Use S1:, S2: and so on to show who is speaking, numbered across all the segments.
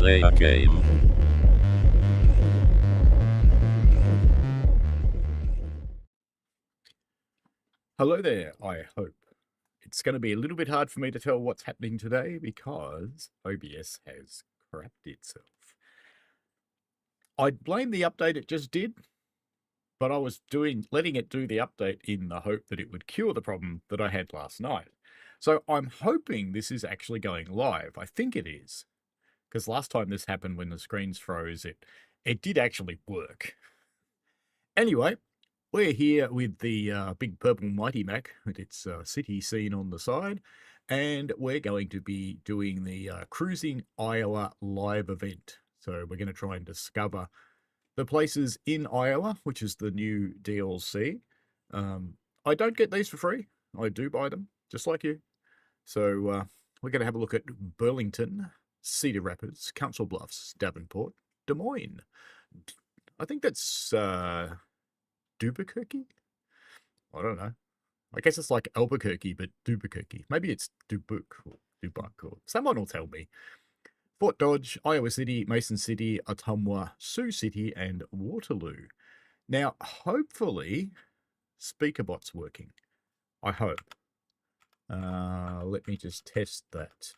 S1: play a game.
S2: Hello there, I hope. It's going to be a little bit hard for me to tell what's happening today because OBS has crapped itself. I'd blame the update it just did, but I was letting it do the update in the hope that it would cure the problem that I had last night. So I'm hoping this is actually going live. I think it is, because last time this happened when the screens froze, it did actually work. Anyway, we're here with the big purple Mighty Mac with its city scene on the side, and we're going to be doing the Cruising Iowa live event. So we're going to try and discover the places in Iowa, which is the new DLC. I don't get these for free. I do buy them, just like you. So we're going to have a look at Burlington, Cedar Rapids, Council Bluffs, Davenport, Des Moines. I think that's Dubuque? I don't know. I guess it's like Albuquerque, but Dubuque. Maybe it's Dubuque or Dubuque, or someone will tell me. Fort Dodge, Iowa City, Mason City, Ottumwa, Sioux City, and Waterloo. Now, hopefully, SpeakerBot's working. I hope. Let me just test that.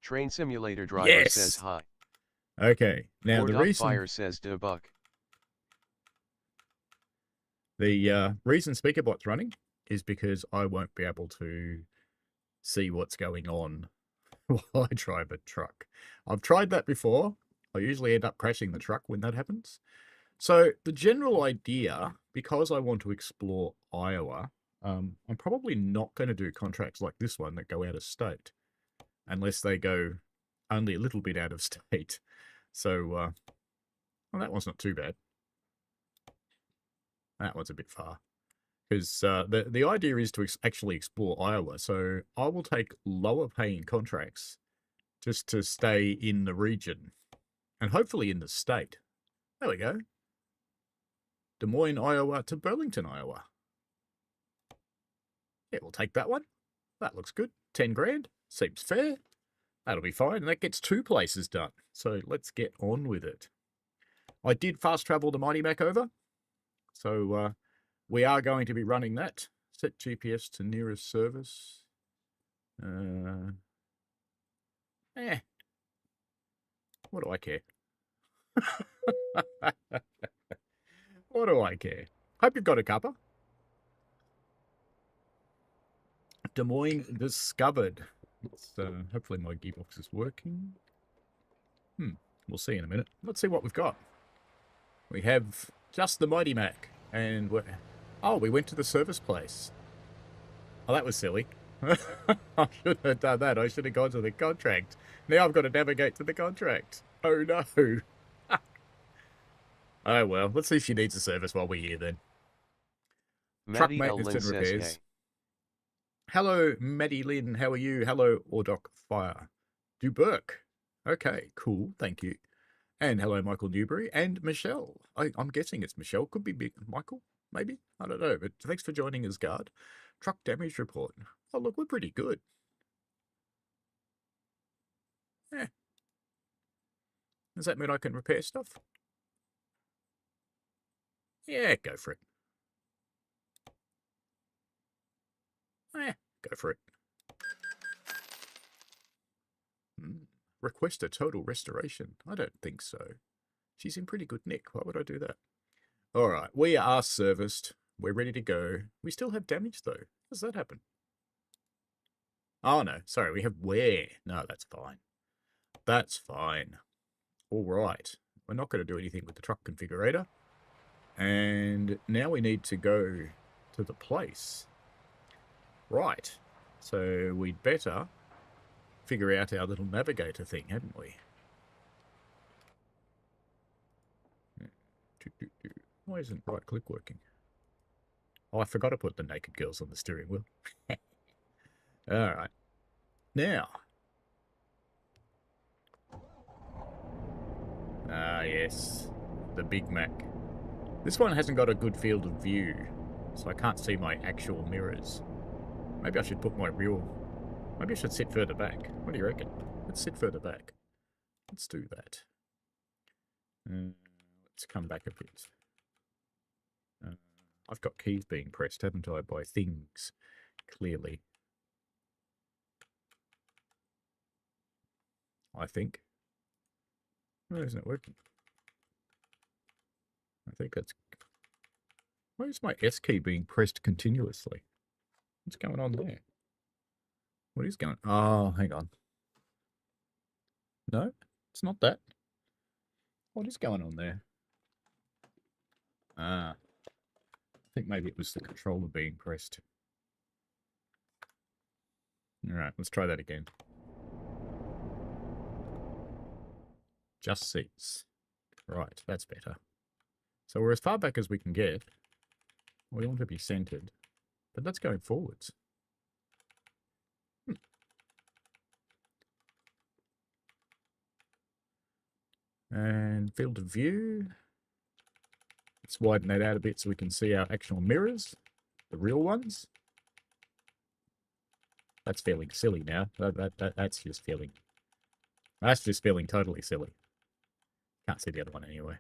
S3: Train Simulator Driver
S2: Yes!
S3: says hi.
S2: Okay, now the reason...
S3: Fire says Dubuque.
S2: The reason SpeakerBot's running is because I won't be able to see what's going on while I drive a truck. I've tried that before. I usually end up crashing the truck when that happens. So the general idea, because I want to explore Iowa, I'm probably not going to do contracts like this one that go out of state, unless they go only a little bit out of state. So, well, that one's not too bad. That one's a bit far. Because the idea is to actually explore Iowa. So I will take lower paying contracts just to stay in the region and hopefully in the state. There we go. Des Moines, Iowa to Burlington, Iowa. Yeah, we'll take that one. That looks good. 10 grand. Seems fair. That'll be fine. And that gets 2 places done. So let's get on with it. I did fast travel the Mighty Mac over. So we are going to be running that. Set GPS to nearest service. What do I care? What do I care? Hope you've got a cuppa. Des Moines discovered. Hopefully my gearbox is working. We'll see in a minute. Let's see what we've got. We have just the Mighty Mac. And we went to the service place. Oh, that was silly. I should have done that. I should have gone to the contract. Now I've got to navigate to the contract. Oh, no. Oh, well. Let's see if she needs a service while we're here, then. Truck maintenance and repairs. Hello, Maddie Lynn. How are you? Hello, Ordoc Fire. Dubuque. Okay, cool. Thank you. And hello, Michael Newbury and Michelle. I'm guessing it's Michelle. Could be big Michael, maybe. I don't know. But thanks for joining us, guard. Truck damage report. Oh, look, we're pretty good. Yeah. Does that mean I can repair stuff? Yeah, go for it. Yeah, go for it. Request a total restoration. I don't think so. She's in pretty good nick. Why would I do that? All right, we are serviced. We're ready to go. We still have damage, though. How does that happen? Oh, no. Sorry, we have wear. No, that's fine. That's fine. All right. We're not going to do anything with the truck configurator. And now we need to go to the place. Right. So we'd better figure out our little navigator thing, hadn't we? Why isn't right click working? Oh, I forgot to put the naked girls on the steering wheel. Alright. Now. Ah, yes. The Big Mac. This one hasn't got a good field of view, so I can't see my actual mirrors. Maybe I should put my real... Maybe I should sit further back. What do you reckon? Let's sit further back. Let's do that. Let's come back a bit. I've got keys being pressed, haven't I, by things, clearly. I think. Why isn't it working? I think that's... Why is my S key being pressed continuously? What's going on there? What is going on? Oh, hang on. No, it's not that. What is going on there? Ah. I think maybe it was the controller being pressed. Alright, let's try that again. Just seats. Right, that's better. So we're as far back as we can get. We want to be centered. But that's going forwards. And field of view. Let's widen that out a bit so we can see our actual mirrors. The real ones. That's feeling silly now. That's just feeling... That's just feeling totally silly. Can't see the other one anyway.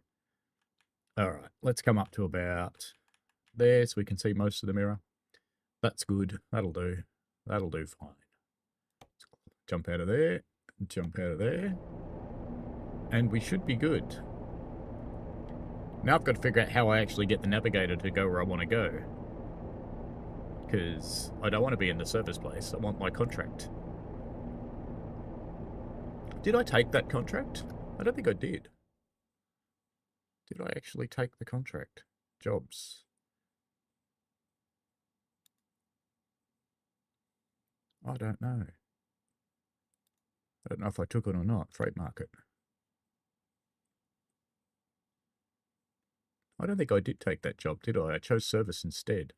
S2: Alright, let's come up to about there so we can see most of the mirror. That's good. That'll do. That'll do fine. Let's jump out of there. Jump out of there. And we should be good. Now I've got to figure out how I actually get the navigator to go where I want to go. Because I don't want to be in the service place. I want my contract. Did I take that contract? I don't think I did. Did I actually take the contract? Jobs. I don't know. I don't know if I took it or not. Freight market. I don't think I did take that job, did I? I chose service instead.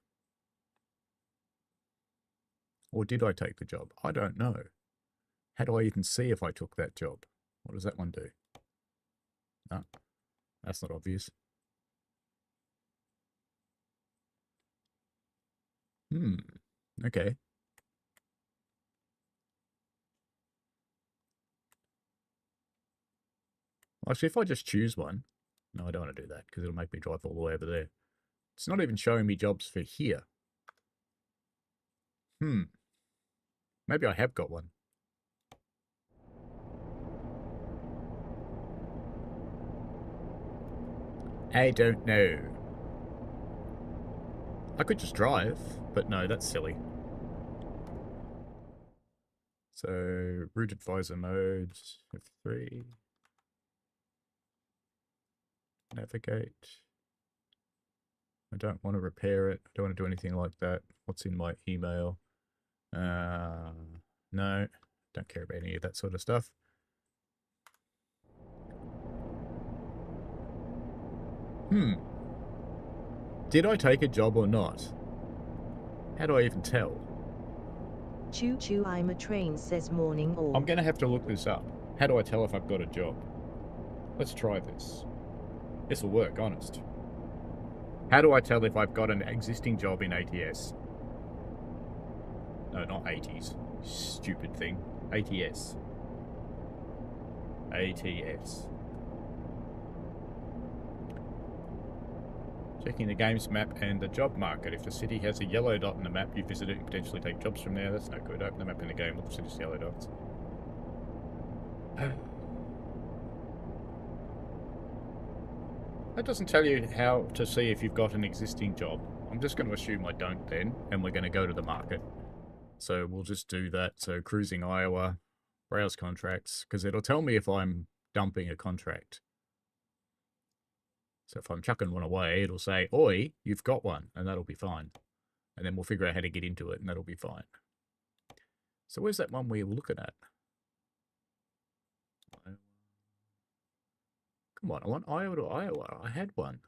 S2: Or did I take the job? I don't know. How do I even see if I took that job? What does that one do? No, that's not obvious. Okay. Actually, if I just choose one... No, I don't want to do that because it'll make me drive all the way over there. It's not even showing me jobs for here. Maybe I have got one. I don't know. I could just drive, but no, that's silly. So, route advisor mode, F3. Navigate. I don't want to repair it. I don't want to do anything like that. What's in my email? No, don't care about any of that sort of stuff. Did I take a job or not? How do I even tell?
S1: Choo choo, I'm a train, says morning all.
S2: I'm going to have to look this up. How do I tell if I've got a job? Let's try this. This will work, honest. How do I tell if I've got an existing job in ATS? No, not 80s. Stupid thing. ATS. ATS. Checking the games map and the job market. If the city has a yellow dot in the map, you visit it and potentially take jobs from there. That's no good. Open the map in the game, look for city's yellow dots. That doesn't tell you how to see if you've got an existing job. I'm just going to assume I don't then, and we're going to go to the market. So we'll just do that. So cruising Iowa, browse contracts, because it'll tell me if I'm dumping a contract. So if I'm chucking one away, it'll say, oi, you've got one, and that'll be fine. And then we'll figure out how to get into it, and that'll be fine. So where's that one we were looking at? Come on, I want Iowa to Iowa. I had one.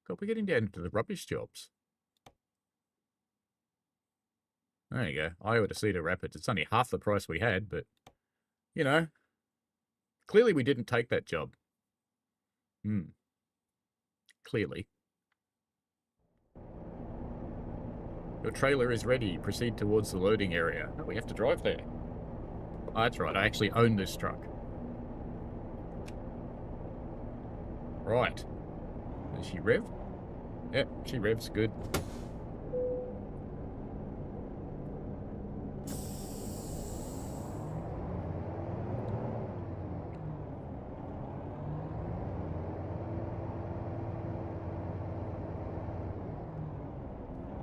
S2: God, we're getting down into the rubbish jobs. There you go. Iowa to Cedar Rapids. It's only half the price we had, but, you know, clearly we didn't take that job. Clearly. Your trailer is ready. Proceed towards the loading area. Oh, we have to drive there. Oh, that's right. I actually own this truck. Right. Does she rev? Yep, she revs. Good.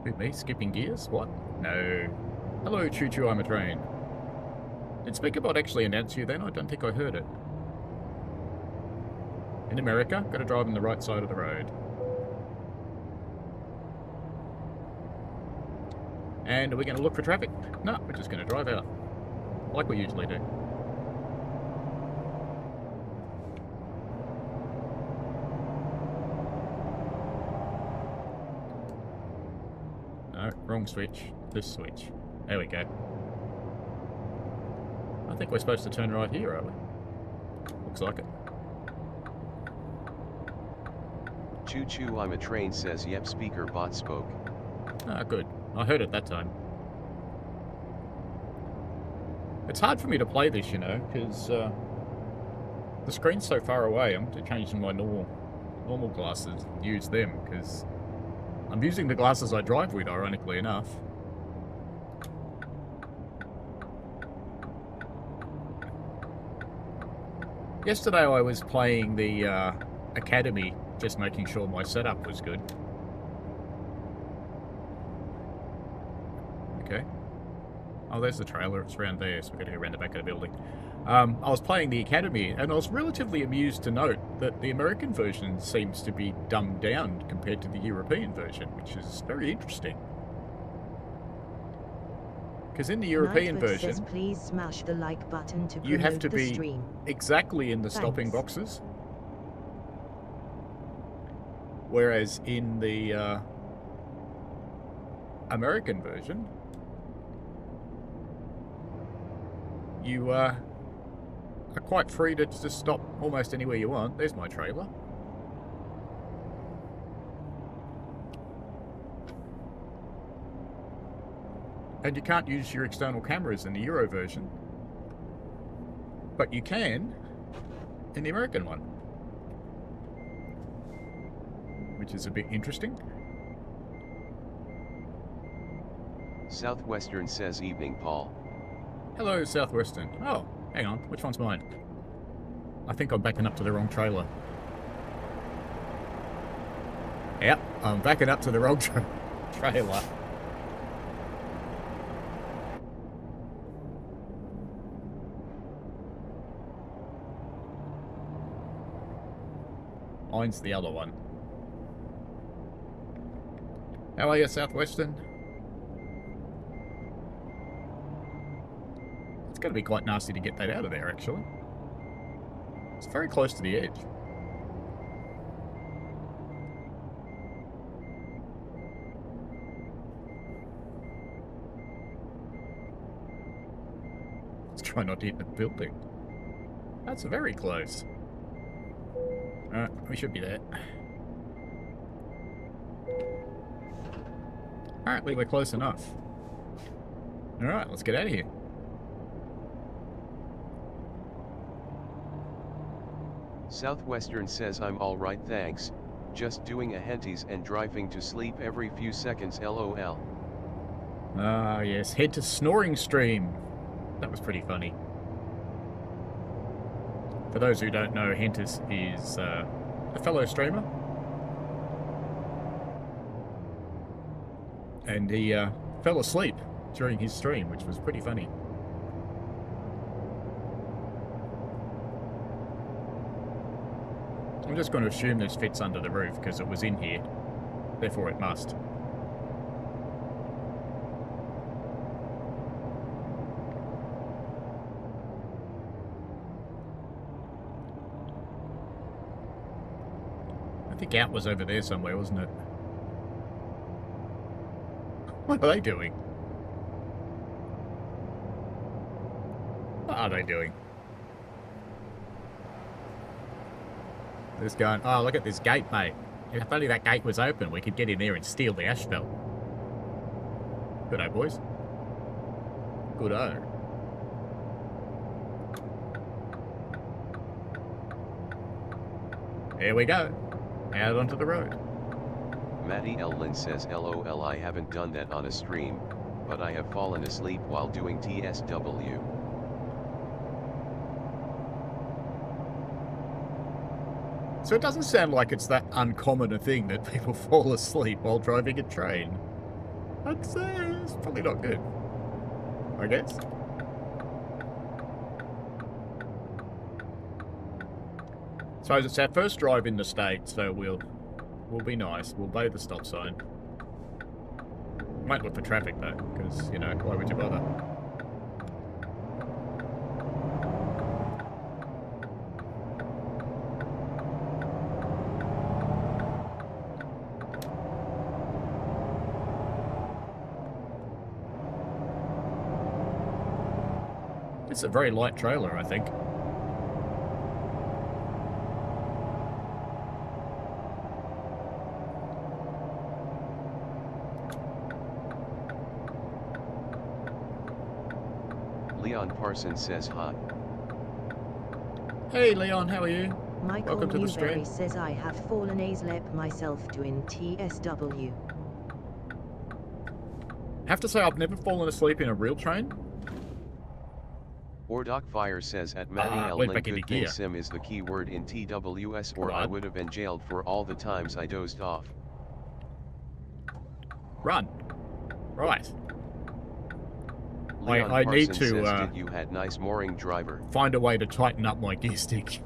S2: Who, me? Skipping gears? What? No. Hello, choo-choo, I'm a train. Did Speakerbot actually announce you then? I don't think I heard it. In America, gotta drive on the right side of the road. And are we gonna look for traffic? No, we're just gonna drive out. Like we usually do. No, wrong switch. This switch. There we go. I think we're supposed to turn right here, are we? Looks like it.
S3: Choo choo, I'm a train, says yep, speaker bot spoke.
S2: Ah, good. I heard it that time. It's hard for me to play this, you know, because the screen's so far away. I'm going to change to my normal glasses and use them, because I'm using the glasses I drive with, ironically enough. Yesterday I was playing the Academy, just making sure my setup was good. Okay. Oh, there's the trailer. It's around there, so we're going to go around the back of the building. I was playing the Academy, and I was relatively amused to note that the American version seems to be dumbed down compared to the European version, which is very interesting. Because in the European version,
S1: says, please smash the like button to
S2: you have to
S1: promote the
S2: be
S1: stream.
S2: exactly in the stopping
S1: Thanks.
S2: boxes. Whereas in the American version, you are quite free to just stop almost anywhere you want. There's my trailer. And you can't use your external cameras in the Euro version. But you can in the American one. Which is a bit interesting.
S3: Southwestern says evening, Paul.
S2: Hello, Southwestern. Oh, hang on. Which one's mine? I think I'm backing up to the wrong trailer. Yep, I'm backing up to the wrong trailer. Mine's the other one. How are you, Southwestern? It's going to be quite nasty to get that out of there, actually. It's very close to the edge. Let's try not to hit the building. That's very close. We should be there. Apparently we're close enough. Alright, let's get out of here.
S3: Southwestern says I'm alright, thanks. Just doing a henties and driving to sleep every few seconds, lol.
S2: Ah, yes. Head to snoring stream. That was pretty funny. For those who don't know, Hentis is a fellow streamer. And he fell asleep during his stream, which was pretty funny. I'm just going to assume this fits under the roof because it was in here. Therefore it must. I think out was over there somewhere, wasn't it? What are they doing? What are they doing? They're just going, oh, look at this gate, mate. If only that gate was open, we could get in there and steal the asphalt. G'day, boys. Good-o. Here we go. Out onto the road.
S3: Matty Ellin says LOL, I haven't done that on a stream, but I have fallen asleep while doing TSW.
S2: So it doesn't sound like it's that uncommon a thing that people fall asleep while driving a train. I'd say it's probably not good, I guess. So it's our first drive in the state, so we'll be nice. We'll obey the stop sign. Might look for traffic though, because, you know, why would you bother? It's a very light trailer, I think.
S3: Leon Parsons says hi.
S2: Hey Leon, how are you?
S1: Michael
S2: Welcome to the stream.
S1: Newberry says I have fallen asleep myself doing TSW.
S2: Have to say I've never fallen asleep in a real train.
S3: Ordoc Fire says at Matty
S2: went
S3: Ellin,
S2: back into
S3: good thing
S2: gear.
S3: sim is the key word in TWS, or I would have been jailed for all the times I dozed off.
S2: Run. Right.
S3: Leon
S2: I need
S3: Parsons
S2: to
S3: says, did you had nice mooring driver?
S2: find a way to tighten up my gear stick.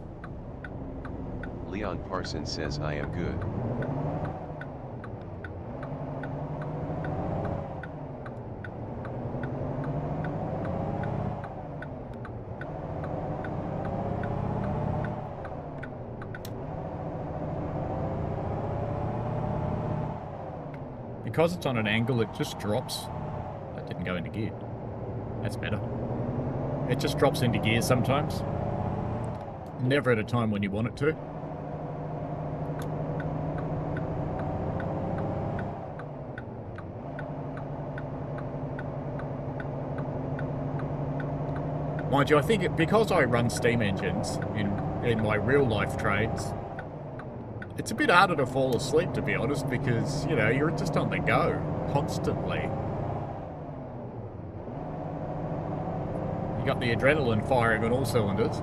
S3: Leon Parsons says I am good.
S2: Because it's on an angle, it just drops. That didn't go into gear. That's better. It just drops into gear sometimes. Never at a time when you want it to. Mind you, I think because I run steam engines in my real life trades, it's a bit harder to fall asleep, to be honest, because, you know, you're just on the go constantly. You got the adrenaline firing on all cylinders.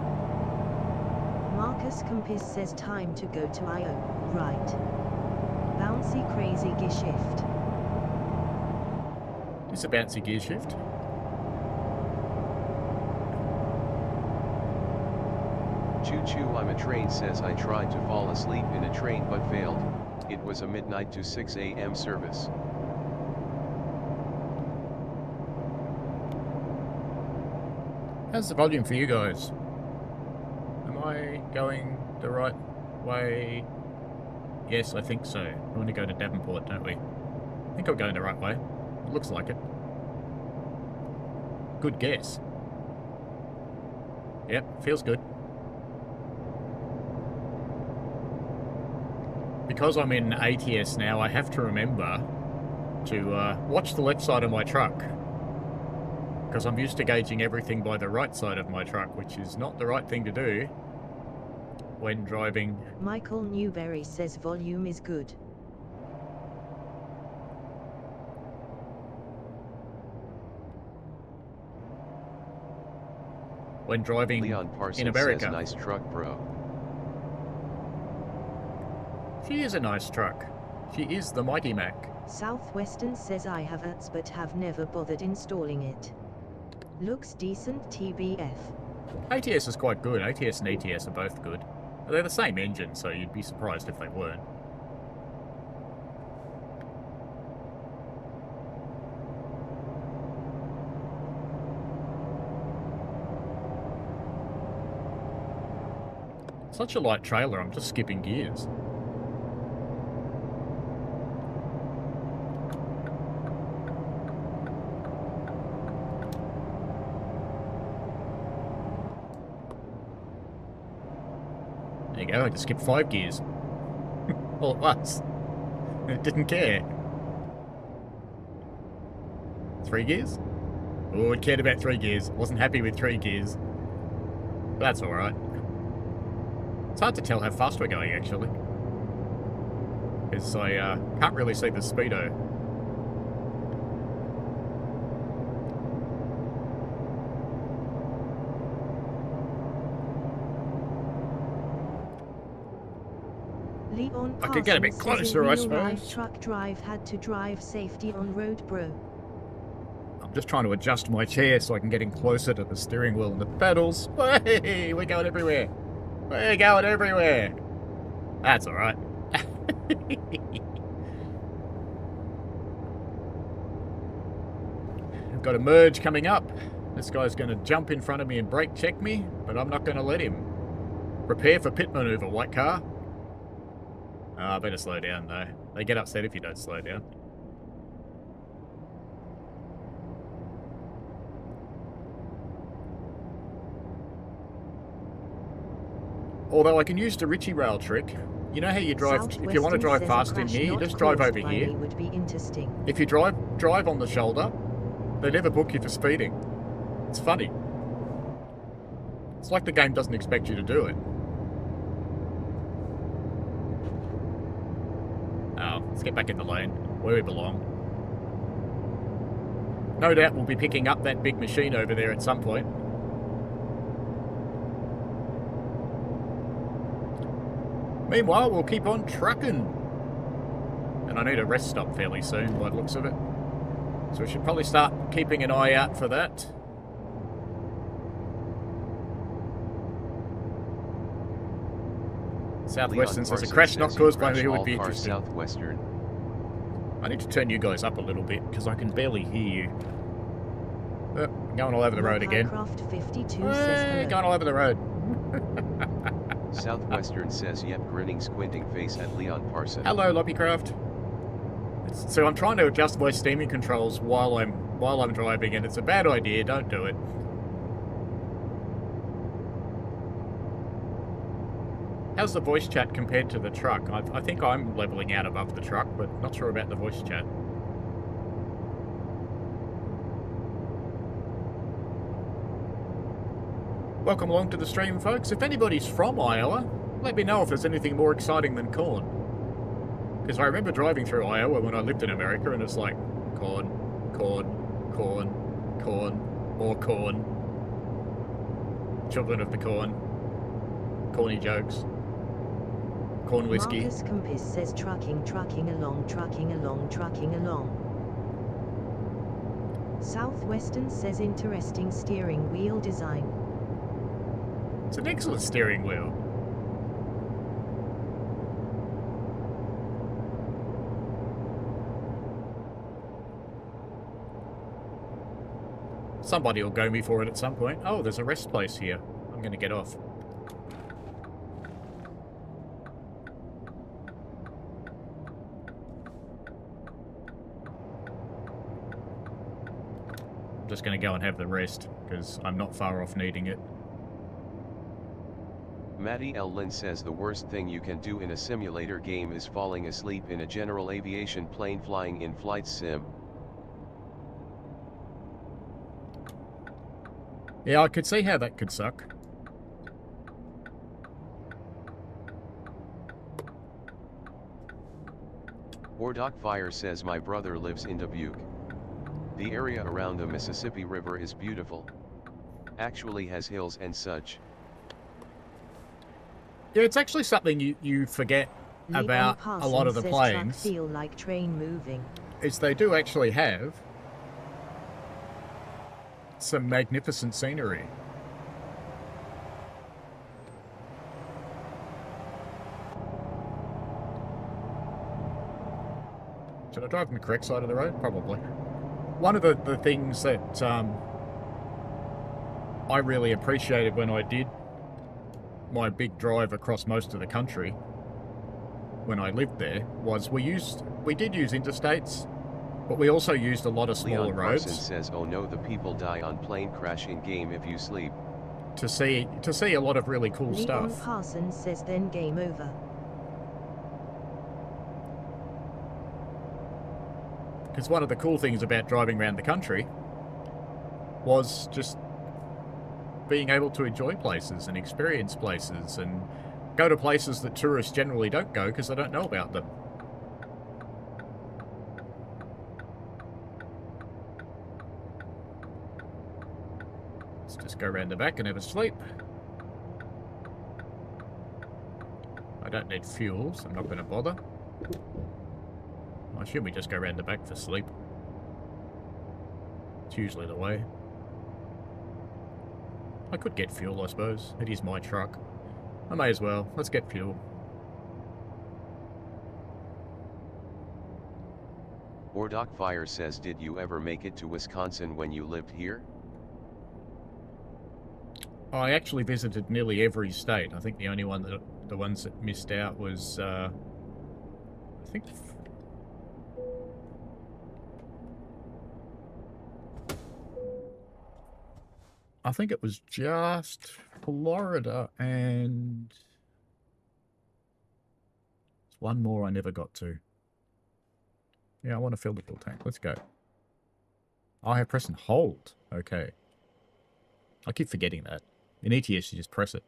S1: Marcus Campis says time to go to Iowa. Right. Bouncy crazy gear shift.
S2: It's a bouncy gear shift.
S3: Choo Choo I'm a Train says I tried to fall asleep in a train but failed. It was a midnight to 6 a.m. service.
S2: How's the volume for you guys? Am I going the right way? Yes, I think so. We want to go to Davenport, don't we? I think I'm going the right way. It looks like it. Good guess. Yep, feels good. Because I'm in ATS now, I have to remember to watch the left side of my truck. Because I'm used to gauging everything by the right side of my truck, which is not the right thing to do when driving.
S1: Michael Newberry says volume is good.
S2: When driving
S3: Leon Parsons
S2: in America.
S3: says nice truck, bro.
S2: She is a nice truck. She is the Mighty Mac.
S1: Southwestern says I have ATS but have never bothered installing it. Looks decent TBF.
S2: ATS is quite good. ATS and ETS are both good. They're the same engine, so you'd be surprised if they weren't. Such a light trailer, I'm just skipping gears. There you go, I just skipped 5 gears. All at once. It didn't care. 3 gears? Oh, it cared about 3 gears. Wasn't happy with 3 gears. That's alright. It's hard to tell how fast we're going, actually. Because I can't really see the speedo.
S1: Leon
S2: I could get a bit
S1: Parsons says
S2: closer,
S1: in
S2: I
S1: real life,
S2: suppose.
S1: truck drive had to drive safety on road, bro.
S2: I'm just trying to adjust my chair so I can get in closer to the steering wheel and the pedals. Hey, we're going everywhere. We're going everywhere. That's all right. I've got a merge coming up. This guy's going to jump in front of me and brake check me, but I'm not going to let him. Prepare for pit maneuver, white car. I better slow down, though. They get upset if you don't slow down. Although I can use the Ritchie rail trick. You know how you drive, if you want to drive fast in here, you just drive over here.
S1: Would be interesting.
S2: If you drive on the shoulder, they never book you for speeding. It's funny. It's like the game doesn't expect you to do it. Oh, let's get back in the lane, where we belong. No doubt we'll be picking up that big machine over there at some point. Meanwhile, we'll keep on trucking. And I need a rest stop fairly soon, by the looks of it. So we should probably start keeping an eye out for that. Southwestern says a crash not caused by me would be interesting.
S3: Southwestern.
S2: I need to turn you guys up a little bit because I can barely hear you. Oh, going all over the road again. Going all over the road.
S3: Southwestern says, yep, grinning, squinting face at Leon Parsons.
S2: Hello, Lobbycraft. So I'm trying to adjust my steaming controls while I'm driving, and it's a bad idea. Don't do it. How's the voice chat compared to the truck? I think I'm leveling out above the truck, but not sure about the voice chat. Welcome along to the stream, folks. If anybody's from Iowa, let me know if there's anything more exciting than corn. Because I remember driving through Iowa when I lived in America, and it's like, corn, corn, corn, corn, more corn. Children of the corn. Corny jokes. Corn whiskey.
S1: Marcus Compass says trucking along. Southwestern says interesting steering wheel design.
S2: It's an excellent steering wheel. Somebody will go me for it at some point. Oh, there's a rest place here. I'm going to get off. I'm just going to go and have the rest because I'm not far off needing it.
S3: Matty L. Lynn says the worst thing you can do in a simulator game is falling asleep in a general aviation plane flying in flight sim.
S2: Yeah, I could see how that could suck.
S3: Wardock Fire says my brother lives in Dubuque. The area around the Mississippi River is beautiful. Actually has hills and such.
S2: Yeah, it's actually something you forget about a lot of the planes.
S1: Feel like train moving.
S2: Is they do actually have some magnificent scenery. Should I drive on the correct side of the road? Probably. One of the things that I really appreciated when I did my big drive across most of the country when I lived there was we did use interstates, but we also used a lot of smaller
S3: Leon
S2: roads.
S3: Parsons says, oh no, the people die on plane crash in game if you sleep.
S2: To see a lot of really cool
S1: Leon
S2: stuff.
S1: Parsons says then game over.
S2: Because one of the cool things about driving around the country was just being able to enjoy places and experience places and go to places that tourists generally don't go because they don't know about them. Let's just go around the back and have a sleep. I don't need fuel, so I'm not going to bother. I assume we just go around the back for sleep. It's usually the way. I could get fuel, I suppose. It is my truck. I may as well. Let's get fuel.
S3: Ordoc Fire says, did you ever make it to Wisconsin when you lived here?
S2: I actually visited nearly every state. I think the only one that the ones that missed out was I think it was just Florida and there's one more I never got to. Yeah, I want to fill the full tank. Let's go. I have press and hold. Okay. I keep forgetting that. In ETS, you just press it.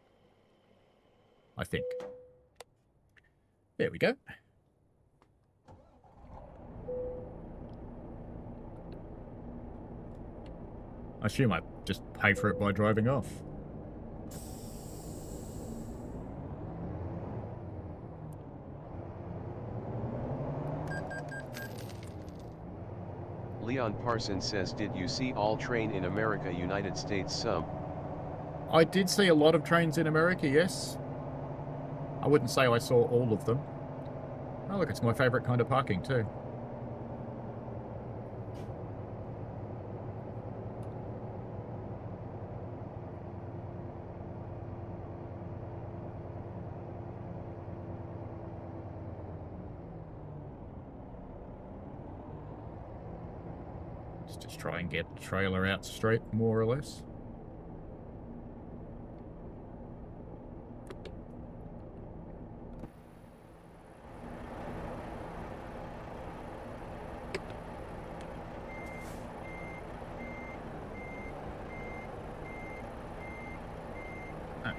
S2: I think. There we go. I assume I just pay for it by driving off.
S3: Leon Parsons says, did you see all train in America, United States some?
S2: I did see a lot of trains in America, yes. I wouldn't say I saw all of them. Oh look, it's my favourite kind of parking too. Let's just try and get the trailer out straight, more or less.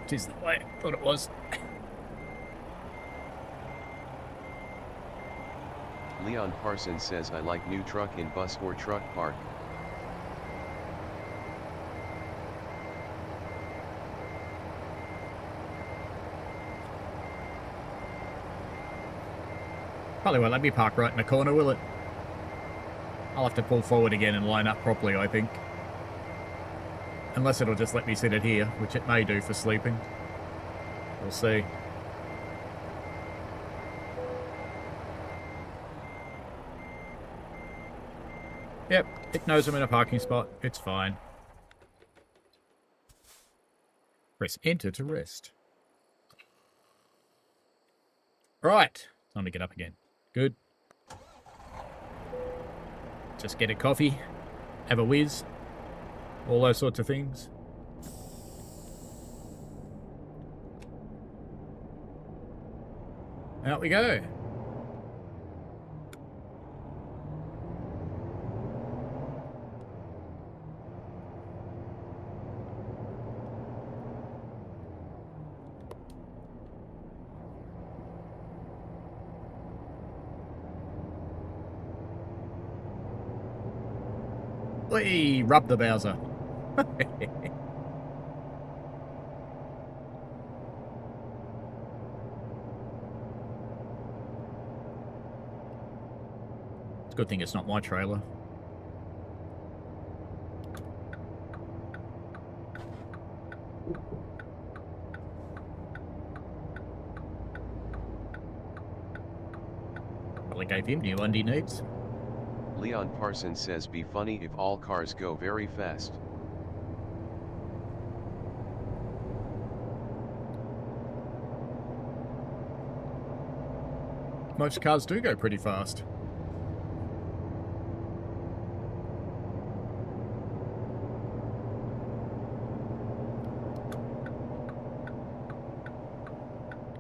S2: It is the way I thought it was.
S3: Leon Parsons says, I like new truck in bus or truck park.
S2: Probably won't let me park right in the corner, will it? I'll have to pull forward again and line up properly, I think. Unless it'll just let me sit it here, which it may do for sleeping. We'll see. Yep, it knows I'm in a parking spot. It's fine. Press enter to rest. Right, time to get up again. Good. Just get a coffee, have a whiz. All those sorts of things. Out we go. Whee! Rub the Bowser. It's a good thing it's not my trailer. Probably gave him new undie needs.
S3: Leon Parsons says, be funny if all cars go very fast.
S2: Most cars do go pretty fast.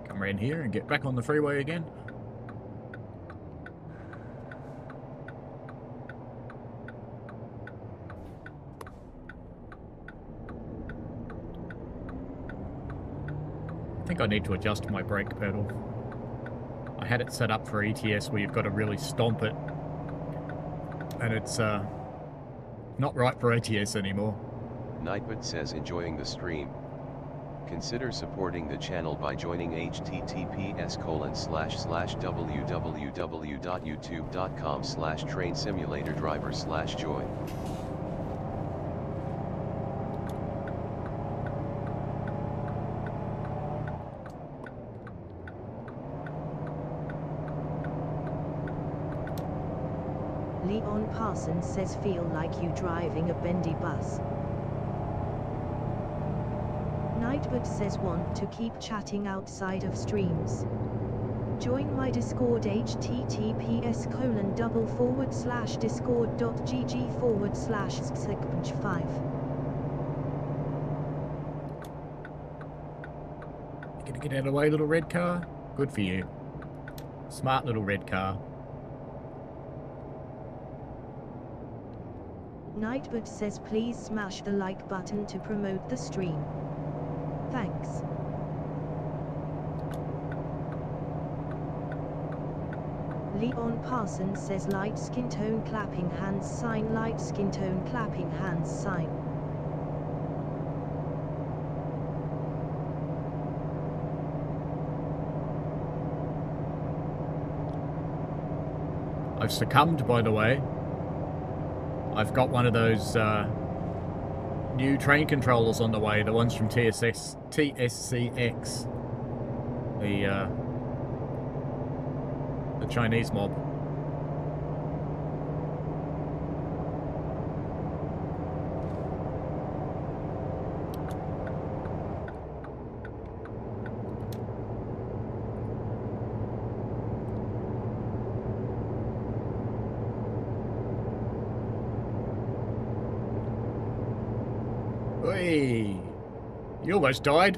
S2: Come around here and get back on the freeway again. think I need to adjust my brake pedal. I had it set up for ETS where you've got to really stomp it. And it's not right for ATS anymore.
S3: Nightbot says enjoying the stream. Consider supporting the channel by joining https://www.youtube.com/trainsimulatordriver/join.
S1: Leon Parsons says feel like you driving a bendy bus. Nightbird says want to keep chatting outside of streams. Join my Discord https://discord.gg/sxpnch5.
S2: You gonna get out of the way, little red car? Good for you. Smart little red car.
S1: Nightbird says please smash the like button to promote the stream. Thanks. Leon Parsons says light skin tone clapping hands sign, light skin tone clapping hands sign.
S2: I've succumbed, by the way. I've got one of those new train controllers on the way, the ones from TSCX, the Chinese mob. Hey, you almost died.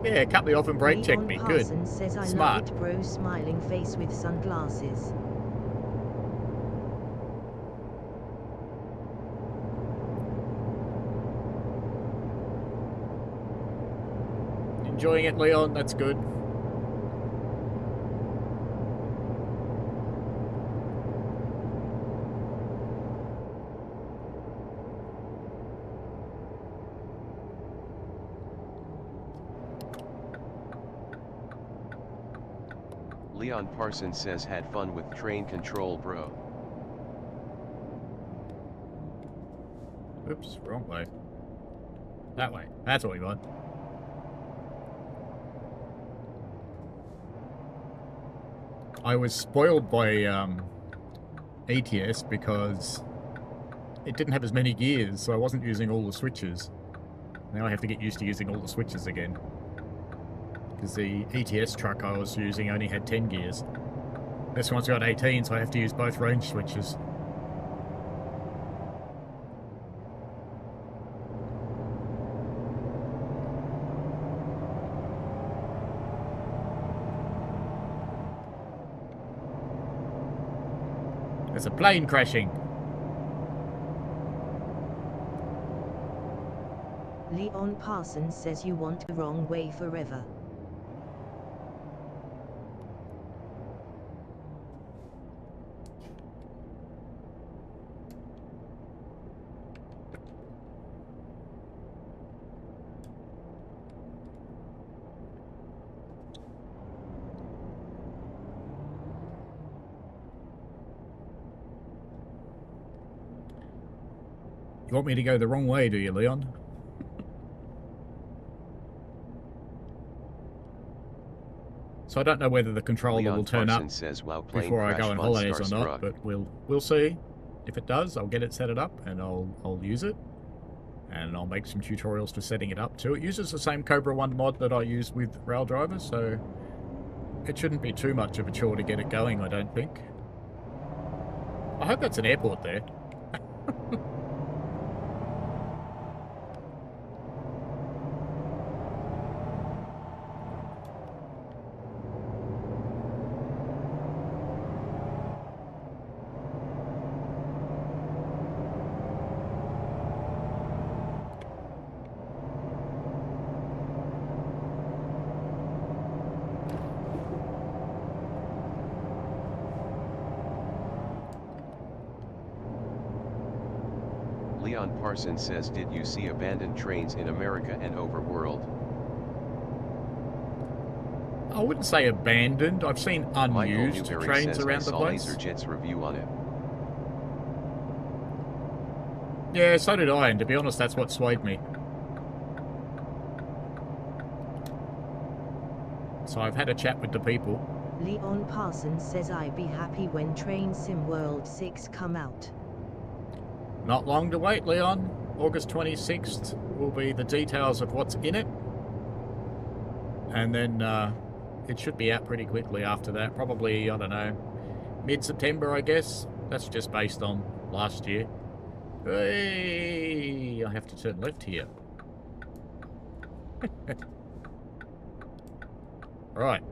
S2: Yeah, cut me off and brake check me. Good.
S1: Says, I
S2: Smart.
S1: love it, bro. Smiling face with sunglasses.
S2: Enjoying it, Leon? That's good.
S3: Leon Parsons says had fun with train control, bro.
S2: Oops, wrong way. That way. That's what we want. I was spoiled by ATS because it didn't have as many gears, so I wasn't using all the switches. Now I have to get used to using all the switches again. Because the ETS truck I was using only had 10 gears. This one's got 18, so I have to use both range switches. There's a plane crashing.
S1: Leon Parsons says you want the wrong way forever.
S2: You want me to go the wrong way, do you, Leon? So I don't know whether the controller
S3: Leon
S2: will turn up
S3: Parsons says, wow, plane
S2: before I
S3: crash
S2: go on
S3: fun
S2: holidays or not,
S3: starstruck.
S2: but we'll see. If it does, I'll get it set it up and I'll use it. And I'll make some tutorials for setting it up too. It uses the same Cobra 1 mod that I use with Rail Driver, so it shouldn't be too much of a chore to get it going, I don't think. I hope that's an airport there.
S3: Leon Parsons says, did you see abandoned trains in America and overworld?
S2: I wouldn't say abandoned. I've seen
S3: Michael
S2: unused
S3: Newberry
S2: trains
S3: says,
S2: around
S3: I
S2: the
S3: saw
S2: place.
S3: LaserJet's review on it.
S2: Yeah, so did I, and to be honest, that's what swayed me. So I've had a chat with the people.
S1: Leon Parsons says I'd be happy when Train Sim World 6 come out.
S2: Not long to wait, Leon. August 26th will be the details of what's in it. And then it should be out pretty quickly after that. Probably, I don't know, mid-September, I guess. That's just based on last year. Hey, I have to turn left here. Right.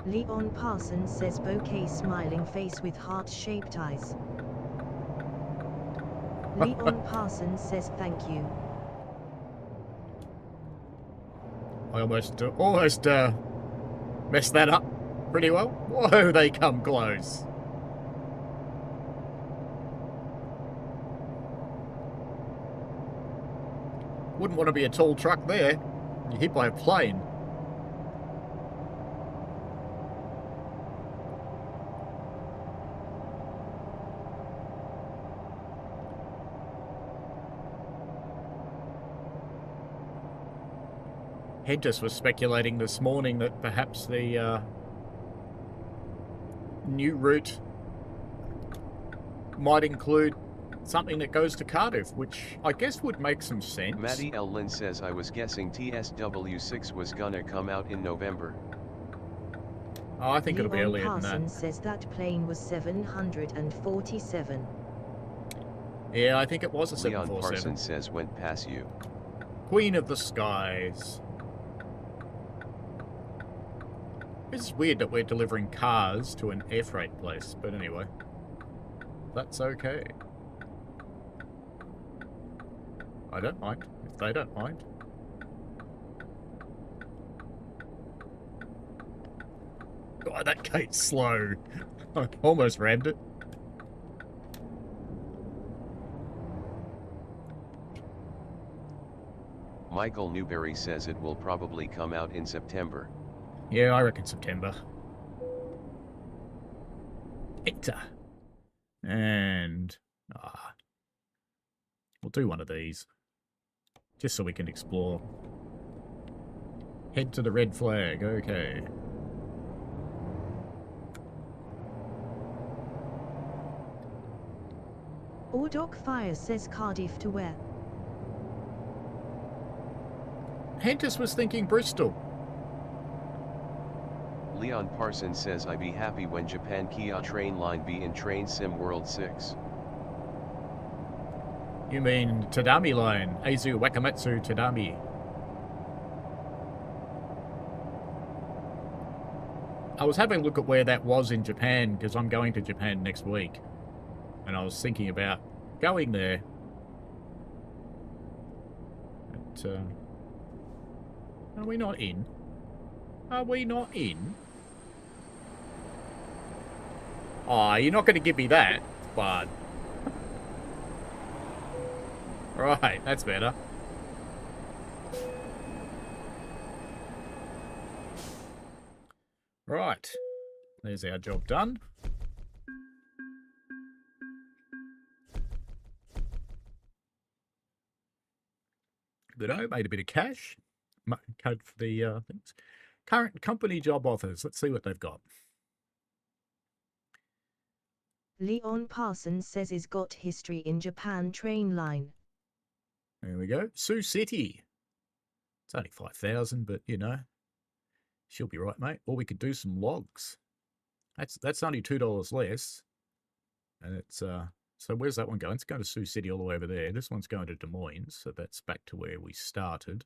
S1: Leon Parsons says bouquet smiling face with heart-shaped eyes. Leon Parsons says thank you.
S2: I almost messed that up pretty well. Whoa, they come close. Wouldn't want to be a tall truck there. You're hit by a plane. Hentus was speculating this morning that perhaps the new route might include something that goes to Cardiff, which I guess would make some sense.
S3: Maddie L. Lynn says, I was guessing TSW6 was gonna come out in November.
S2: Oh, I think it'll be earlier than that.
S1: Parsons says that plane was 747.
S2: Yeah, I think it was a
S3: Leon
S2: 747.
S3: Parsons says, went past you.
S2: Queen of the Skies. It's weird that we're delivering cars to an air freight place, but anyway. That's okay. I don't mind, if they don't mind. God, that gate's slow. I almost rammed it.
S3: Michael Newberry says it will probably come out in September.
S2: Yeah, I reckon September. Enter. And we'll do one of these. Just so we can explore. Head to the red flag, okay.
S1: Ordoc Fire says Cardiff to where?
S2: Hentus was thinking Bristol.
S3: Leon Parsons says, I be happy when Japan Kia train line be in Train Sim World 6.
S2: You mean Tadami line, Aizu Wakamatsu Tadami. I was having a look at where that was in Japan, because I'm going to Japan next week. And I was thinking about going there. But, are we not in? Are we not in? Aw, you're not going to give me that, bud. Right, that's better. Right, there's our job done. Good, made a bit of cash. Code for the things. Current company job offers. Let's see what they've got.
S1: Leon Parsons says he's got history in Japan train line.
S2: There we go. Sioux City. It's only 5,000, but you know, she'll be right, mate. Or we could do some logs. That's only $2 less. And it's so where's that one going? It's going to Sioux City all the way over there. This one's going to Des Moines, so that's back to where we started.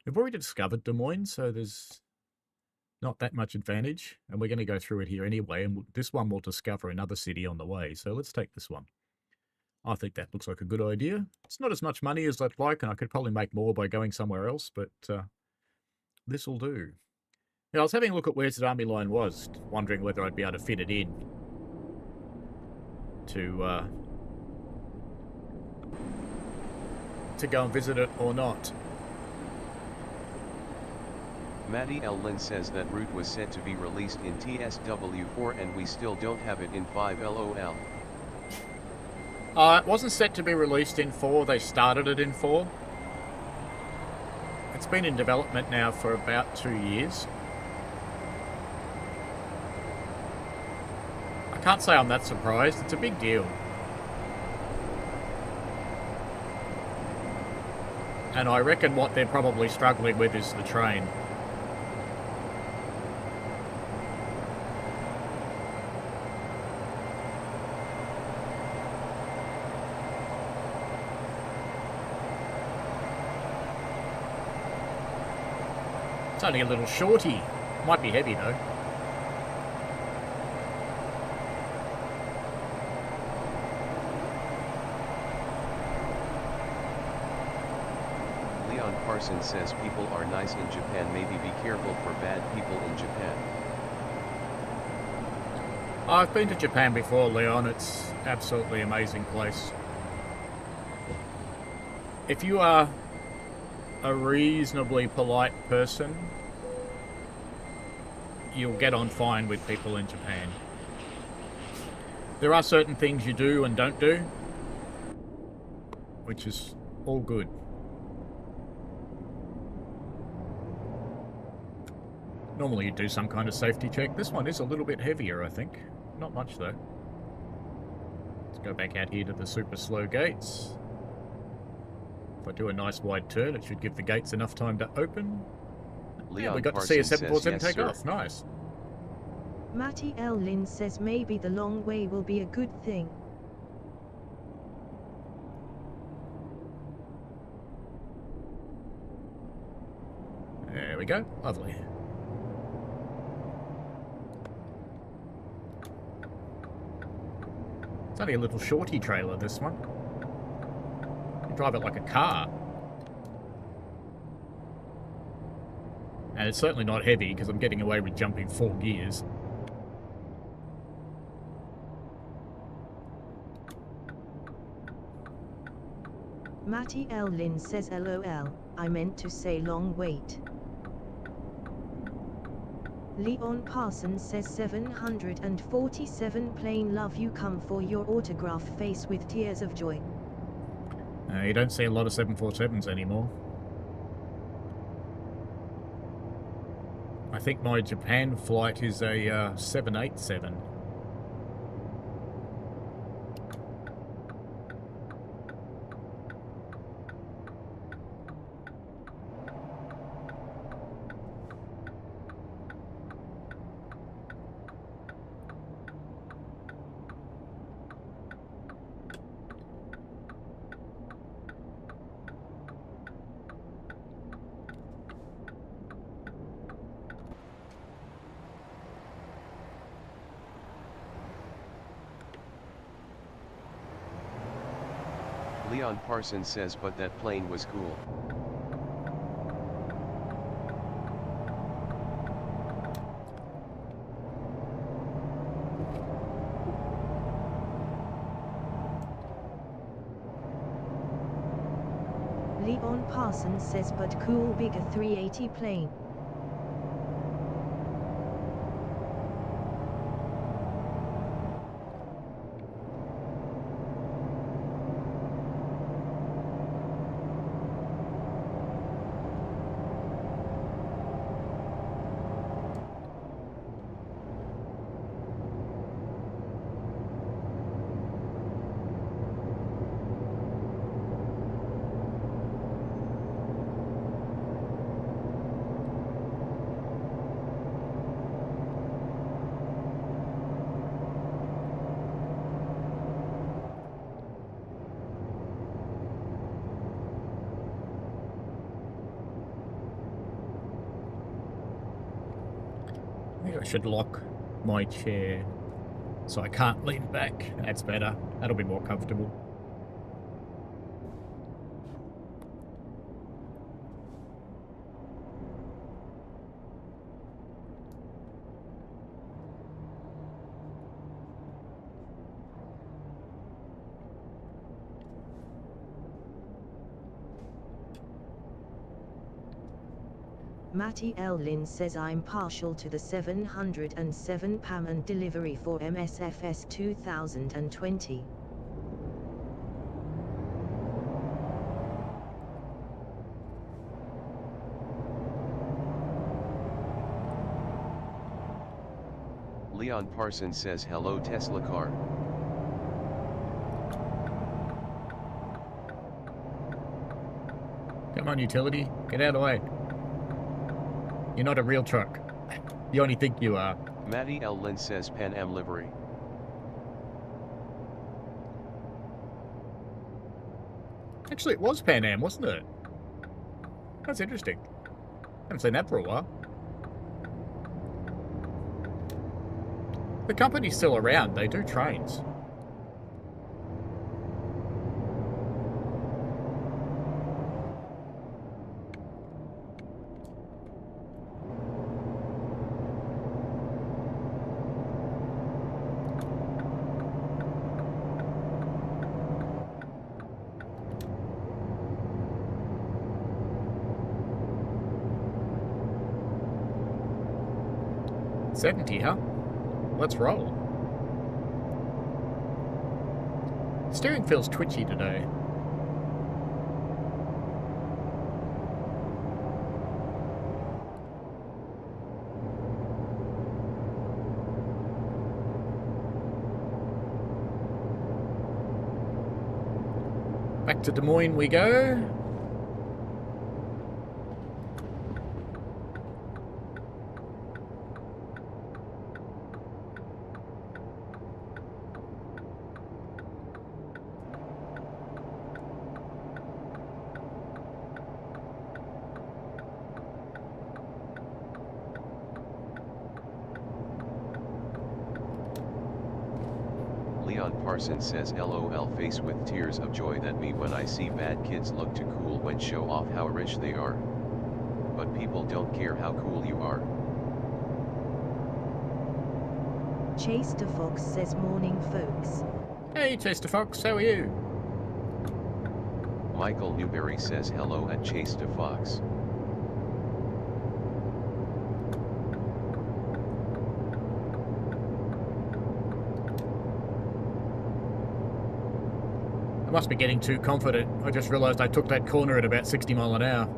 S2: We've already discovered Des Moines, so there's not that much advantage. And we're going to go through it here anyway, and this one will discover another city on the way. So let's take this one. I think that looks like a good idea. It's not as much money as I'd like, and I could probably make more by going somewhere else, but this will do. Yeah, I was having a look at where Army Line was, wondering whether I'd be able to fit it in to go and visit it or not.
S3: Matty L. Lynn says that route was said to be released in TSW4 and we still don't have it in 5 LOL.
S2: It wasn't set to be released in 4, they started it in 4. It's been in development now for about 2 years. I can't say I'm that surprised, it's a big deal. And I reckon what they're probably struggling with is the train. It's only a little shorty. Might be heavy though.
S3: Leon Parsons says people are nice in Japan, maybe be careful for bad people in Japan.
S2: I've been to Japan before, Leon. It's absolutely amazing place. If you are a reasonably polite person, you'll get on fine with people in Japan. There are certain things you do and don't do, which is all good. Normally you do some kind of safety check. This one is a little bit heavier, I think. Not much though. Let's go back out here to the super slow gates. If I do a nice wide turn, it should give the gates enough time to open.
S3: Leon
S2: we got to see a
S3: Parsons
S2: 747
S3: says,
S2: take
S3: yes,
S2: off. Nice.
S1: Matty L. Lynn says maybe the long way will be a good thing.
S2: There we go. Lovely. It's only a little shorty trailer, this one. You drive it like a car. And it's certainly not heavy, because I'm getting away with jumping 4 gears.
S1: Matty L. Lynn says LOL, I meant to say long wait. Leon Parsons says 747 plain love you, come for your autograph, face with tears of joy.
S2: You don't see a lot of 747s anymore. I think my Japan flight is a 787.
S3: Leon Parsons says, but that plane was cool.
S1: Leon Parsons says but cool, bigger 380 plane.
S2: I think I should lock my chair so I can't lean back. That's better. That'll be more comfortable.
S1: Matty L. Lynn says I'm partial to the 707 PAM and delivery for MSFS 2020.
S3: Leon Parsons says hello Tesla car.
S2: Come on, utility. Get out of the way. You're not a real truck. You only think you are.
S3: Matty L. Lynn says Pan Am livery.
S2: Actually, it was Pan Am, wasn't it? That's interesting. Haven't seen that for a while. The company's still around. They do trains. $70, huh? Let's roll. Steering feels twitchy today. Back to Des Moines we go.
S3: Leon Parsons says LOL face with tears of joy at me when I see bad kids look too cool when show off how rich they are. But people don't care how cool you are.
S1: Chase the Fox says morning folks.
S2: Hey Chester Fox, how are you?
S3: Michael Newberry says hello at Chase to Fox.
S2: I must be getting too confident. I just realised I took that corner at about 60 mile an hour.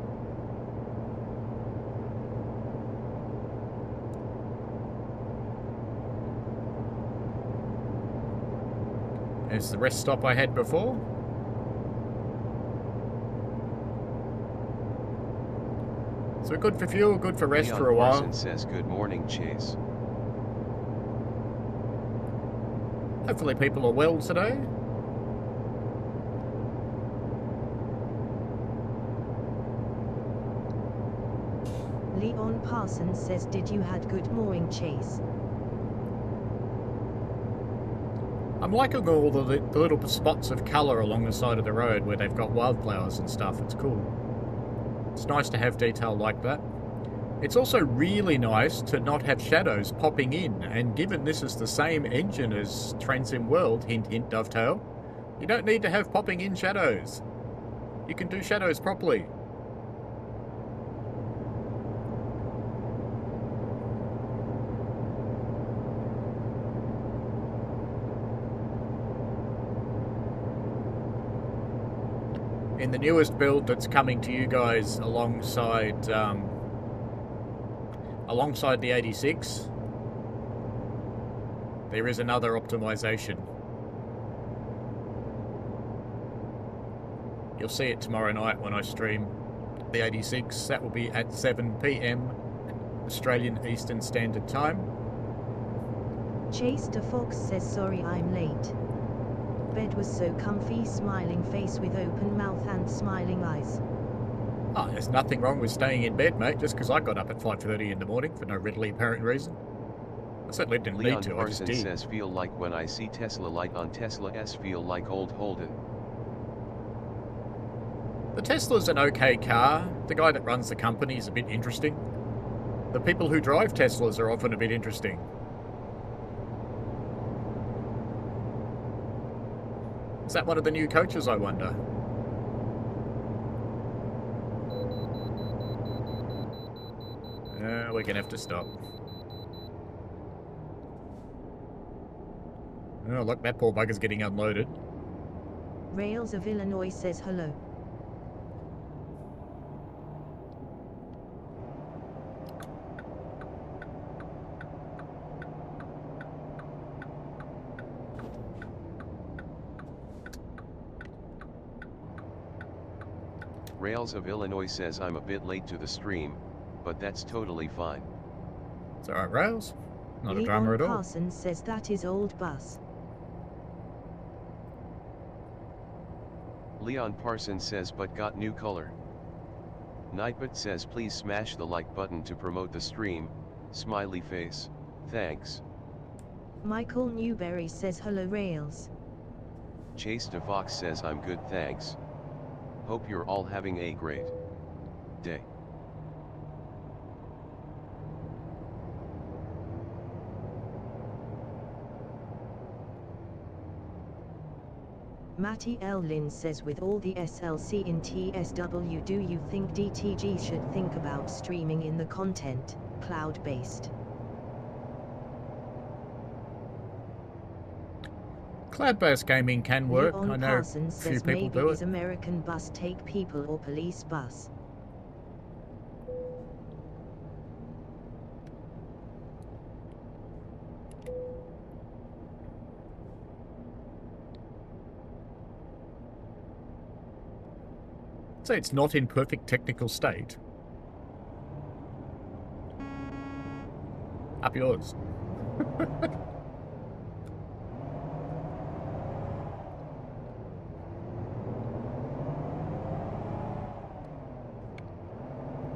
S2: There's the rest stop I had before. So good for fuel, good for rest
S3: Leon
S2: for a while.
S3: Parsons says good morning Chase.
S2: Hopefully people are well today.
S1: Leon Parsons says did you had good morning Chase?
S2: I'm liking all the little spots of colour along the side of the road where they've got wildflowers and stuff. It's cool. It's nice to have detail like that. It's also really nice to not have shadows popping in, and given this is the same engine as Transim World, hint hint dovetail, you don't need to have popping in shadows. You can do shadows properly. In the newest build that's coming to you guys alongside the 86, there is another optimization. You'll see it tomorrow night when I stream the 86. That will be at 7 PM Australian Eastern Standard Time.
S1: Chase the Fox says sorry I'm late. Bed was so comfy, smiling face with open mouth and smiling eyes.
S2: Oh, there's nothing wrong with staying in bed, mate, just because I got up at 5:30 in the morning for no readily apparent reason. I certainly didn't
S3: Leon
S2: need to, I just
S3: Parsons
S2: did.
S3: says feel like when I see Tesla light on Tesla S feel like old Holden.
S2: The Tesla's an okay car. The guy that runs the company is a bit interesting. The people who drive Teslas are often a bit interesting. Is that one of the new coaches, I wonder? We're gonna have to stop. Oh, look, that poor bugger's getting unloaded.
S1: Rails of Illinois says hello.
S3: Rails of Illinois says I'm a bit late to the stream, but that's totally fine.
S2: It's alright, Rails. Not a
S1: Leon
S2: drama at all.
S1: Parsons says that is old bus.
S3: Leon Parsons says but got new color. Nightbot says please smash the like button to promote the stream, smiley face, thanks.
S1: Michael Newberry says hello Rails.
S3: Chase DeVox says I'm good thanks. Hope you're all having a great day.
S1: Matty L. Lynn says with all the SLC in TSW, do you think DTG should think about streaming in the content, cloud-based?
S2: Cloud-based gaming can work.
S1: Leon
S2: I know
S1: Parsons
S2: a few
S1: says
S2: people
S1: maybe
S2: do
S1: is
S2: it.
S1: American bus take people or police bus?
S2: Say it's not in perfect technical state. Up yours.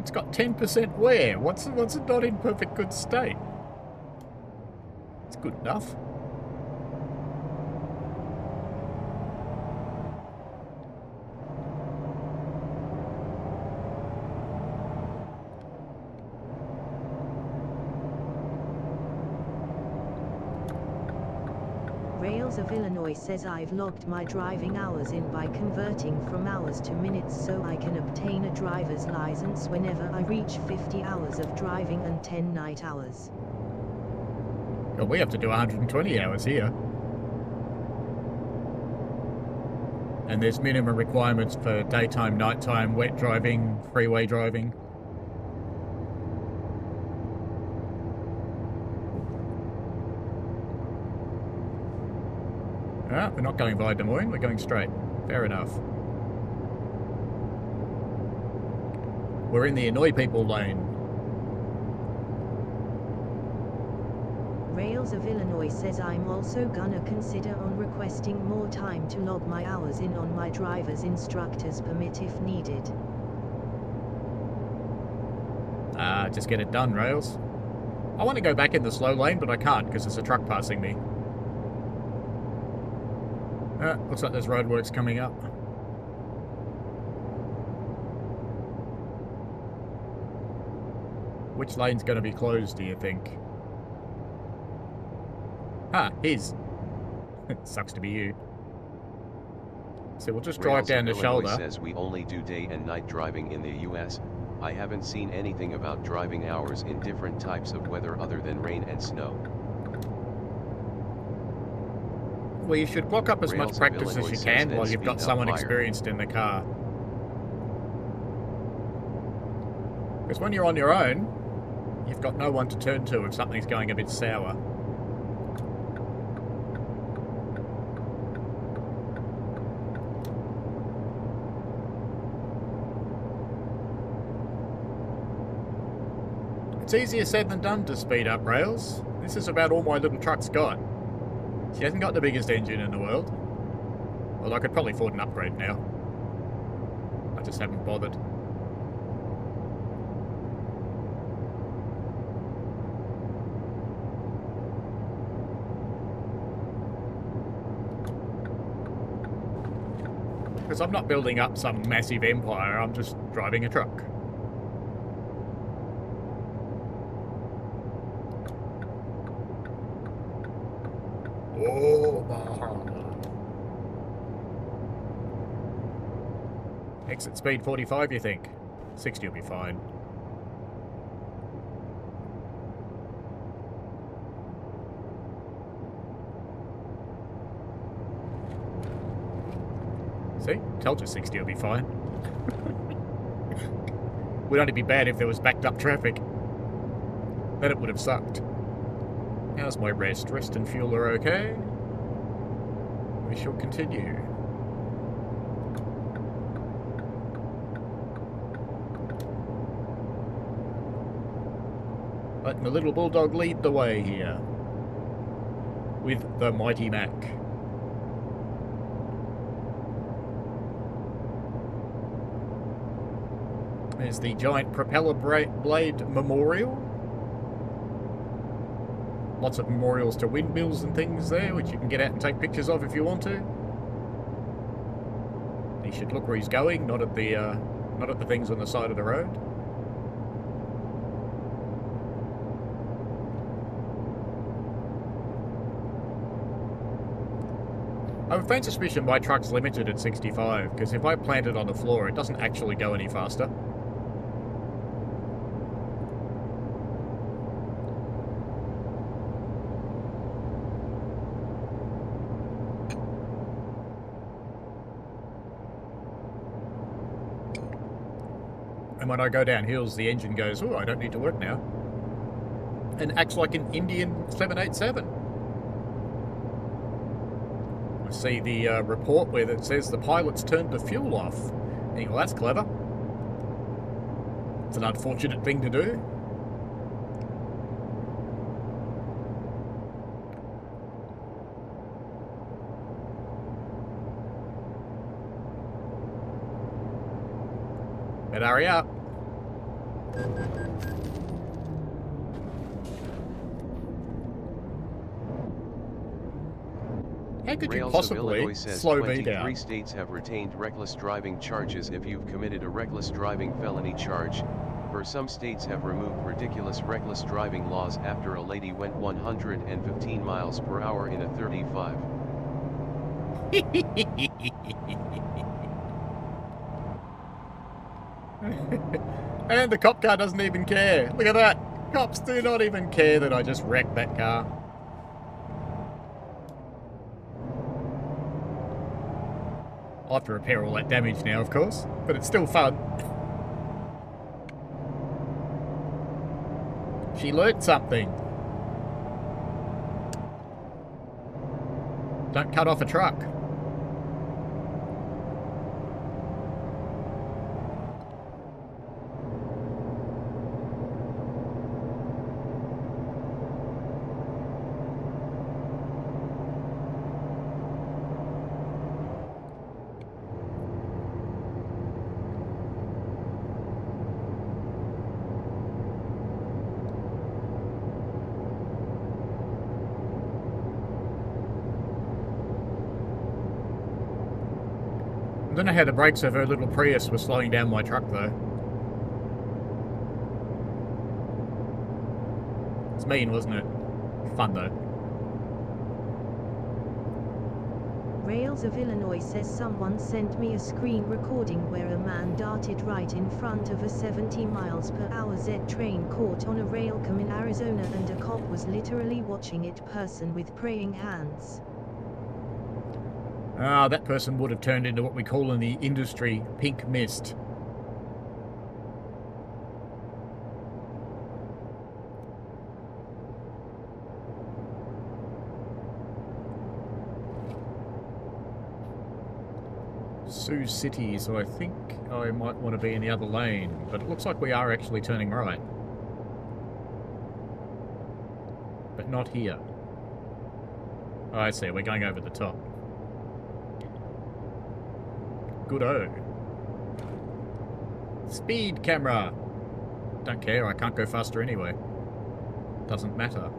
S2: It's got 10% wear. What's it not in perfect good state? It's good enough.
S1: Rails of Illinois says I've logged my driving hours in by converting from hours to minutes so I can obtain a driver's license whenever I reach 50 hours of driving and 10 night hours.
S2: Well, we have to do 120 hours here. And there's minimum requirements for daytime, nighttime, wet driving, freeway driving. Ah, we're not going via Des Moines, we're going straight. Fair enough. We're in the annoy people lane.
S1: Rails of Illinois says I'm also gonna consider on requesting more time to log my hours in on my driver's instructor's permit if needed.
S2: Just get it done, Rails. I want to go back in the slow lane, but I can't because there's a truck passing me. Looks like there's roadworks coming up. Which lane's going to be closed, do you think? His. Sucks to be you. So we'll just drive
S3: Rails
S2: down the
S3: of Illinois
S2: shoulder.
S3: says we only do day and night driving in the US. I haven't seen anything about driving hours in different types of weather other than rain and snow.
S2: Well, you should block up as
S3: Rails
S2: much
S3: of
S2: practice as
S3: Illinois
S2: you
S3: says
S2: can
S3: then
S2: while you've got
S3: speed up
S2: someone
S3: higher.
S2: experienced in the car. Because when you're on your own, you've got no one to turn to if something's going a bit sour. It's easier said than done to speed up, Rails. This is about all my little truck's got. She hasn't got the biggest engine in the world. Although I could probably afford an upgrade now. I just haven't bothered. Because I'm not building up some massive empire, I'm just driving a truck. Exit speed 45, you think? 60 will be fine. See? Told you 60 will be fine. Would only be bad if there was backed up traffic. Then it would have sucked. How's my rest? Rest and fuel are okay. We shall continue. Letting the little bulldog lead the way here. With the mighty Mac. There's the giant propeller blade memorial. Lots of memorials to windmills and things there, which you can get out and take pictures of if you want to. He should look where he's going, not at the things on the side of the road. I have a faint suspicion my truck's limited at 65, because if I plant it on the floor, it doesn't actually go any faster. And when I go down hills, the engine goes, oh, I don't need to work now. And acts like an Indian 787. I see the report where it says the pilots turned the fuel off. I think, well, that's clever. It's an unfortunate thing to do. Better hurry up. How could you possibly slow me down?
S3: 23 states have retained reckless driving charges if you've committed a reckless driving felony charge. Some states have removed ridiculous reckless driving laws after a lady went 115 miles per hour in a 35.
S2: And the cop car doesn't even care. Look at that. Cops do not even care that I just wrecked that car. I'll have to repair all that damage now, of course, but it's still fun. She learnt something. Don't cut off a truck. I don't know how the brakes of her little Prius were slowing down my truck, though. It's mean, wasn't it? Fun, though.
S1: Rails of Illinois says someone sent me a screen recording where a man darted right in front of a 70 miles per hour Z train caught on a rail come in Arizona, and a cop was literally watching it. Person with praying hands.
S2: Ah, that person would have turned into what we call in the industry pink mist. Sioux City, so I think I might want to be in the other lane, but it looks like we are actually turning right. But not here. Oh, I see, we're going over the top. Good-o. Speed camera. Don't care, I can't go faster anyway. Doesn't matter.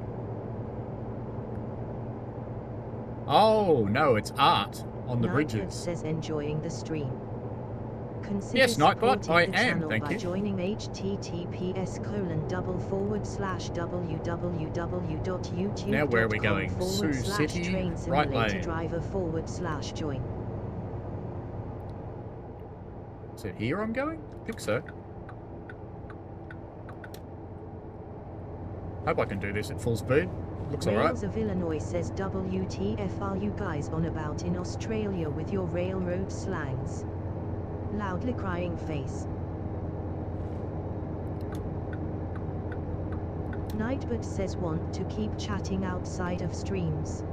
S2: Oh, no, it's art on the bridges.
S1: Says enjoying the stream. Consider
S2: yes, Nightbot, I am, thank
S1: by
S2: you.
S1: joining https://www.youtube.com/.
S2: Now where are we going? Sioux City, right lane.
S1: driver/join.
S2: Is it here I'm going? I think so. Hope I can do this at full speed. Looks alright.
S1: Rails of Illinois says WTF are you guys on about in Australia with your railroad slangs? Loudly crying face. Nightbird says want to keep chatting outside of streams.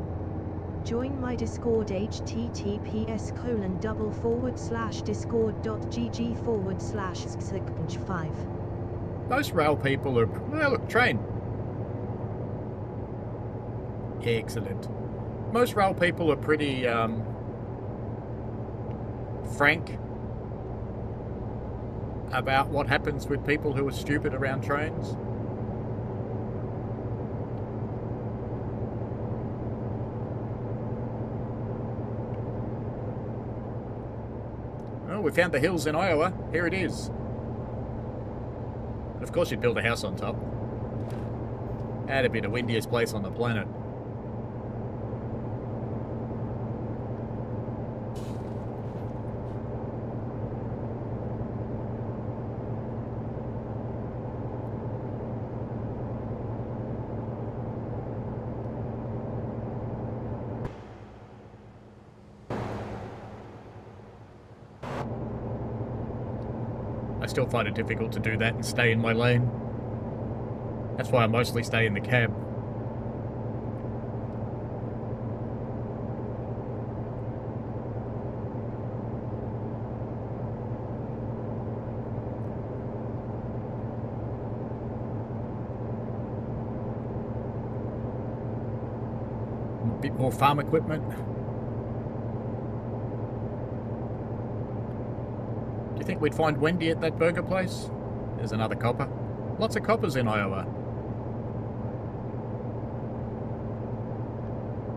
S1: Join my Discord https://discord.gg/6.5.
S2: Most rail people are... Oh, look, train. Excellent. Most rail people are pretty frank about what happens with people who are stupid around trains. Oh, we found the hills in Iowa. Here it is. And of course you'd build a house on top. That'd be the windiest place on the planet. I still find it difficult to do that and stay in my lane. That's why I mostly stay in the cab. A bit more farm equipment. Do you think we'd find Wendy at that burger place? There's another copper. Lots of coppers in Iowa.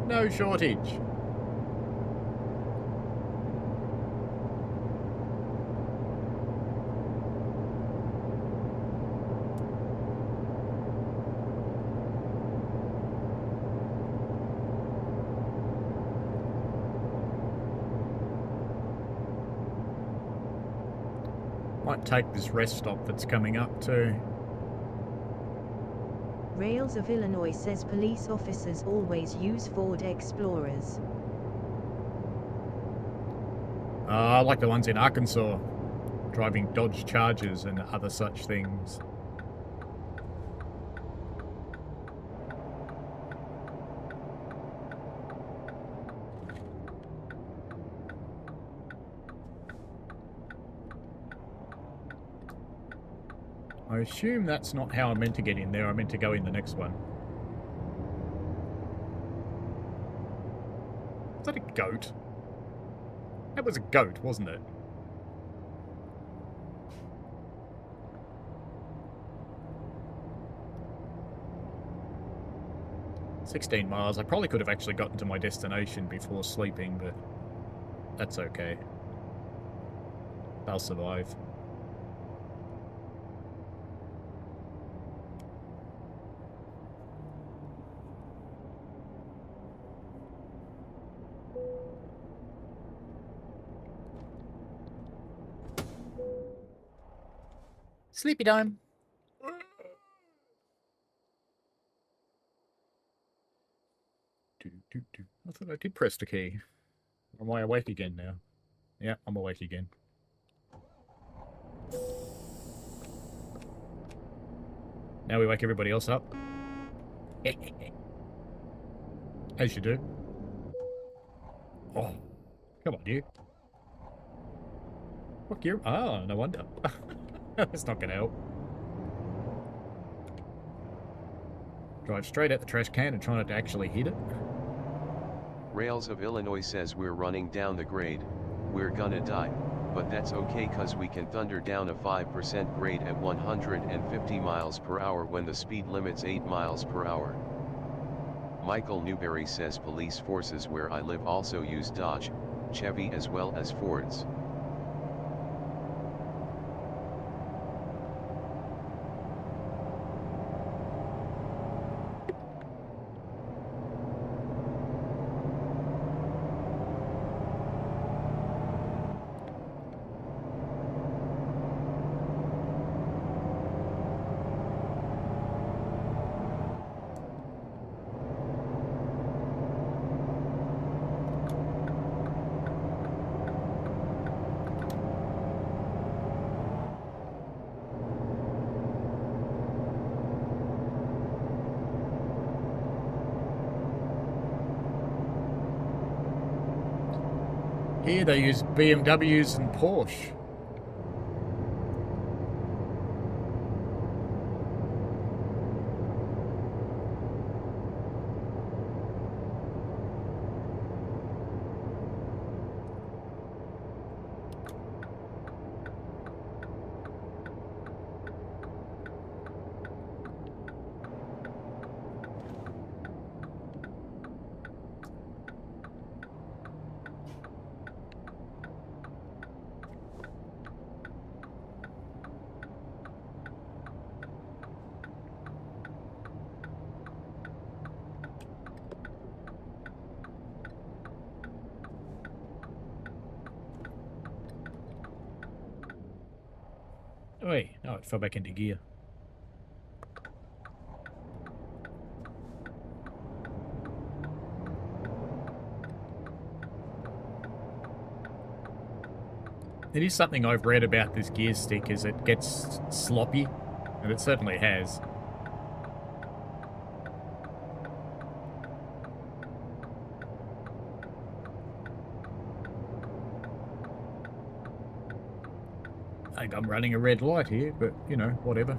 S2: No shortage. Might take this rest stop that's coming up too.
S1: Rails of Illinois says police officers always use Ford Explorers.
S2: I like the ones in Arkansas, driving Dodge Chargers and other such things. I assume that's not how I meant to get in there. I meant to go in the next one. Is that a goat? That was a goat, wasn't it? "16 miles. I probably could have actually gotten to my destination before sleeping, but that's okay. I'll survive. Sleepy time. I thought I did press the key. Am I awake again now? Yeah, I'm awake again. Now we wake everybody else up. As you do. Oh, come on, you. What gear? Ah, no wonder. That's not going to help. Drive straight at the trash can and try not to actually hit it.
S3: Rails of Illinois says we're running down the grade, we're gonna die, but that's okay cause we can thunder down a 5% grade at 150 miles per hour when the speed limit's 8 miles per hour. Michael Newberry says police forces where I live also use Dodge, Chevy as well as Fords.
S2: Here they use BMWs and Porsche. Oi, oh, it fell back into gear. It is something I've read about this gear stick, is it gets sloppy, and it certainly has. I think I'm running a red light here, but, you know, whatever.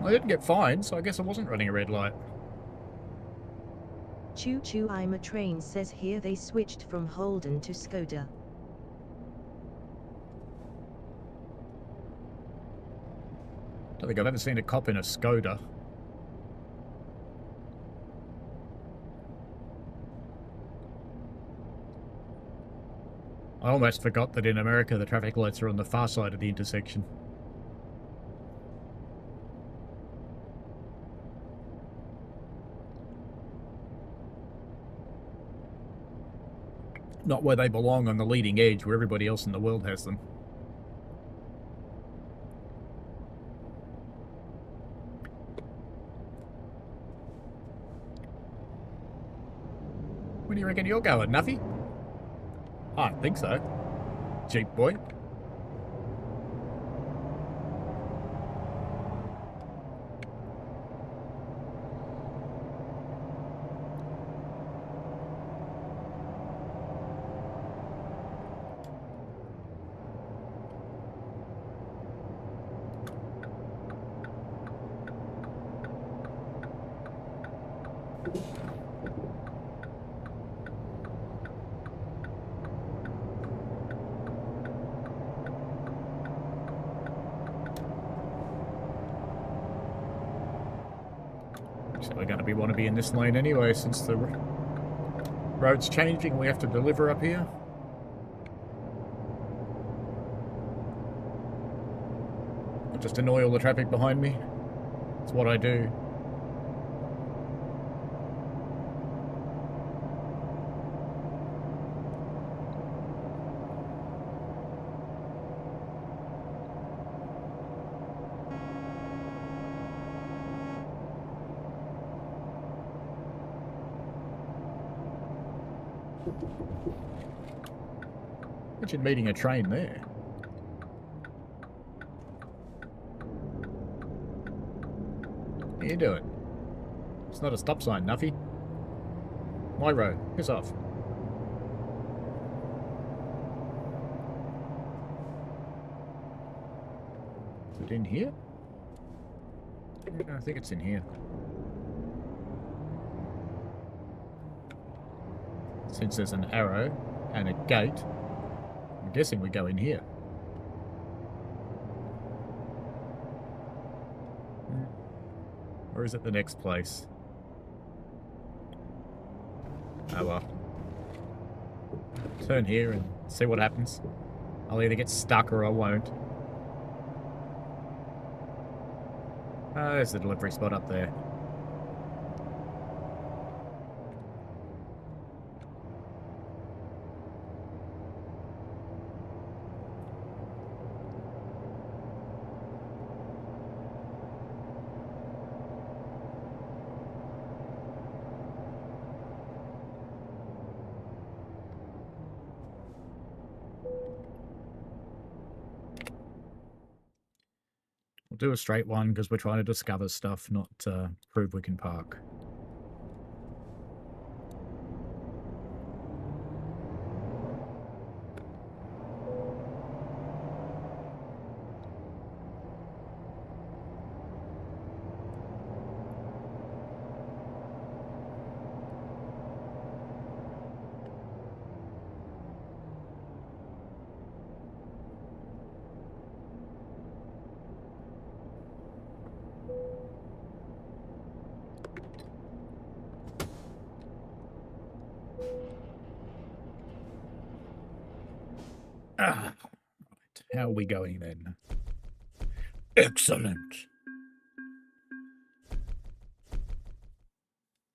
S2: I didn't get fined, so I guess I wasn't running a red light.
S1: Choo choo, I'm a train says here they switched from Holden to Skoda.
S2: I don't think I've ever seen a cop in a Skoda. I almost forgot that in America the traffic lights are on the far side of the intersection. Not where they belong, on the leading edge, where everybody else in the world has them. Where do you reckon you're going, Nuffy? I think so. Jeep boy. So we're going to want to be in this lane anyway, since the road's changing. We have to deliver up here. I'll just annoy all the traffic behind me. It's what I do. Imagine meeting a train there. What are you doing? It's not a stop sign, Nuffy. My road. Piss off. Is it in here? I think it's in here. Since there's an arrow and a gate, I'm guessing we go in here. Or is it the next place? Oh well. Turn here and see what happens. I'll either get stuck or I won't. Oh, there's the delivery spot up there. do a straight one because we're trying to discover stuff, not prove we can park. Right. How are we going then? Excellent.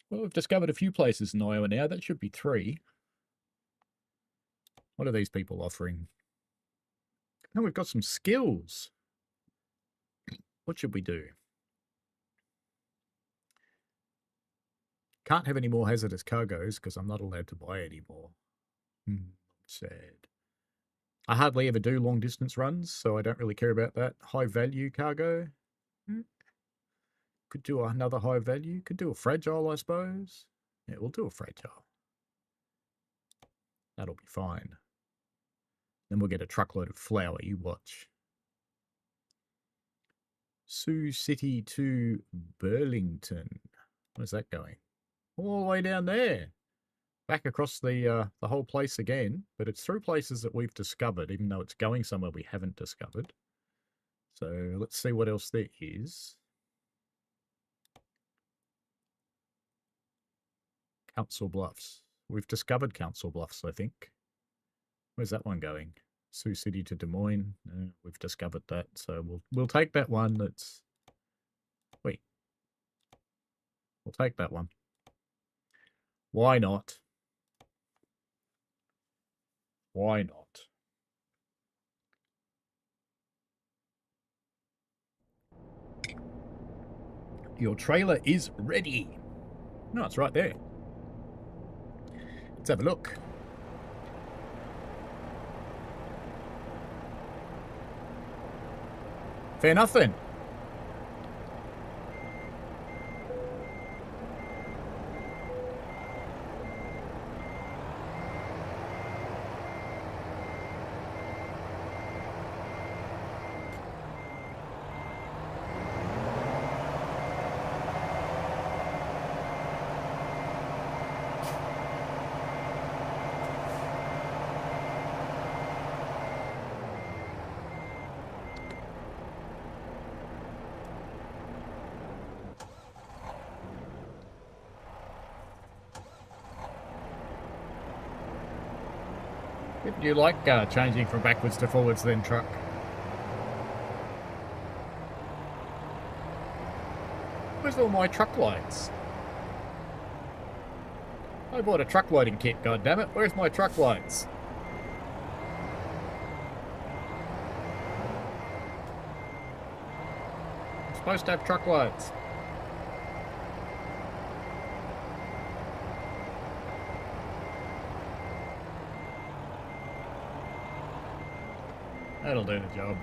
S2: Well, we've discovered a few places in Iowa now. That should be 3. What are these people offering? Oh, we've got some skills. What should we do? Can't have any more hazardous cargoes because I'm not allowed to buy any more. Sad. I hardly ever do long distance runs, so I don't really care about that. High value cargo. Could do another high value. Could do a fragile, I suppose. Yeah, we'll do a fragile. That'll be fine. Then we'll get a truckload of flour, you watch. Sioux City to Burlington. Where's that going? All the way down there. Back across the whole place again, but it's through places that we've discovered, even though it's going somewhere we haven't discovered. So let's see what else there is. Council Bluffs. We've discovered Council Bluffs, I think. Where's that one going? Sioux City to Des Moines. We've discovered that, so we'll take that one. That's wait. We'll take that one. Why not? Why not? Your trailer is ready. No, it's right there. Let's have a look. Fair enough then. Do you like changing from backwards to forwards then, truck? Where's all my truck lights? I bought a truck loading kit, goddammit. Where's my truck lights? I'm supposed to have truck lights. That'll do the job.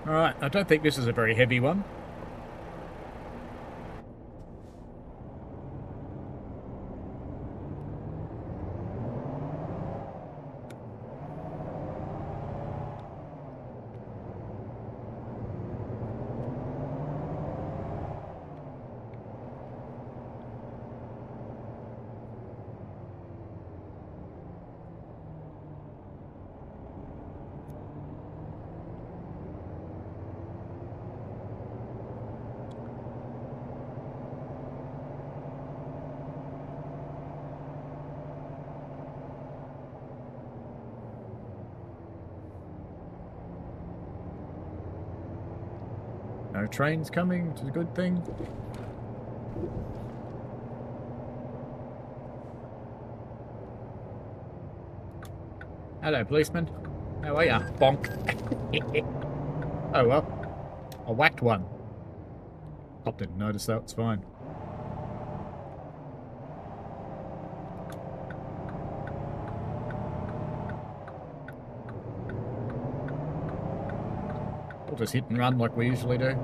S2: Alright, I don't think this is a very heavy one. No trains coming, which is a good thing. Hello, policeman. How are ya? Bonk. Oh well. I whacked one. Cop didn't notice that, it's fine. We'll just hit and run like we usually do.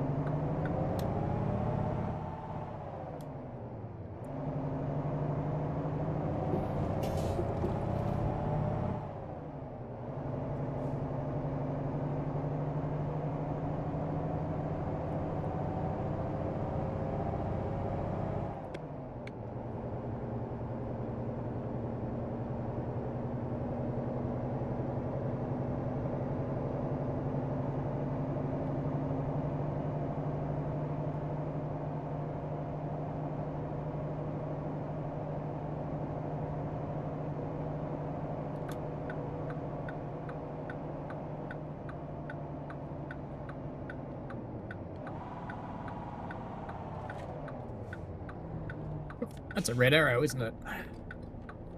S2: That's a red arrow, isn't it? I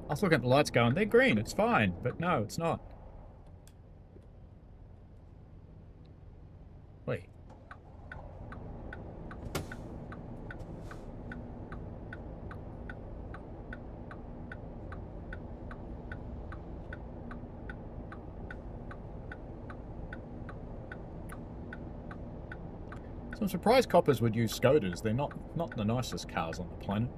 S2: was looking at the lights going, they're green, it's fine. But no, it's not. Wait. So I'm surprised coppers would use Scooters. They're not the nicest cars on the planet.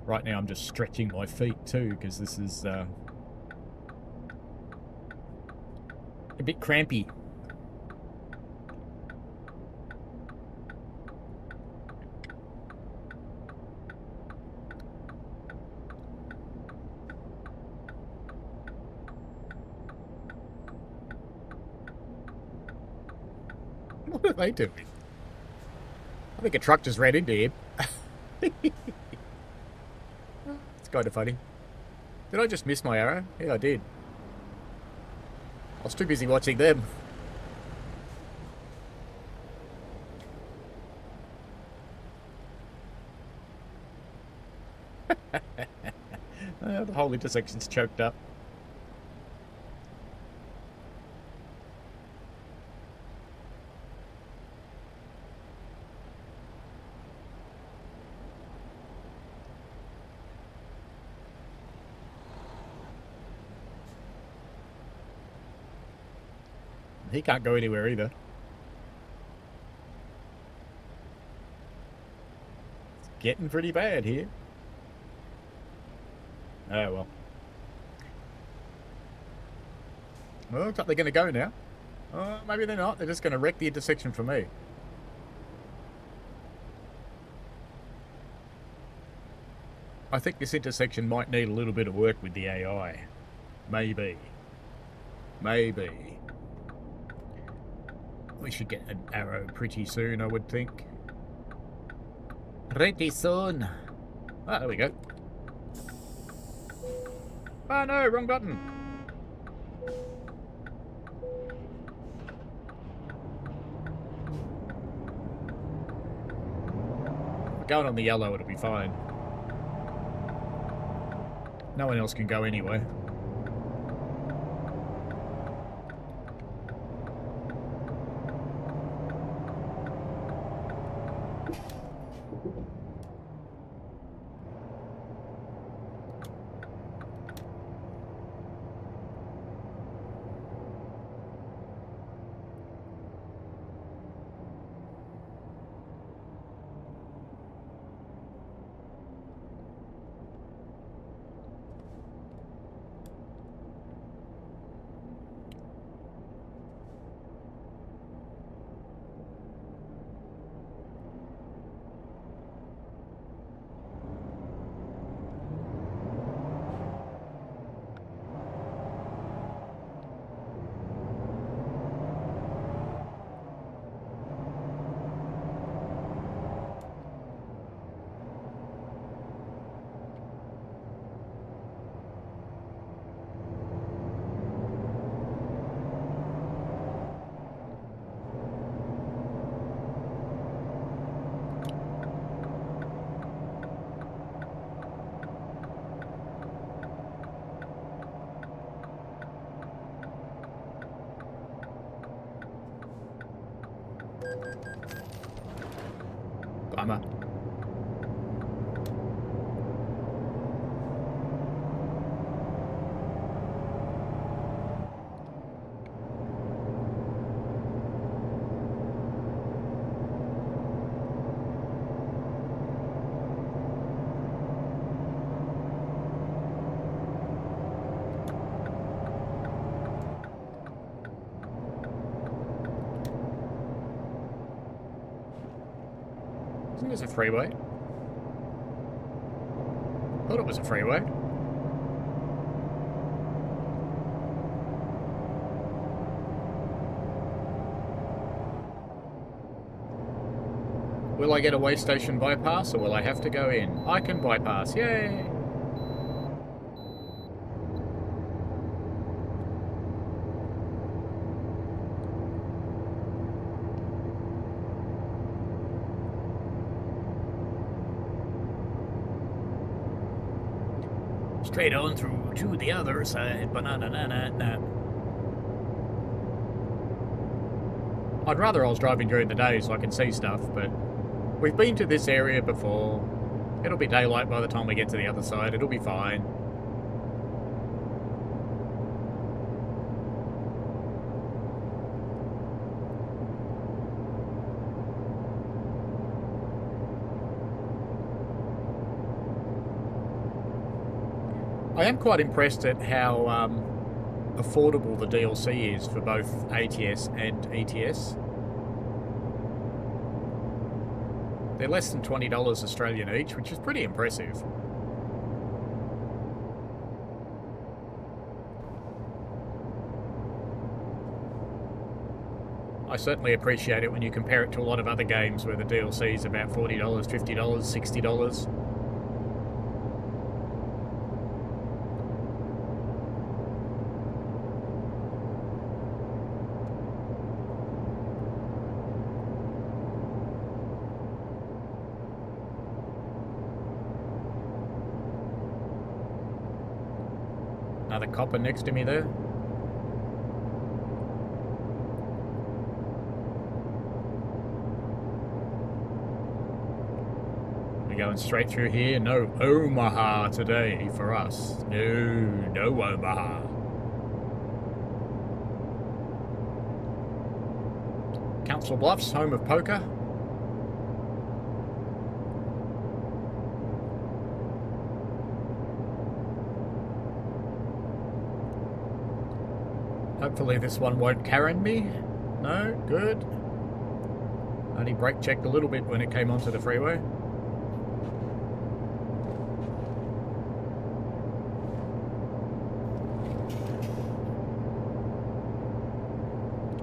S2: Right now I'm just stretching my feet too, because this is a bit crampy. What are they doing? I think a truck just ran into him. Kind of funny. Did I just miss my arrow? Yeah, I did. I was too busy watching them. The whole intersection's choked up. He can't go anywhere either. It's getting pretty bad here. Oh well. Well, looks like they're going to go now. Maybe they're not. They're just going to wreck the intersection for me. I think this intersection might need a little bit of work with the AI. Maybe. Maybe. We should get an arrow pretty soon, I would think. Pretty soon. Ah, there we go. Oh no, wrong button. We're going on the yellow, it'll be fine. No one else can go anyway. Bummer. there's a freeway. Thought it was a freeway. Will I get a way station bypass, or will I have to go in? I can bypass, yay! Straight on through to the other side, banana. I'd rather I was driving during the day so I can see stuff, but we've been to this area before. It'll be daylight by the time we get to the other side. It'll be fine. I am quite impressed at how affordable the DLC is for both ATS and ETS. They're less than $20 Australian each, which is pretty impressive. I certainly appreciate it when you compare it to a lot of other games where the DLC is about $40, $50, $60. Another copper next to me there. We're going straight through here. No Omaha today for us. No Omaha. Council Bluffs, home of poker. Hopefully this one won't Karen me. No, good. Only brake checked a little bit when it came onto the freeway.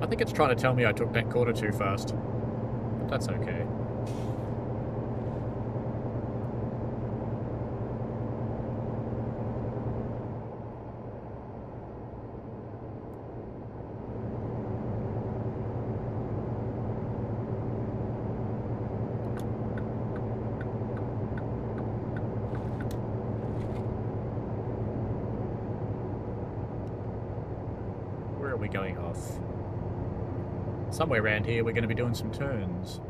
S2: I think it's trying to tell me I took that corner too fast, but that's okay. Where are we going off? Somewhere around here we're going to be doing some turns.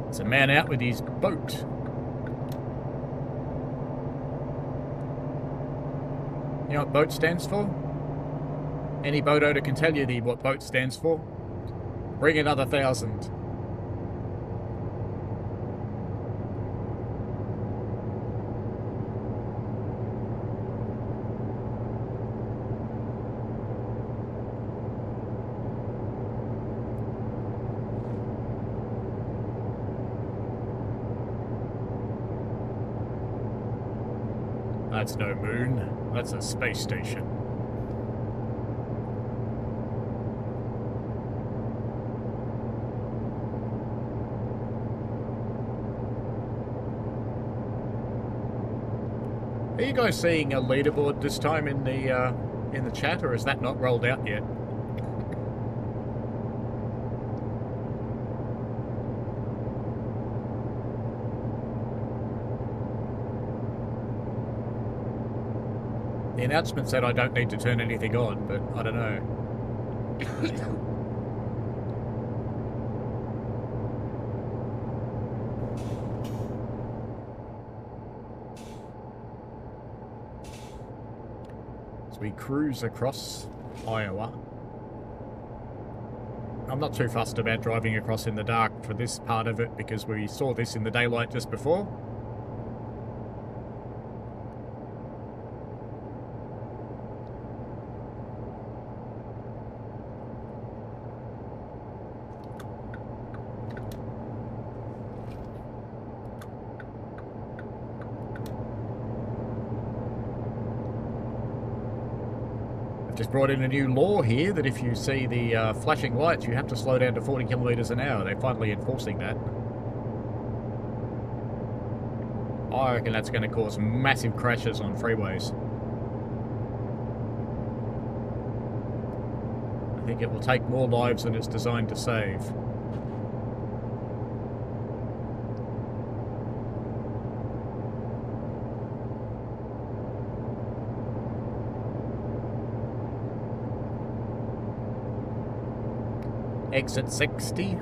S2: It's a man out with his boat. You know what boat stands for? Any boat owner can tell you what boat stands for. Bring another 1,000. That's no moon, that's a space station. Are you guys seeing a leaderboard this time in the chat, or is that not rolled out yet? The announcement said I don't need to turn anything on, but I don't know. As we cruise across Iowa. I'm not too fussed about driving across in the dark for this part of it because we saw this in the daylight just before. Just brought in a new law here that if you see the flashing lights, you have to slow down to 40 kilometers an hour. They're finally enforcing that. I reckon that's going to cause massive crashes on freeways. I think it will take more lives than it's designed to save. Exit 60.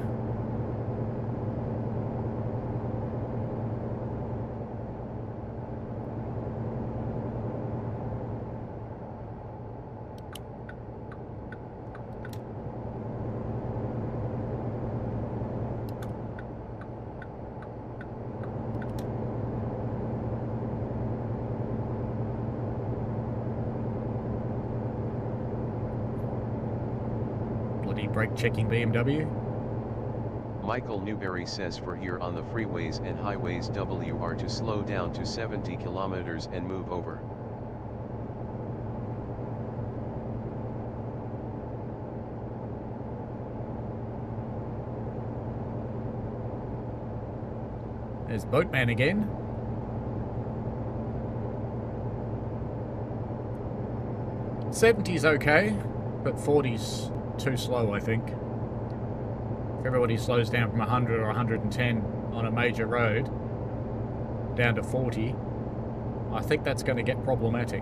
S2: Brake checking BMW.
S3: Michael Newberry says for here on the freeways and highways WR to slow down to 70 kilometers and move over.
S2: There's Boatman again. '70's okay, but 40's too slow, I think. If everybody slows down from 100 or 110 on a major road down to 40, I think that's going to get problematic.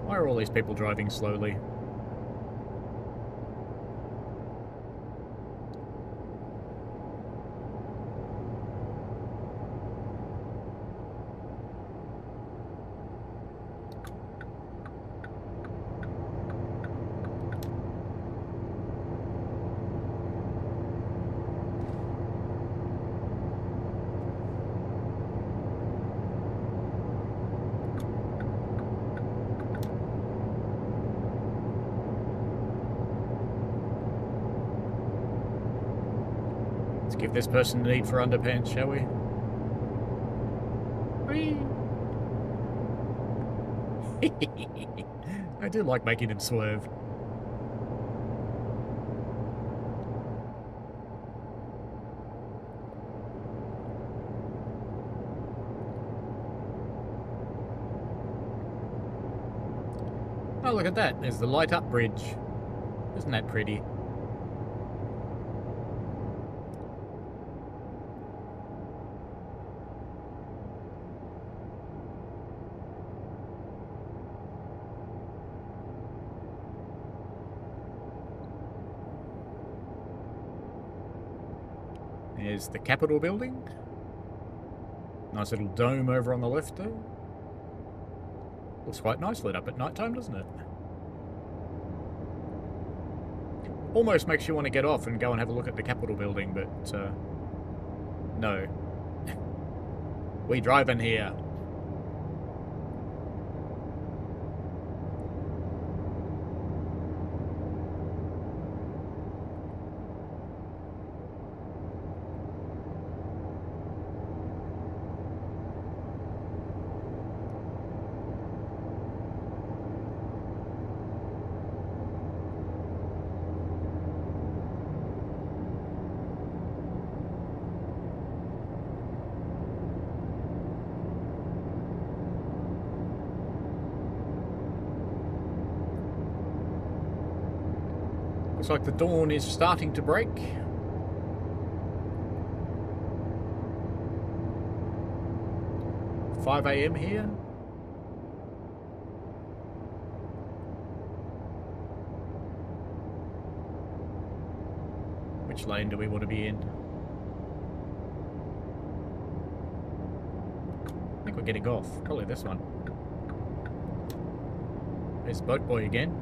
S2: Why are all these people driving slowly? Give this person the need for underpants, shall we? Whee! I do like making him swerve. Oh, look at that. There's the light up bridge. Isn't that pretty? There's the Capitol building. Nice little dome over on the left there. Looks quite nice lit up at night time, doesn't it? Almost makes you want to get off and go and have a look at the Capitol building, but no. We driving here. Looks like the dawn is starting to break. "5 a.m. here. Which lane do we want to be in? I think we're getting off. Probably this one. There's Boat Boy again.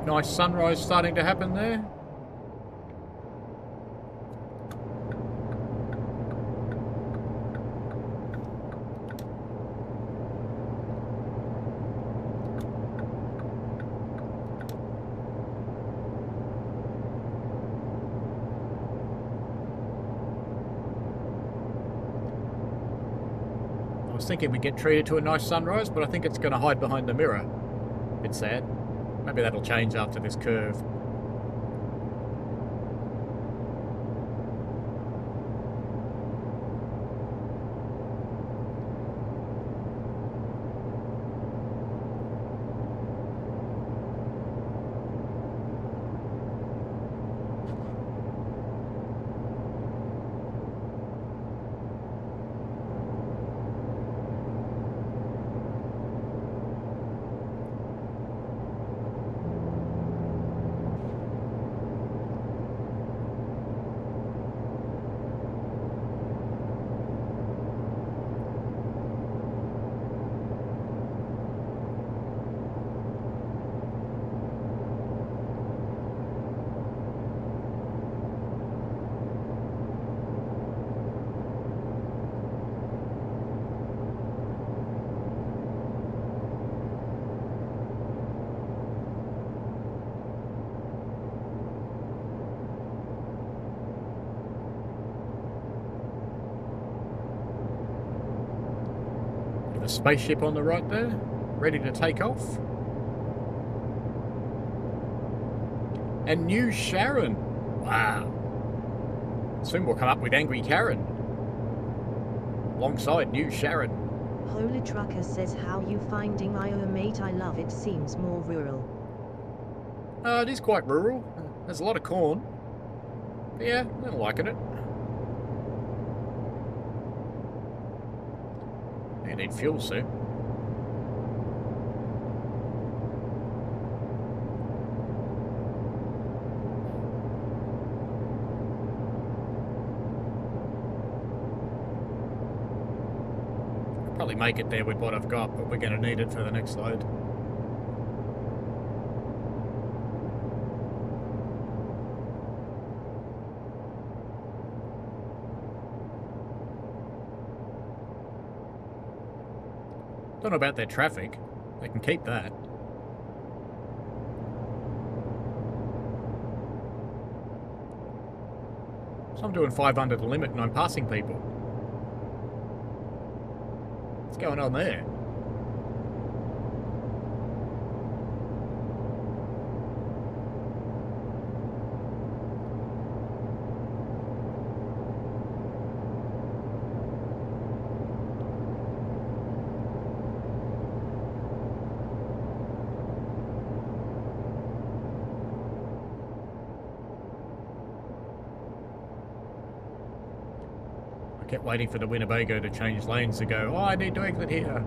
S2: Nice sunrise starting to happen there. I was thinking we'd get treated to a nice sunrise, but I think it's going to hide behind the mirror. Bit sad. Maybe that'll change after this curve. A spaceship on the right there, ready to take off. And New Sharon. Wow. Soon we'll come up with Angry Karen. Alongside New Sharon.
S1: Holy Trucker says, how you finding Iowa, mate? I love it, seems more rural.
S2: It is quite rural. There's a lot of corn. But yeah, I'm liking it. You need fuel soon. Probably make it there with what I've got, but we're going to need it for the next load. Don't know about their traffic. They can keep that. So I'm doing 5 under the limit and I'm passing people. What's going on there? I kept waiting for the Winnebago to change lanes to go, oh, I need to exit here.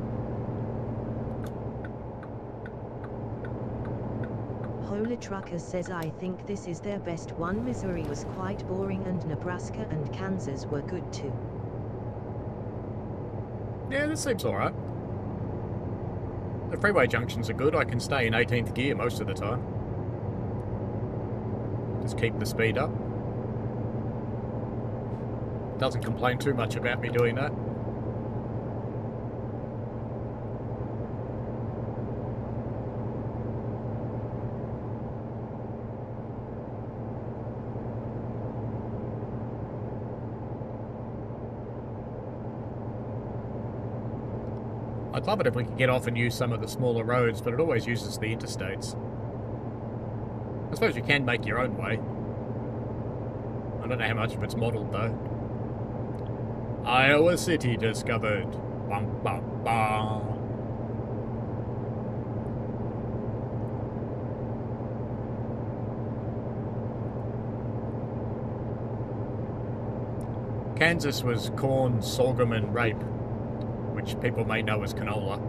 S1: Holy Trucker says, I think this is their best one. Missouri was quite boring and Nebraska and Kansas were good too.
S2: Yeah, this seems alright. The freeway junctions are good. I can stay in 18th gear most of the time. Just keep the speed up. Doesn't complain too much about me doing that. I'd love it if we could get off and use some of the smaller roads, but it always uses the interstates. I suppose you can make your own way. I don't know how much of it's modelled though. Iowa City discovered. Bum, bum, bum. Kansas was corn, sorghum, and rape, which people may know as canola,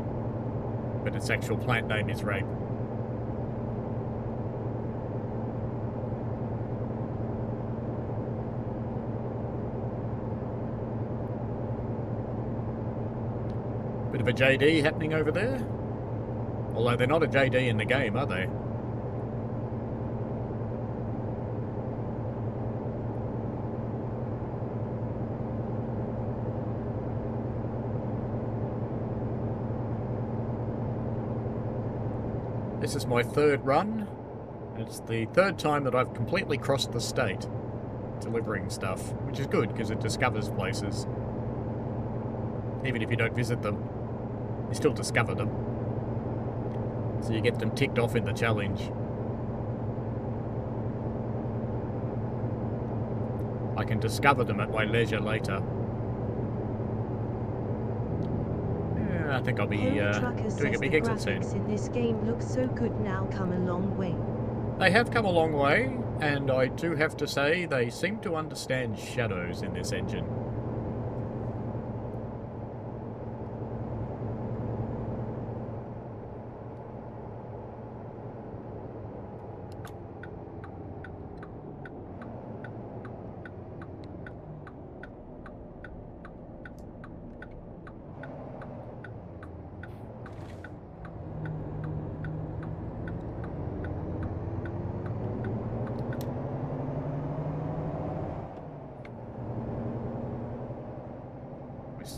S2: but its actual plant name is rape. Bit of a JD happening over there. Although they're not a JD in the game, are they? This is my third run. It's the third time that I've completely crossed the state delivering stuff, which is good because it discovers places. Even if you don't visit them, you still discover them. So you get them ticked off in the challenge. I can discover them at my leisure later. Yeah, I think I'll be doing a big exit soon.
S1: In this game looks so good now, come a long way.
S2: They have come a long way, and I do have to say they seem to understand shadows in this engine.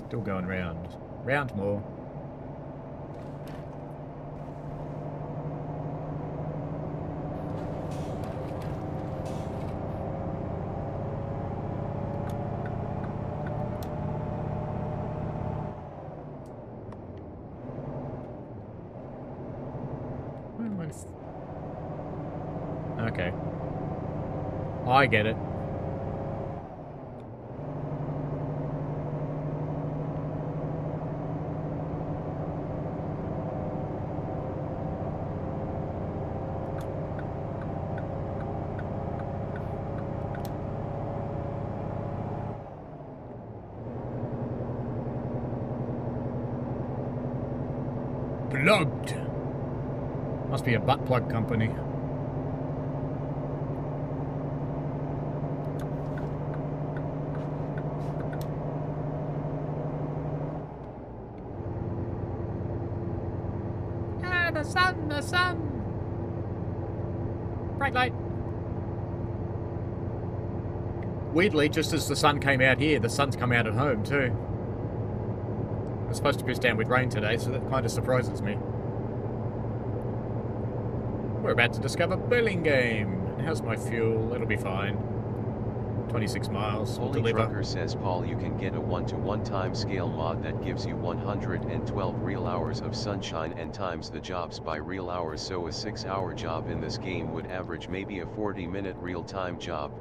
S2: Still going round. Round more. Okay. I get it. Plugged. Must be a butt plug company. Ah, the sun, the sun. Bright light. Weirdly, just as the sun came out here, the sun's come out at home too. It's supposed to piss down with rain today, so that kind of surprises me. We're about to discover Burlingame. How's my fuel? It'll be fine. 26 miles. We'll
S3: Holy
S2: deliver.
S3: Trucker says, Paul, you can get a 1-to-1 time scale mod that gives you 112 real hours of sunshine and times the jobs by real hours, so a 6-hour job in this game would average maybe a 40-minute real-time job.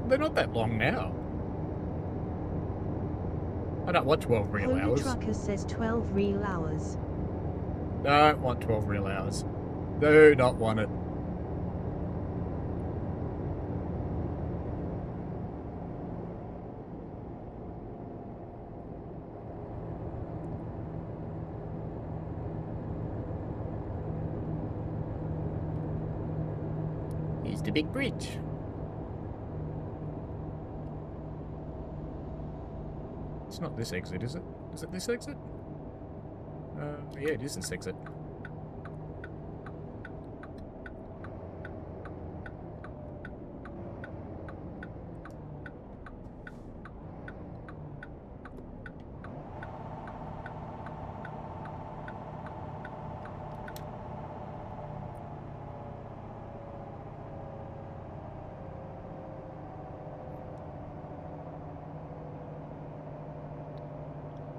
S2: They're not that long now. I don't want 12 real
S1: Holy
S2: hours.
S1: Trucker says 12 real hours.
S2: Don't want 12 real hours. Do not want it. Here's the big bridge. It's not this exit, is it? Is it this exit? Yeah, it is this exit.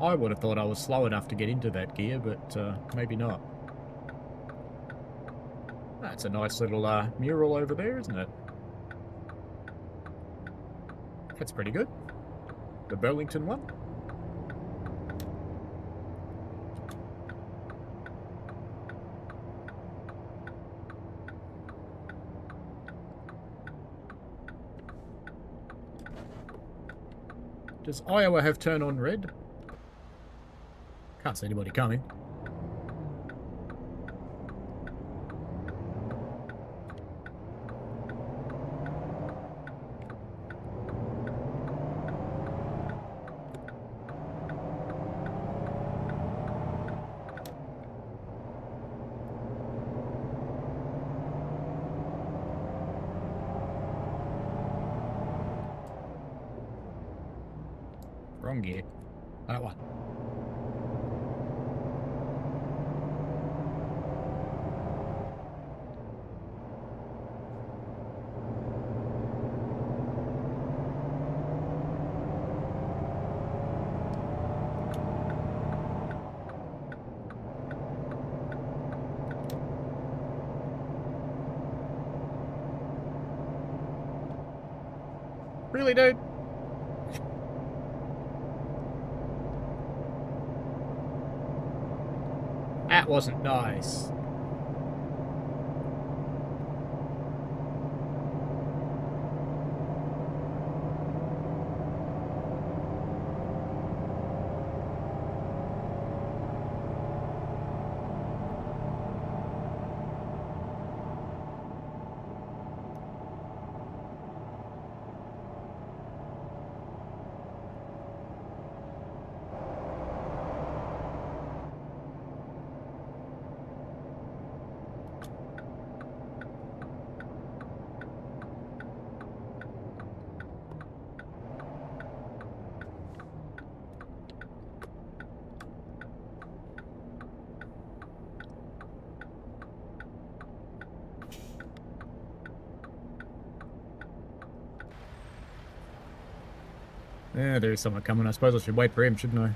S2: I would have thought I was slow enough to get into that gear, but maybe not. That's a nice little mural over there, isn't it? That's pretty good. The Burlington one. Does Iowa have turn on red? Can't see anybody coming. Wrong gear. That one. Really, dude? That wasn't nice. Yeah, there's someone coming. I suppose I should wait for him, shouldn't I?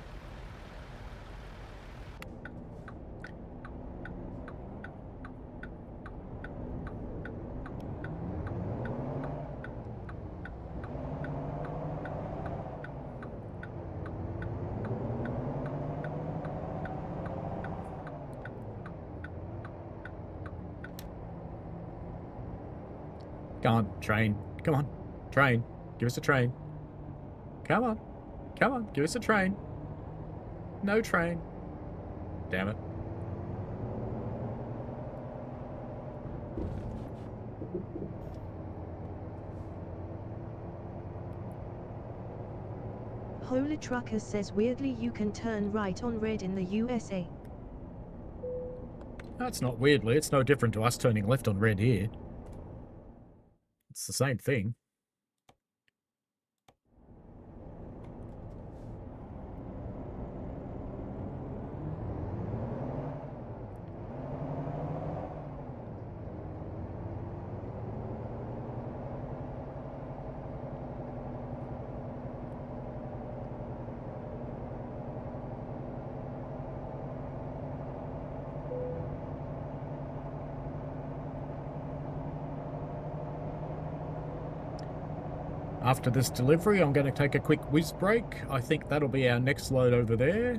S2: Come on, train. Come on, train. Give us a train. Come on. Come on, give us a train. No train. Damn it.
S1: Holy Trucker says weirdly you can turn right on red in the USA.
S2: That's not weirdly. It's no different to us turning left on red here. It's the same thing. After this delivery, I'm going to take a quick whiz break. I think that'll be our next load over there.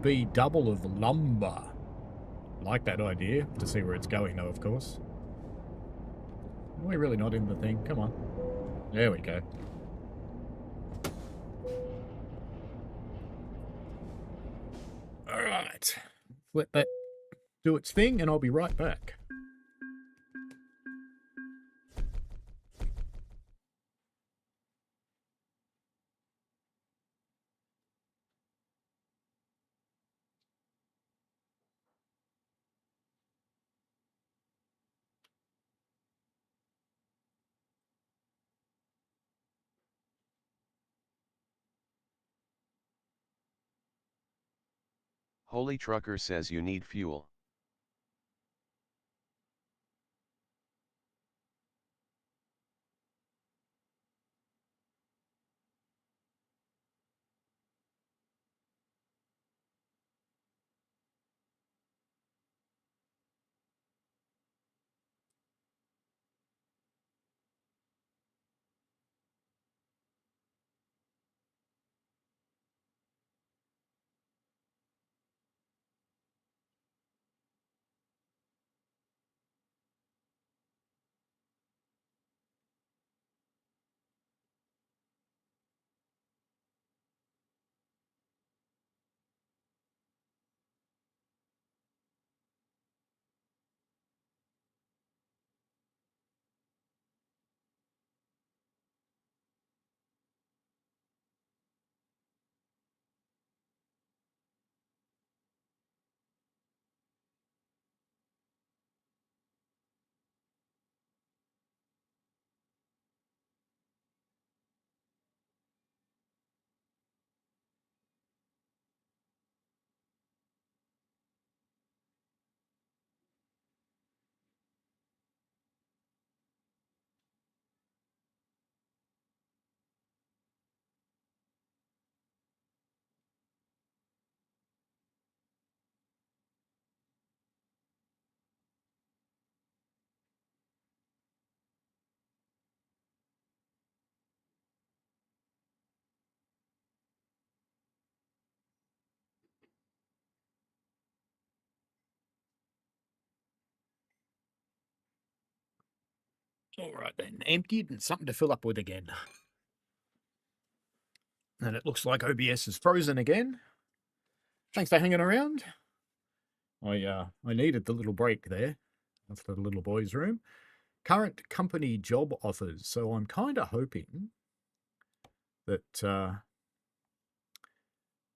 S2: Be double of lumber. Like that idea. To see where it's going, though, of course. We're really not in the thing. Come on. There we go. Alright. Let that do its thing, and I'll be right back.
S3: Holy Trucker says you need fuel.
S2: All right then, emptied and something to fill up with again. And it looks like OBS is frozen again. Thanks for hanging around. I needed the little break there. That's the little boy's room. Current company job offers. So I'm kind of hoping that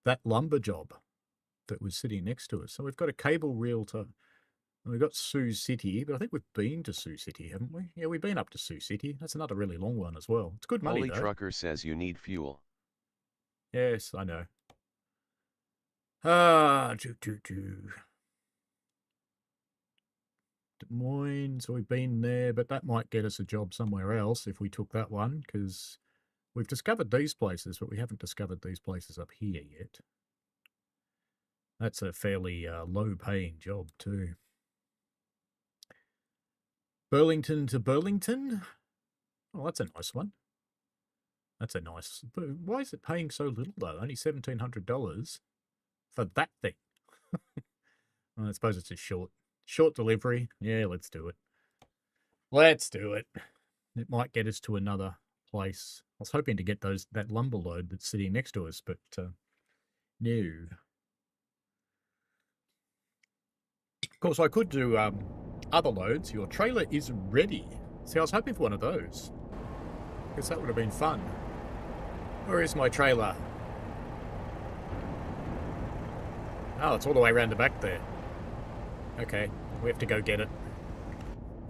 S2: that lumber job that was sitting next to us. So we've got a cable realtor. And we've got Sioux City, but I think we've been to Sioux City, haven't we? Yeah, we've been up to Sioux City. That's another really long one as well. It's good money,
S3: Holy
S2: though.
S3: Trucker says you need fuel.
S2: Yes, I know. Des Moines, so we've been there, but that might get us a job somewhere else if we took that one, because we've discovered these places, but we haven't discovered these places up here yet. That's a fairly low-paying job, too. Burlington to Burlington? Oh, that's a nice one. That's a nice... But why is it paying so little, though? Only $1,700 for that thing. Well, I suppose it's a short delivery. Yeah, let's do it. Let's do it. It might get us to another place. I was hoping to get that lumber load that's sitting next to us, but no. Of course, I could do other loads. Your trailer is ready. See, I was hoping for one of those. Because that would have been fun. Where is my trailer? Oh, it's all the way around the back there. Okay, we have to go get it.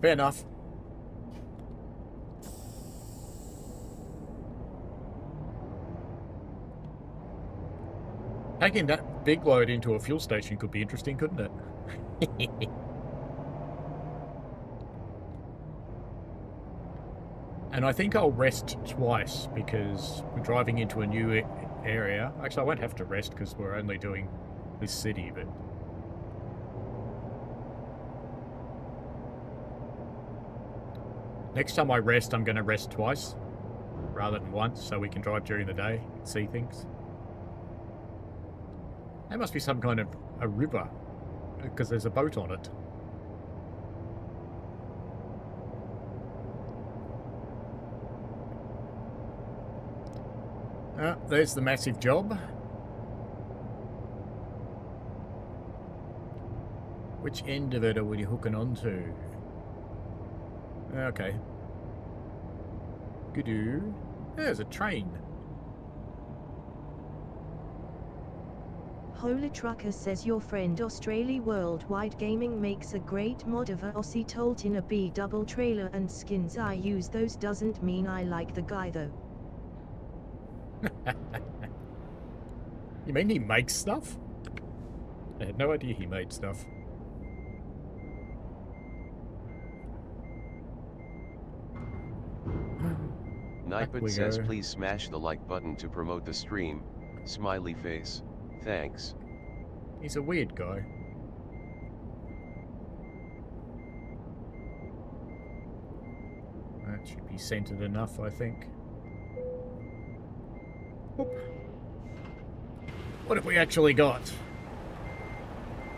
S2: Fair enough. Taking that big load into a fuel station could be interesting, couldn't it? And I think I'll rest twice because we're driving into a new area. Actually, I won't have to rest because we're only doing this city, but... Next time I rest, I'm going to rest twice rather than once so we can drive during the day and see things. There must be some kind of a river because there's a boat on it. There's the massive job. Which end of it are we hooking onto? Okay. Good-do. There's a train.
S1: Holy Trucker says your friend Australia Worldwide Gaming makes a great mod of a Aussie tolt in a B double trailer and skins. I use those doesn't mean I like the guy though.
S2: You mean he makes stuff? I had no idea he made stuff.
S3: Nightbot says please smash the like button to promote the stream. Smiley face. Thanks.
S2: He's a weird guy. That should be centered enough, I think. Whoop. What have we actually got?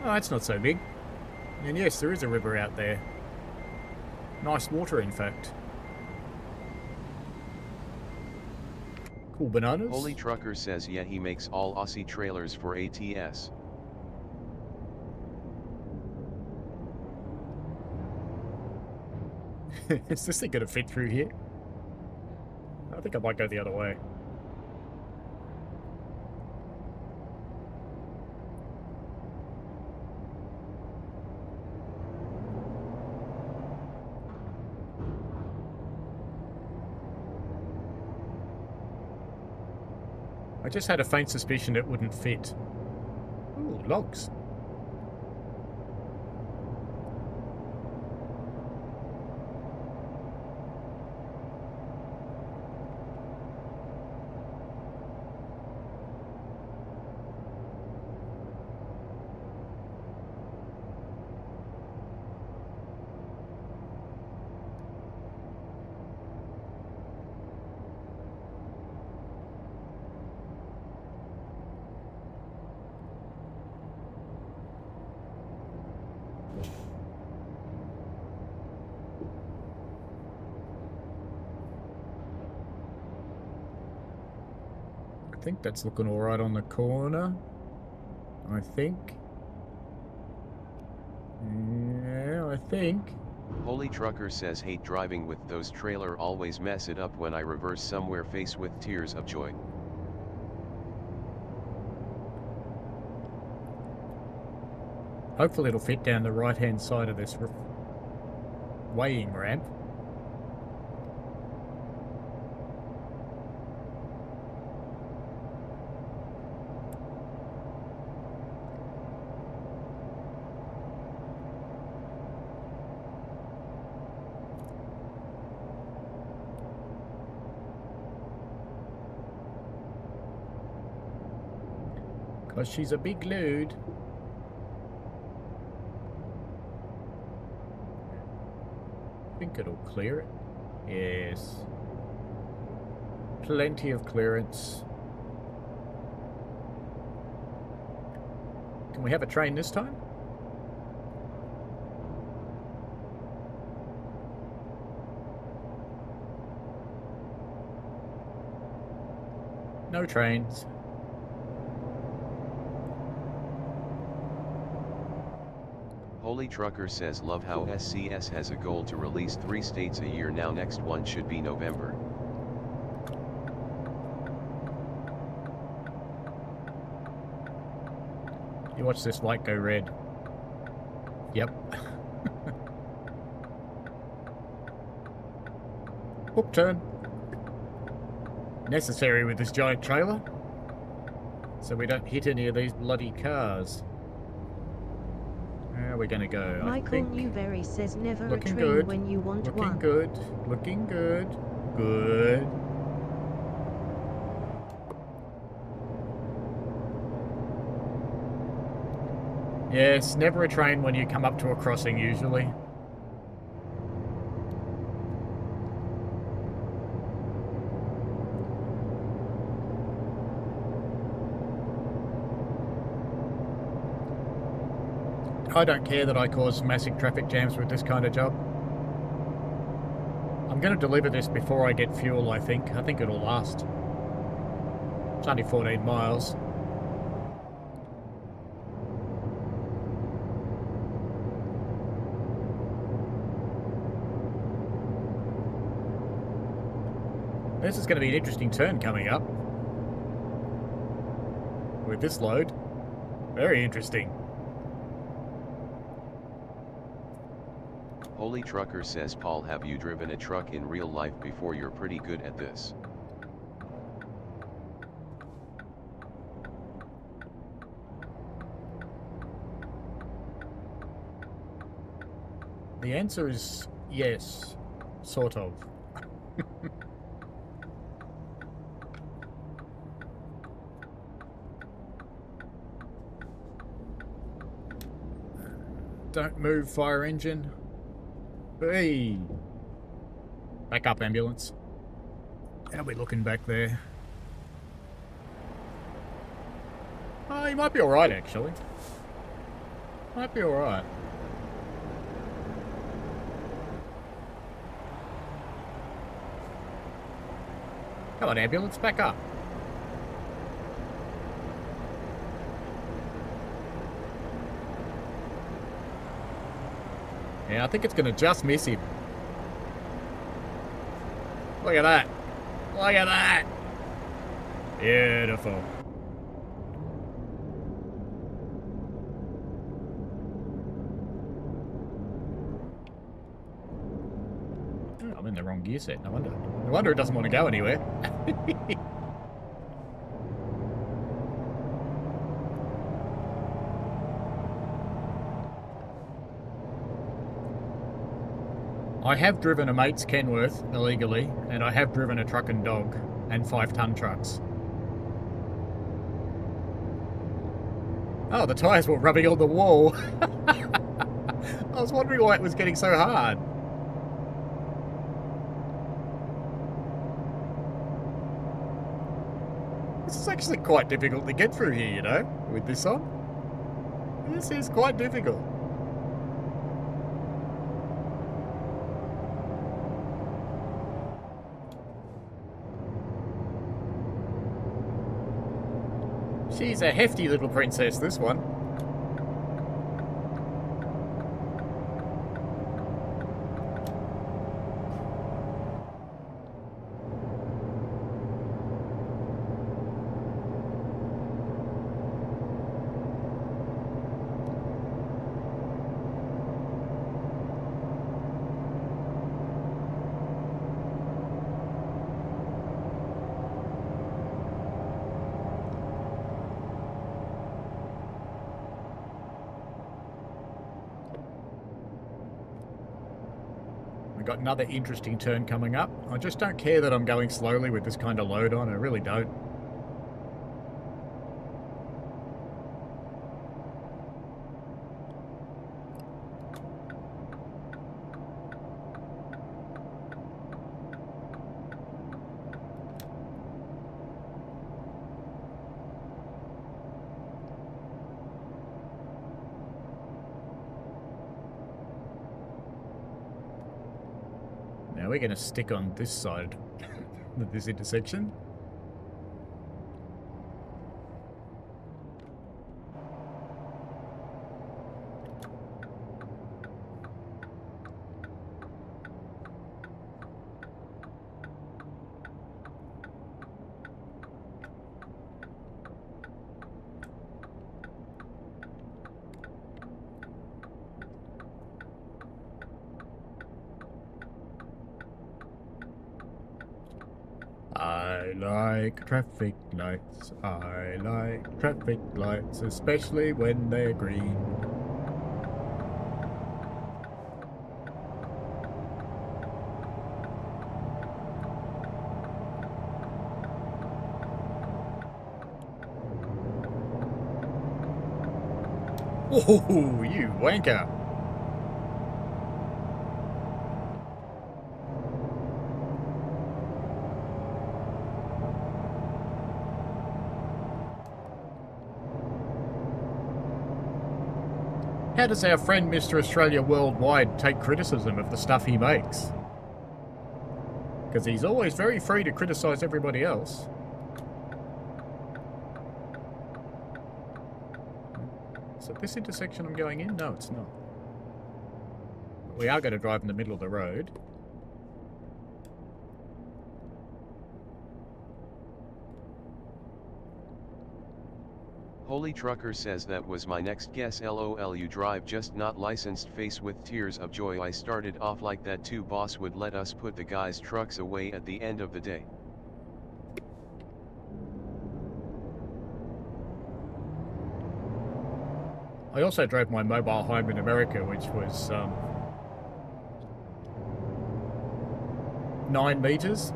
S2: Oh, that's not so big. And yes, there is a river out there. Nice water, in fact. Cool bananas.
S3: Holy Trucker says yeah, he makes all Aussie trailers for ATS.
S2: Is this thing going to fit through here? I think I might go the other way. I just had a faint suspicion it wouldn't fit. Ooh, logs. I think that's looking all right on the corner. I think. Yeah, I think.
S3: Holy Trucker says hate driving with those trailer, always mess it up when I reverse somewhere, face with tears of joy.
S2: Hopefully it'll fit down the right-hand side of this weighing ramp. Because she's a big load. I think it'll clear it. Yes. Plenty of clearance. Can we have a train this time? No trains.
S3: Holy Trucker says love how SCS has a goal to release 3 states a year now, next one should be November.
S2: You watch this light go red. Yep. Hook turn. Necessary with this giant trailer. So we don't hit any of these bloody cars. Where are we going to go?
S1: Michael Newberry says never a
S2: looking
S1: train
S2: good.
S1: when you want
S2: Looking
S1: one.
S2: good. Looking good. Good. Yes, never a train when you come up to a crossing usually. I don't care that I cause massive traffic jams with this kind of job. I'm going to deliver this before I get fuel, I think. I think it'll last. It's only 14 miles. This is going to be an interesting turn coming up. With this load. Very interesting.
S3: Holy Trucker says, Paul, have you driven a truck in real life before? You're pretty good at this.
S2: The answer is yes. Sort of. Don't move, fire engine. Hey! Back up, ambulance. How are we looking back there? Oh, you might be alright, actually. Might be alright. Come on, ambulance, back up. Yeah, I think it's going to just miss him. Look at that. Look at that. Beautiful. Oh, I'm in the wrong gear set. No wonder. No wonder it doesn't want to go anywhere. I have driven a mate's Kenworth illegally, and I have driven a truck and dog and 5-ton trucks. Oh, the tyres were rubbing on the wall. I was wondering why it was getting so hard. This is actually quite difficult to get through here, you know, with this on. This is quite difficult. She's a hefty little princess, this one. We've got another interesting turn coming up. I just don't care that I'm going slowly with this kind of load on. I really don't. Now we're going to stick on this side of this intersection. I like traffic lights. I like traffic lights, especially when they're green. Oh, you wanker! How does our friend Mr. Australia Worldwide take criticism of the stuff he makes? Because he's always very free to criticise everybody else. Is it this intersection I'm going in? No, it's not. We are going to drive in the middle of the road.
S3: Holy Trucker says that was my next guess. LOL, you drive just not licensed. Face with tears of joy. I started off like that too. Boss would let us put the guys' trucks away at the end of the day.
S2: I also drove my mobile home in America, which was 9 meters.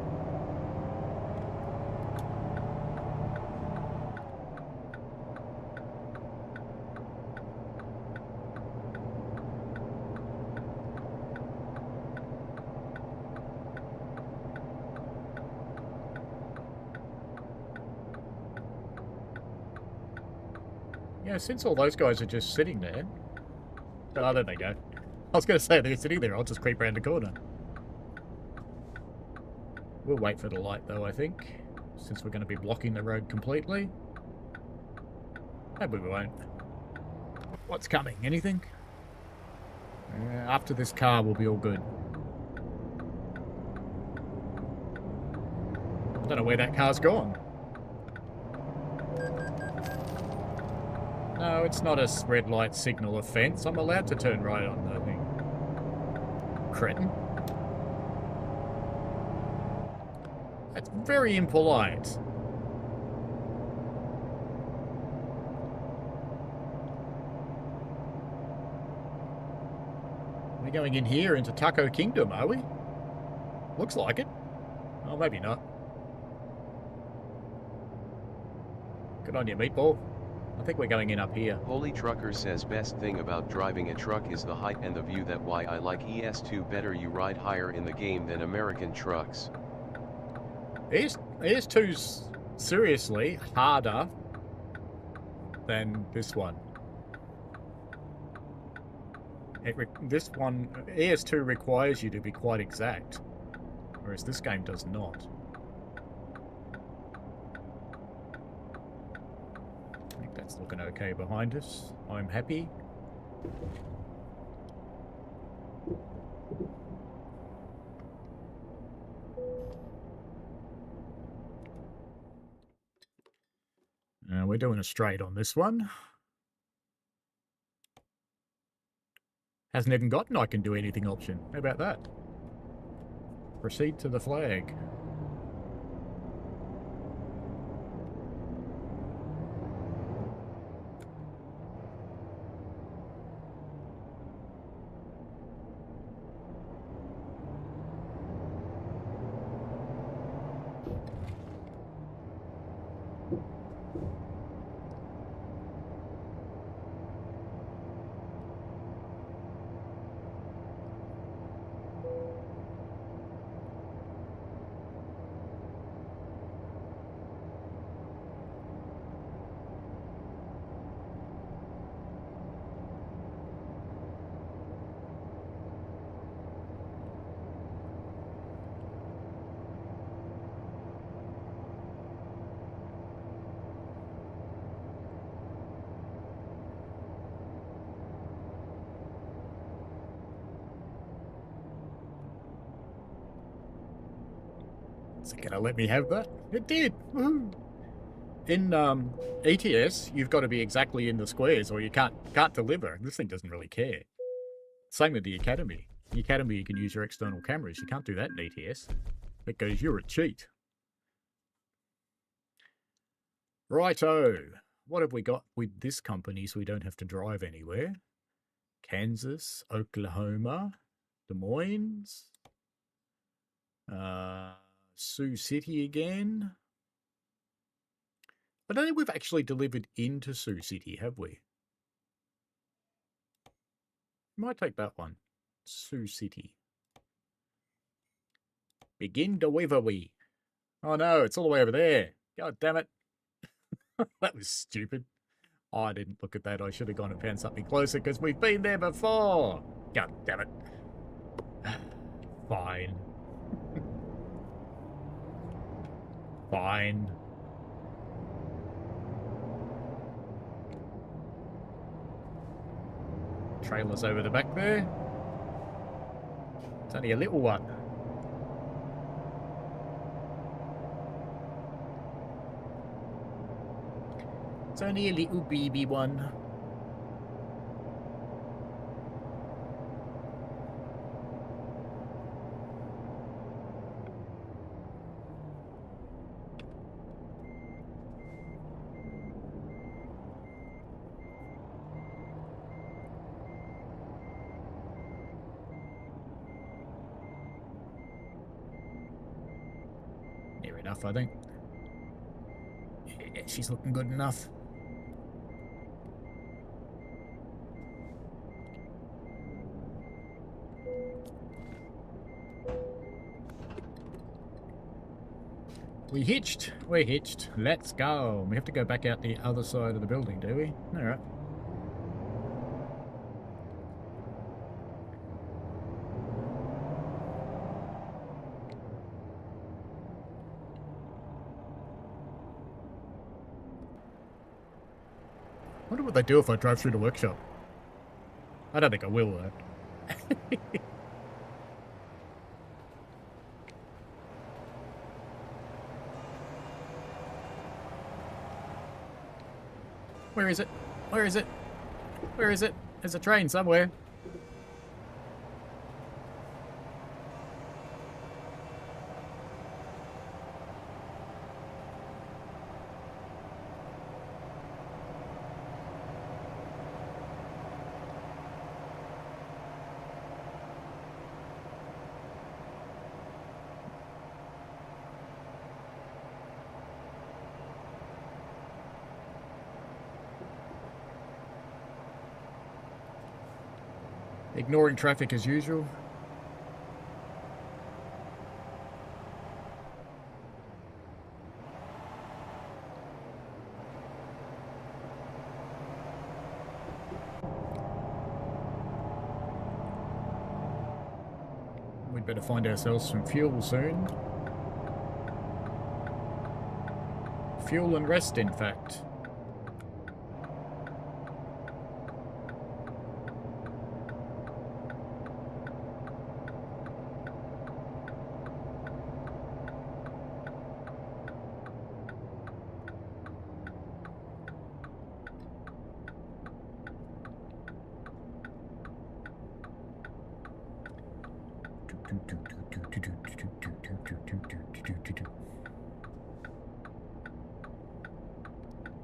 S2: Yeah, since all those guys are just sitting there. Oh, there they go. I was going to say they're sitting there. I'll just creep around the corner. We'll wait for the light, though, I think. Since we're going to be blocking the road completely. Maybe we won't. What's coming? Anything? After this car, we'll be all good. I don't know where that car's gone. No, it's not a red light signal offence. I'm allowed to turn right on that thing. Cretin. That's very impolite. We're going in here into Taco Kingdom, are we? Looks like it. Oh, maybe not. Good on you, meatball. I think we're going in up here.
S3: Holy Trucker says best thing about driving a truck is the height and the view. That why I like ES2 better. You ride higher in the game than American trucks.
S2: ES2's seriously harder than this one. This one, ES2 requires you to be quite exact, whereas this game does not. That's looking okay behind us. I'm happy. We're doing a straight on this one. Hasn't even gotten I can do anything option. How about that? Proceed to the flag. Is it gonna let me have that? It did! Woohoo! In ATS, you've got to be exactly in the squares or you can't deliver. This thing doesn't really care. Same with the Academy. In the Academy, you can use your external cameras. You can't do that in ATS. It goes, you're a cheat. Righto. What have we got with this company so we don't have to drive anywhere? Kansas, Oklahoma, Des Moines, Sioux City again. I don't think we've actually delivered into Sioux City, have we? Might take that one. Sioux City. Begin delivery. Oh no, it's all the way over there. God damn it. That was stupid. Oh, I didn't look at that. I should have gone and found something closer because we've been there before. God damn it. Fine. Fine. Trailer's over the back there. It's only a little one. It's only a little baby one. Near enough, I think. Yeah, she's looking good enough. We hitched. We're hitched. Let's go. We have to go back out the other side of the building, do we? All right. I wonder what they do if I drive through the workshop. I don't think I will, though. Where is it? Where is it? Where is it? There's a train somewhere. Ignoring traffic as usual. We'd better find ourselves some fuel soon. Fuel and rest, in fact.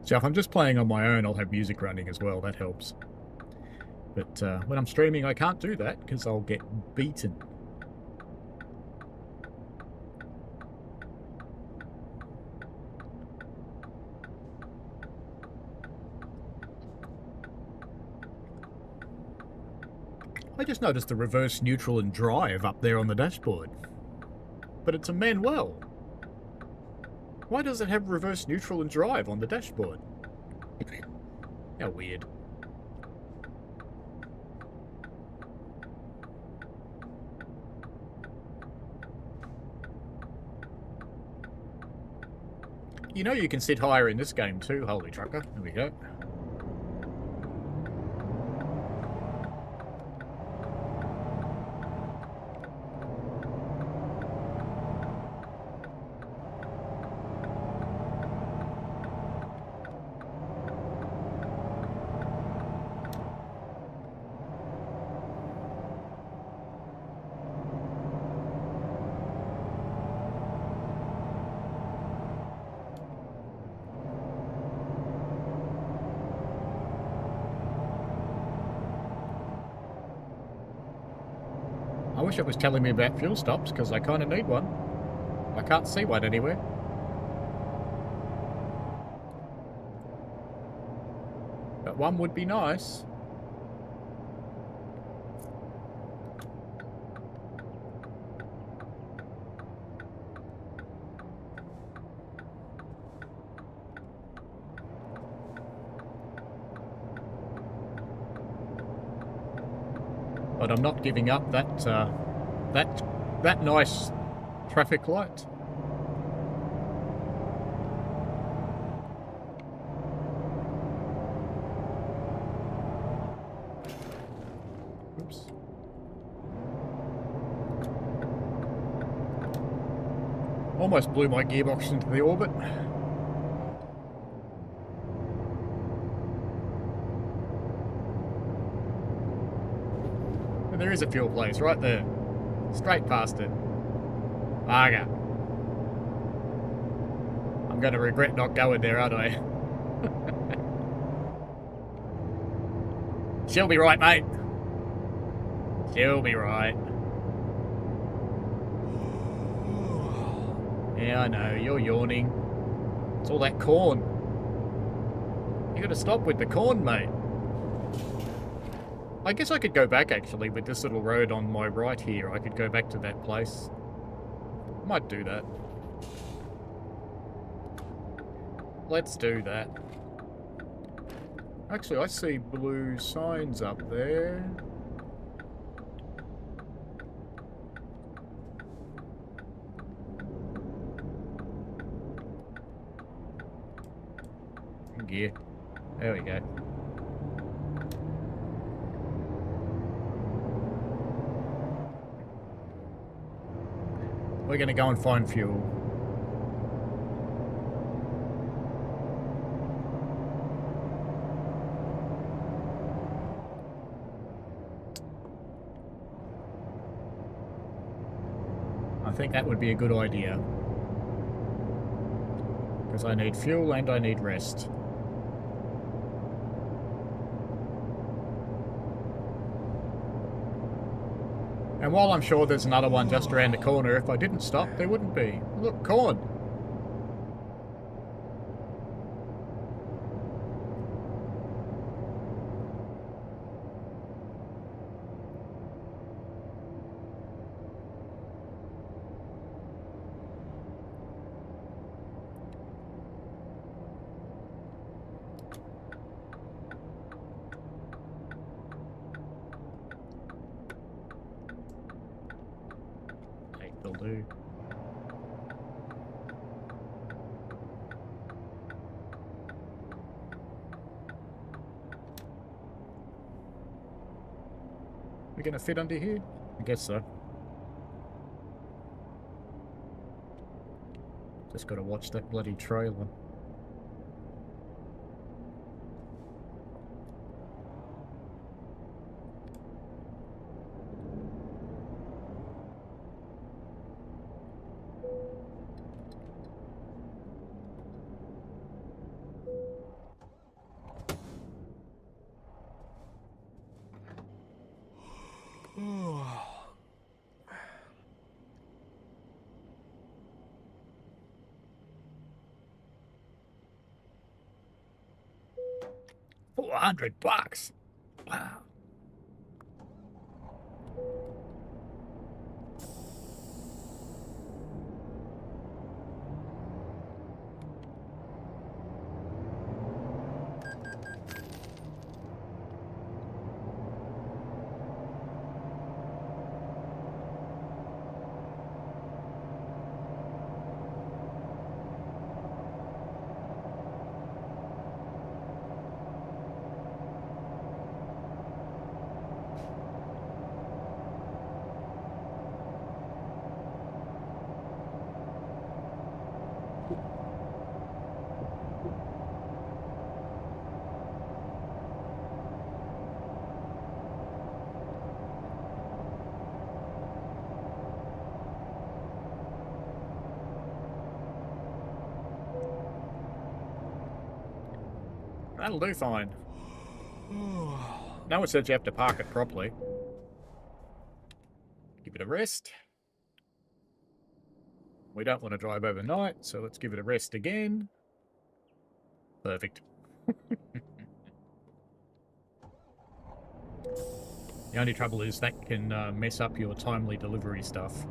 S2: So if I'm just playing on my own, I'll have music running as well. That helps. But when I'm streaming, I can't do that because I'll get beaten. I just noticed the reverse neutral and drive up there on the dashboard. But it's a Manuel. Why does it have reverse neutral and drive on the dashboard? How weird. You know you can sit higher in this game too, holy trucker. There we go. I wish it was telling me about fuel stops, because I kind of need one. I can't see one anywhere. But one would be nice. But I'm not giving up that nice traffic light. Oops. Almost blew my gearbox into the orbit. There is a fuel place right there. Straight past it. Bugger. I'm going to regret not going there, aren't I? She'll be right, mate. She'll be right. Yeah, I know. You're yawning. It's all that corn. You got to stop with the corn, mate. I guess I could go back, actually, with this little road on my right here. I could go back to that place. Might do that. Let's do that. Actually, I see blue signs up there. Gear. There we go. We're going to go and find fuel. I think that would be a good idea. Because I need fuel and I need rest. And while I'm sure there's another one just around the corner, if I didn't stop, there wouldn't be. Look, corn. They'll do. We're gonna fit under here? I guess so. Just gotta watch that bloody trailer. Ooh, $100. Wow. That'll do fine. Now it says you have to park it properly. Give it a rest. We don't want to drive overnight, so let's give it a rest again. Perfect. The only trouble is that can mess up your timely delivery stuff.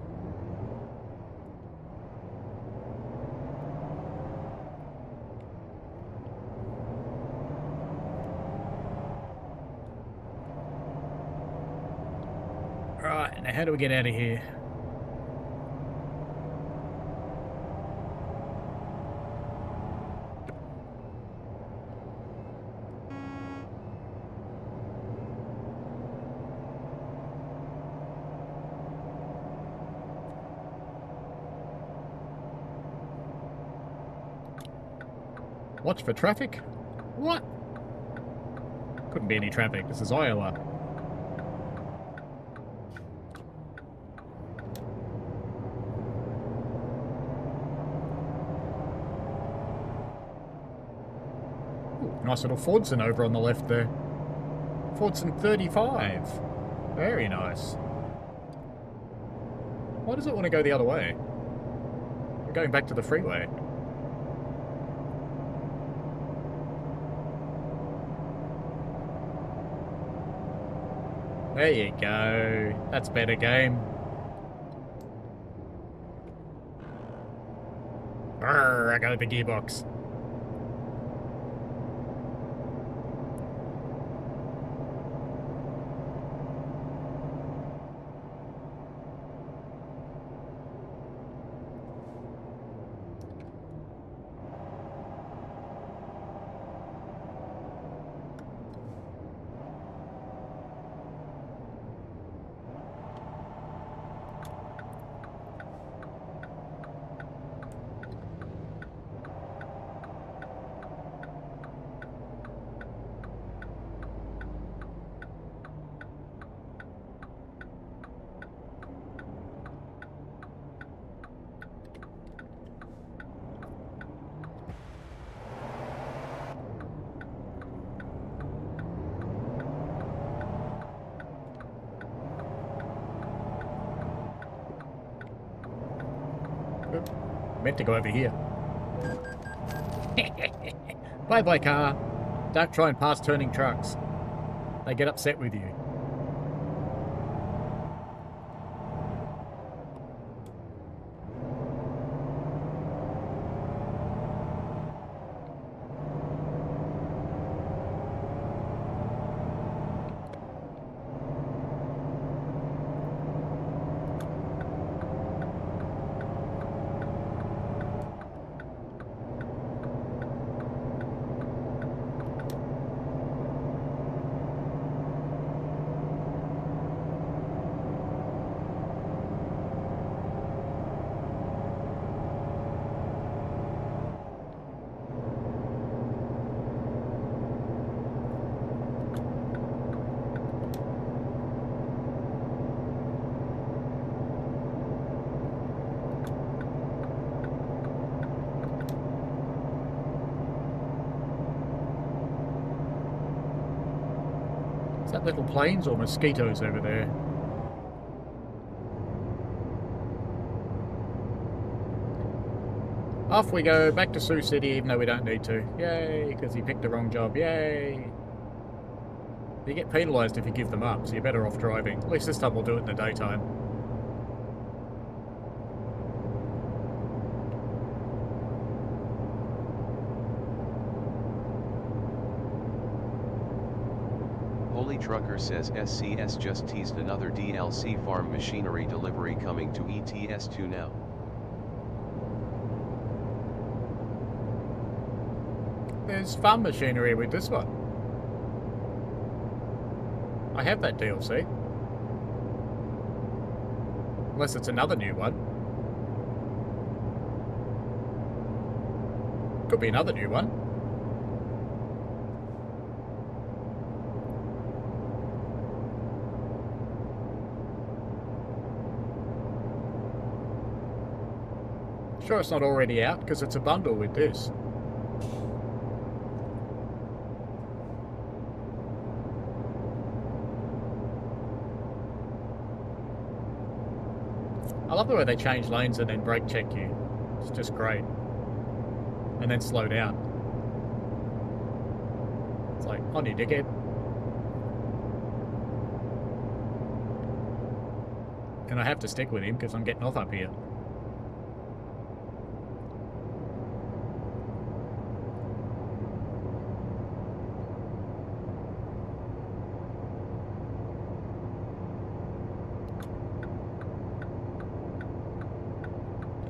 S2: Alright, now how do we get out of here? Watch for traffic? What? Couldn't be any traffic. This is Iowa. Ooh, nice little Fordson over on the left there. Fordson 35. Very nice. Why does it want to go the other way? We're going back to the freeway. There you go. That's better, game. Brrr, I got the gearbox. Meant to go over here. Bye-bye, car. Don't try and pass turning trucks. They get upset with you. Is that little planes or mosquitoes over there? Off we go, back to Sioux City, even though we don't need to. Yay, because he picked the wrong job. Yay! You get penalised if you give them up, so you're better off driving. At least this time we'll do it in the daytime.
S3: Holy Trucker says SCS just teased another DLC farm machinery delivery coming to ETS2 now.
S2: There's farm machinery with this one. I have that DLC. Unless it's another new one. Could be another new one. Sure it's not already out, because it's a bundle with this. I love the way they change lanes and then brake check you. It's just great. And then slow down. It's like, on you dickhead. And I have to stick with him because I'm getting off up here.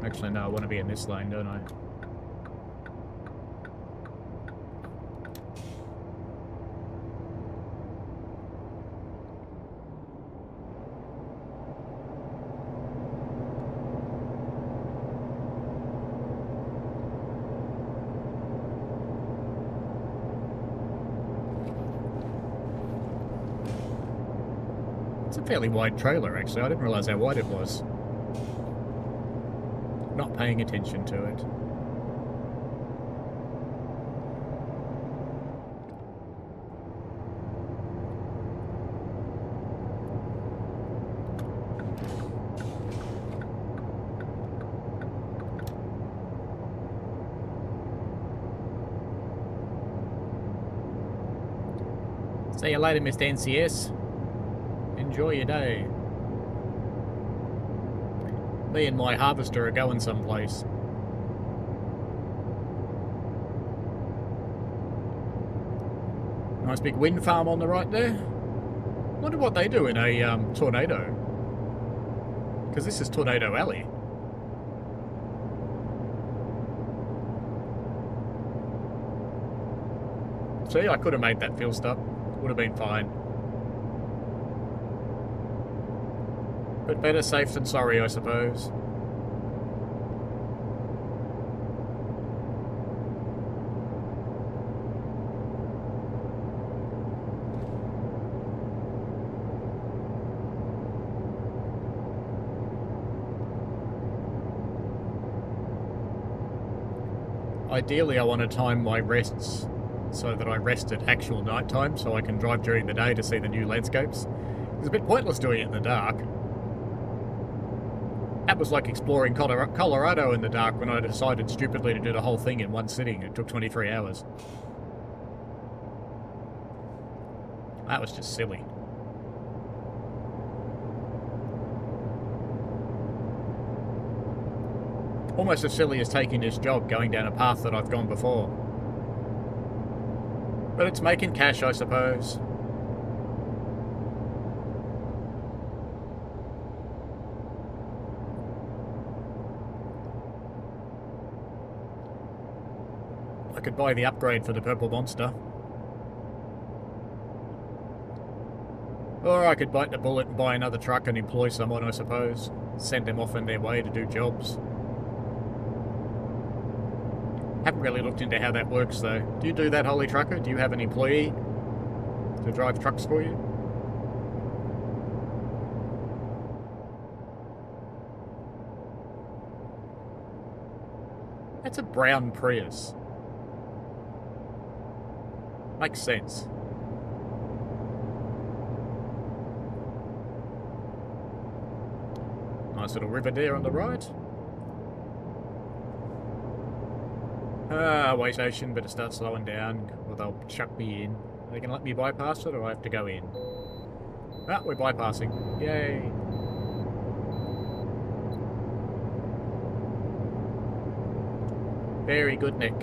S2: Actually, no, I want to be in this lane, don't I? It's a fairly wide trailer, actually. I didn't realise how wide it was. Not paying attention to it. See you later, Mr. NCS. Enjoy your day. Me and my harvester are going someplace. Nice big wind farm on the right there. Wonder what they do in a tornado. Because this is Tornado Alley. See, I could have made that fuel stop. Would have been fine. But better safe than sorry, I suppose. Ideally, I want to time my rests so that I rest at actual night time so I can drive during the day to see the new landscapes. It's a bit pointless doing it in the dark. That was like exploring Colorado in the dark when I decided stupidly to do the whole thing in one sitting. It took 23 hours. That was just silly. Almost as silly as taking this job, going down a path that I've gone before. But it's making cash, I suppose. I could buy the upgrade for the purple monster. Or I could bite the bullet and buy another truck and employ someone, I suppose. Send them off on their way to do jobs. Haven't really looked into how that works though. Do you do that, Holy Trucker? Do you have an employee to drive trucks for you? That's a brown Prius. Makes sense. Nice little river there on the right. Way station, better start slowing down or they'll chuck me in. Are they going to let me bypass it, or do I have to go in? Ah, we're bypassing. Yay. Very good, Nick.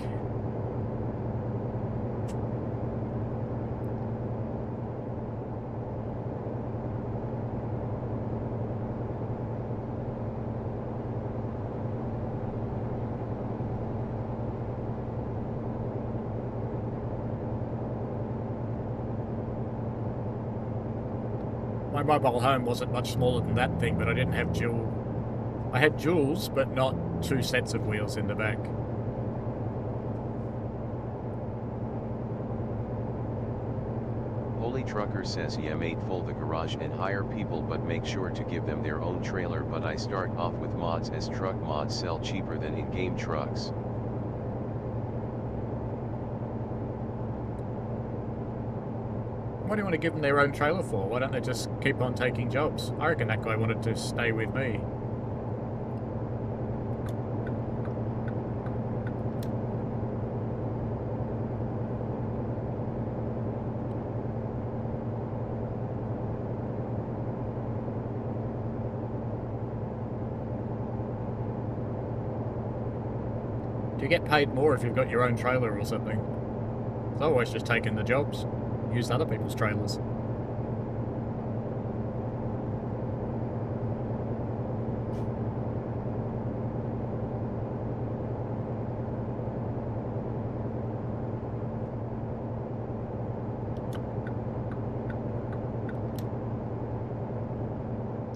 S2: My mobile home wasn't much smaller than that thing, but I didn't have dual. I had duals, but not 2 sets of wheels in the back.
S3: Holy Trucker says yeah, mate, full the garage and hire people, but make sure to give them their own trailer. But I start off with mods, as truck mods sell cheaper than in-game trucks.
S2: What do you want to give them their own trailer for? Why don't they just keep on taking jobs? I reckon that guy wanted to stay with me. Do you get paid more if you've got your own trailer or something? I've always just taken the jobs. Used other people's trailers.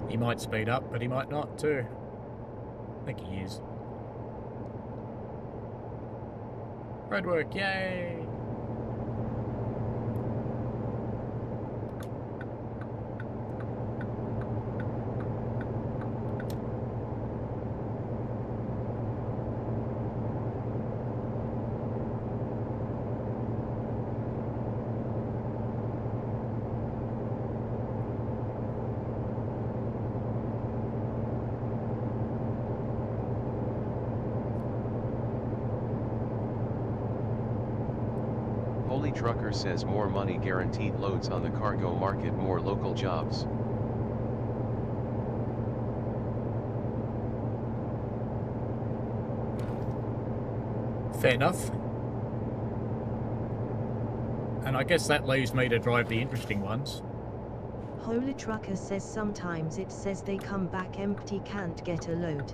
S2: He might speed up, but he might not too. I think he is. Roadwork, yay!
S3: Holy Trucker says more money, guaranteed loads on the cargo market, more local jobs.
S2: Fair enough. And I guess that leaves me to drive the interesting ones.
S1: Holy Trucker says sometimes it says they come back empty, can't get a load.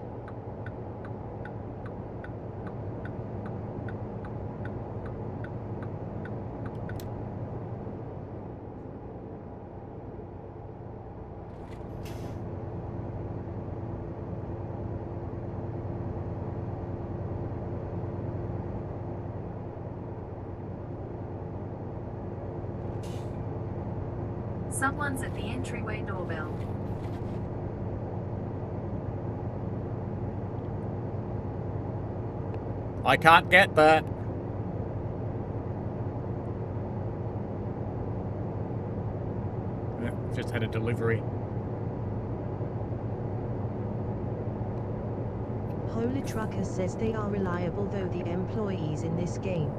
S4: Someone's at the entryway doorbell.
S2: I can't get that. Yeah, just had a delivery.
S1: Holy Trucker says they are reliable though, the employees in this game.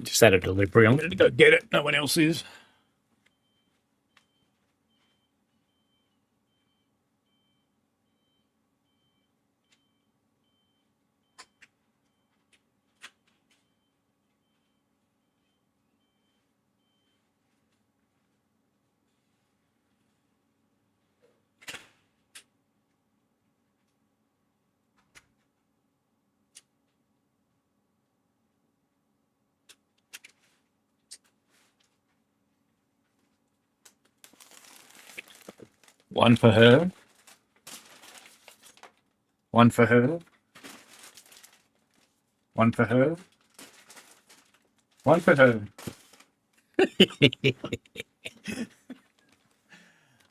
S2: Just had a delivery. I'm going to go get it. No one else is. One for her. One for her. One for her. One for her.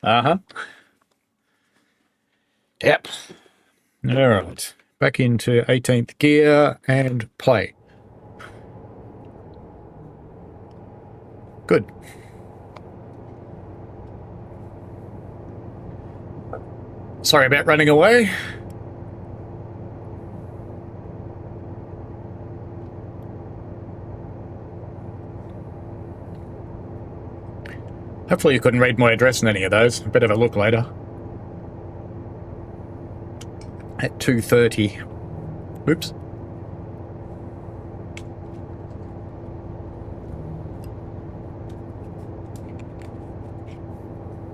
S2: Uh-huh. Yep. All right. Back into 18th gear and play. Good. Sorry about running away. Hopefully you couldn't read my address in any of those. A bit of a look later. At 2:30. Oops.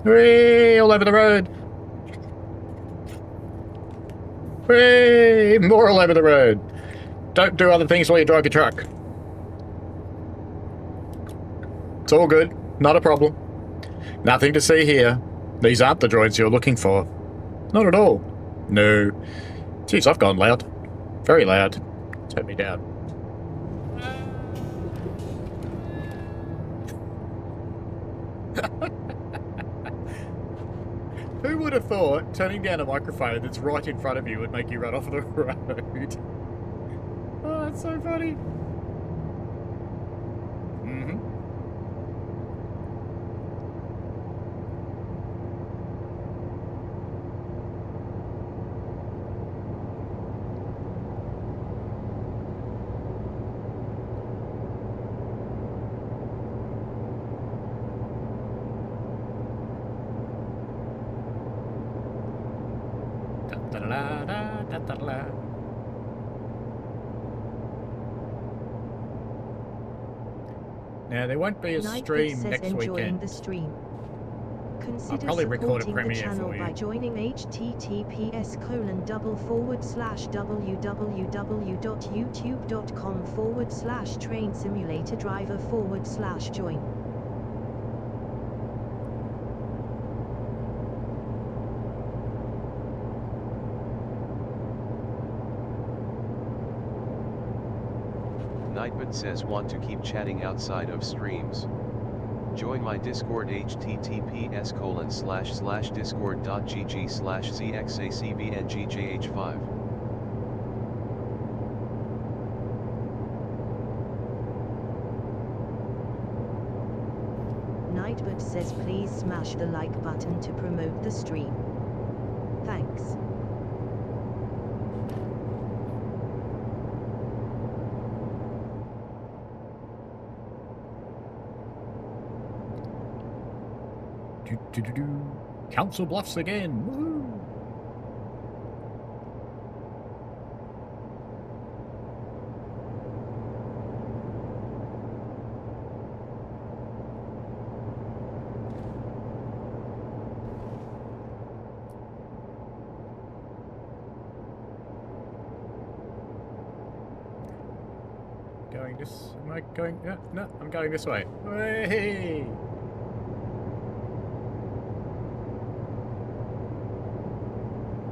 S2: Hooray! All over the road. Hooray! More all over the road. Don't do other things while you drive your truck. It's all good. Not a problem. Nothing to see here. These aren't the droids you're looking for. Not at all. No. Jeez, I've gone loud. Very loud. Turn me down. Who would have thought turning down a microphone that's right in front of you would make you run off the road? Oh, that's so funny. Mm-hmm. Now, there won't be a stream next weekend.
S1: The stream. Consider
S2: probably record a
S1: supporting the
S2: premiere
S1: channel
S2: for you.
S1: by joining https://www.youtube.com/train simulator driver/join.
S3: Nightbot says want to keep chatting outside of streams. Join my Discord https://discord.gg/zxacvngjh5.
S1: Nightbot says please smash the like button to promote the stream. Thanks.
S2: Council Bluffs again. Woohoo! Going this? Am I going? No, I'm going this way. Hey!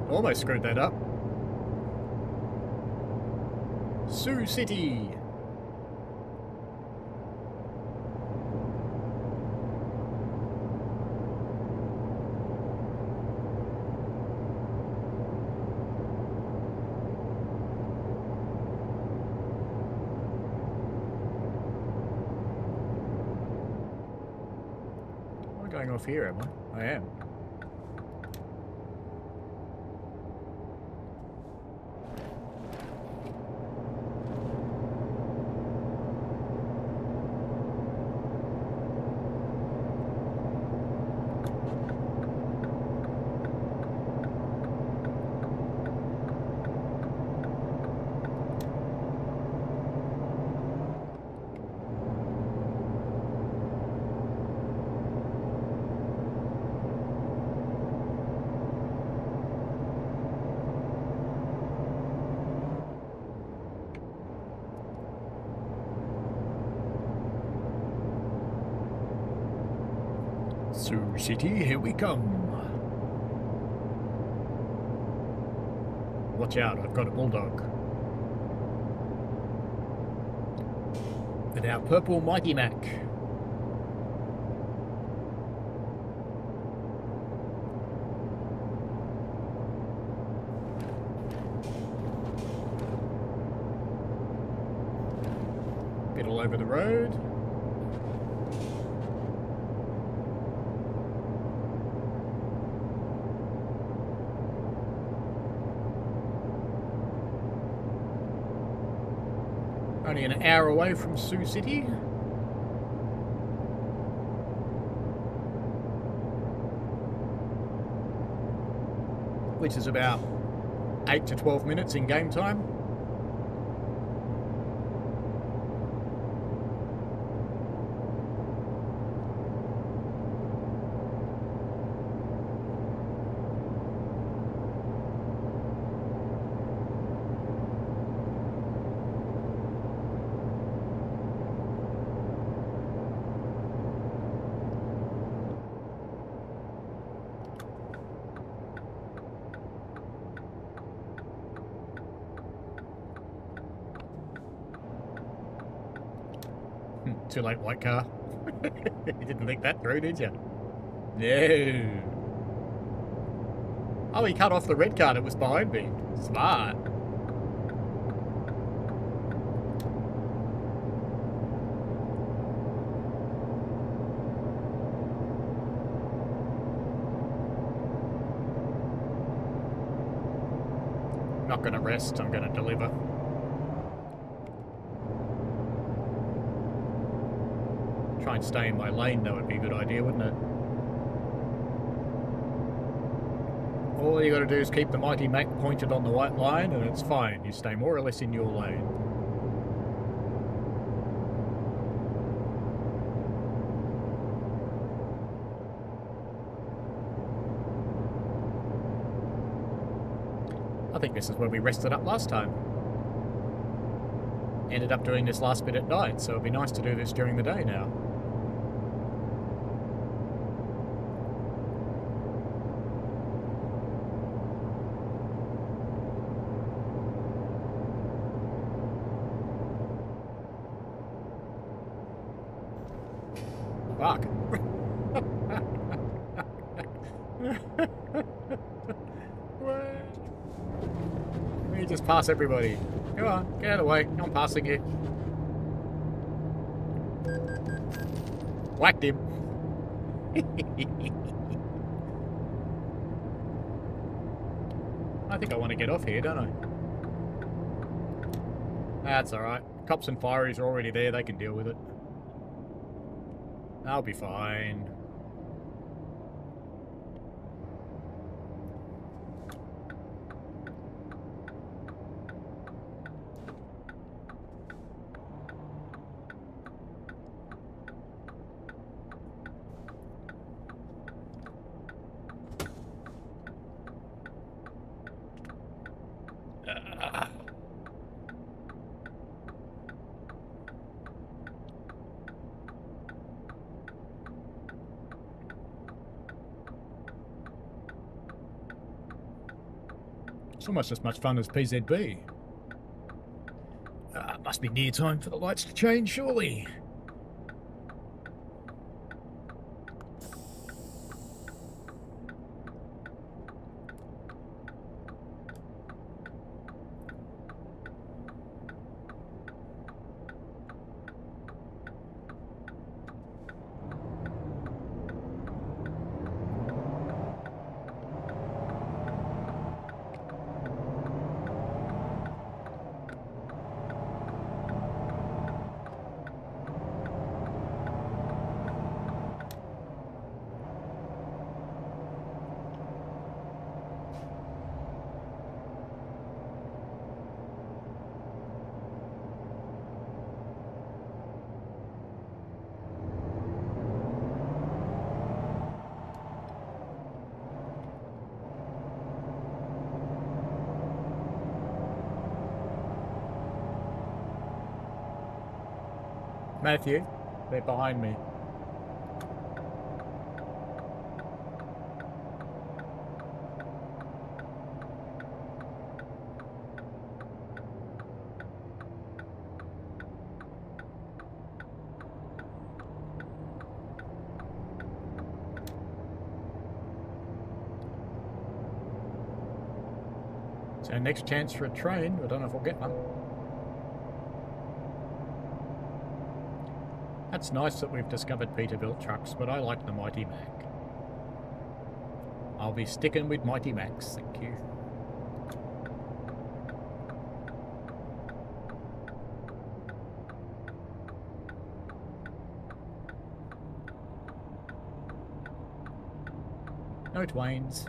S2: Almost screwed that up. Sioux City. Am I going off here, am I? I am. Sioux City, here we come. Watch out, I've got a bulldog. And our purple Mighty Mac. Bit all over the road. Only an hour away from Sioux City. which is about 8 to 12 minutes in game time. Too late, white car. You didn't think that through, did you? No. Oh, he cut off the red car that was behind me. Smart. Not going to rest, I'm going to deliver. Try and stay in my lane, that would be a good idea, wouldn't it? All you got to do is keep the Mighty Mac pointed on the white line and it's fine. You stay more or less in your lane. I think this is where we rested up last time. Ended up doing this last bit at night, so it'd be nice to do this during the day now. Fuck. Let me just pass everybody. Come on, get out of the way. I'm passing you. Whacked him. I think I want to get off here, don't I? That's alright. Cops and fireys are already there. They can deal with it. I'll be fine. It's almost as much fun as PZB. Must be near time for the lights to change, surely. Matthew, they're behind me. It's our next chance for a train. I don't know if we'll get one. That's nice that we've discovered Peterbilt trucks, but I like the Mighty Mac. I'll be sticking with Mighty Macs, thank you. No Twains.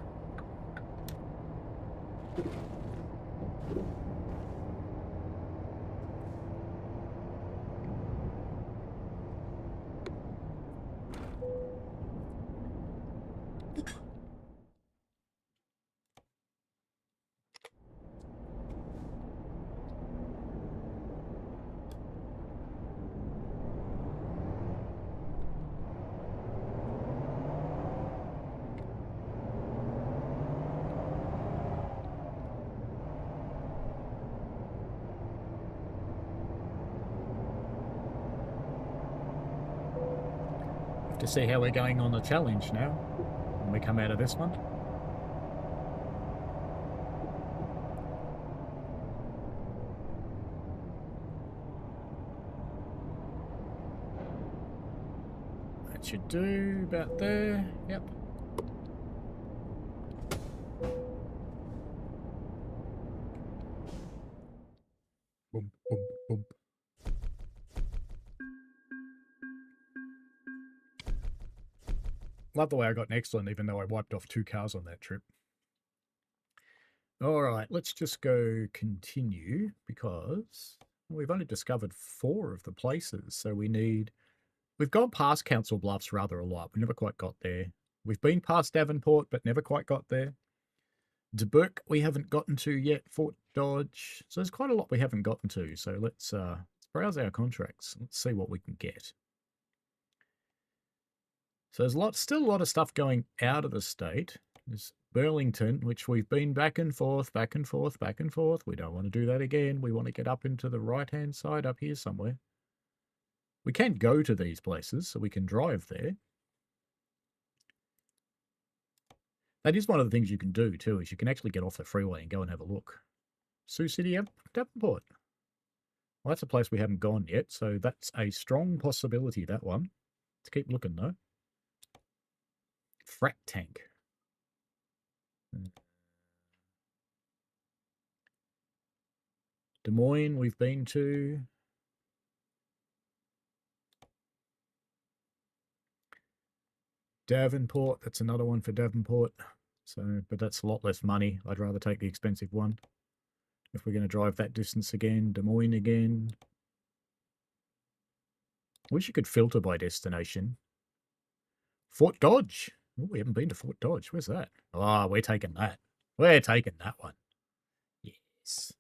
S2: To see how we're going on the challenge now when we come out of this one. That should do about there. Yep. Boom, boom, boom. Love the way I got an excellent, even though I wiped off 2 cars on that trip. All right, let's just go continue because we've only discovered 4 of the places. So we've gone past Council Bluffs rather a lot. We never quite got there. We've been past Davenport, but never quite got there. Dubuque, we haven't gotten to yet. Fort Dodge. So there's quite a lot we haven't gotten to. So let's browse our contracts. Let's see what we can get. So there's still a lot of stuff going out of the state. There's Burlington, which we've been back and forth, back and forth, back and forth. We don't want to do that again. We want to get up into the right-hand side up here somewhere. We can go to these places, so we can drive there. That is one of the things you can do, too, is you can actually get off the freeway and go and have a look. Sioux City, Davenport. Well, that's a place we haven't gone yet, so that's a strong possibility, that one. Let's keep looking, though. Frack tank. Des Moines, we've been to. Davenport, that's another one for Davenport. So, but that's a lot less money. I'd rather take the expensive one. If we're going to drive that distance again, Des Moines again. Wish you could filter by destination. Fort Dodge. Oh, we haven't been to Fort Dodge. Where's that? Oh, we're taking that. We're taking that one. Yes.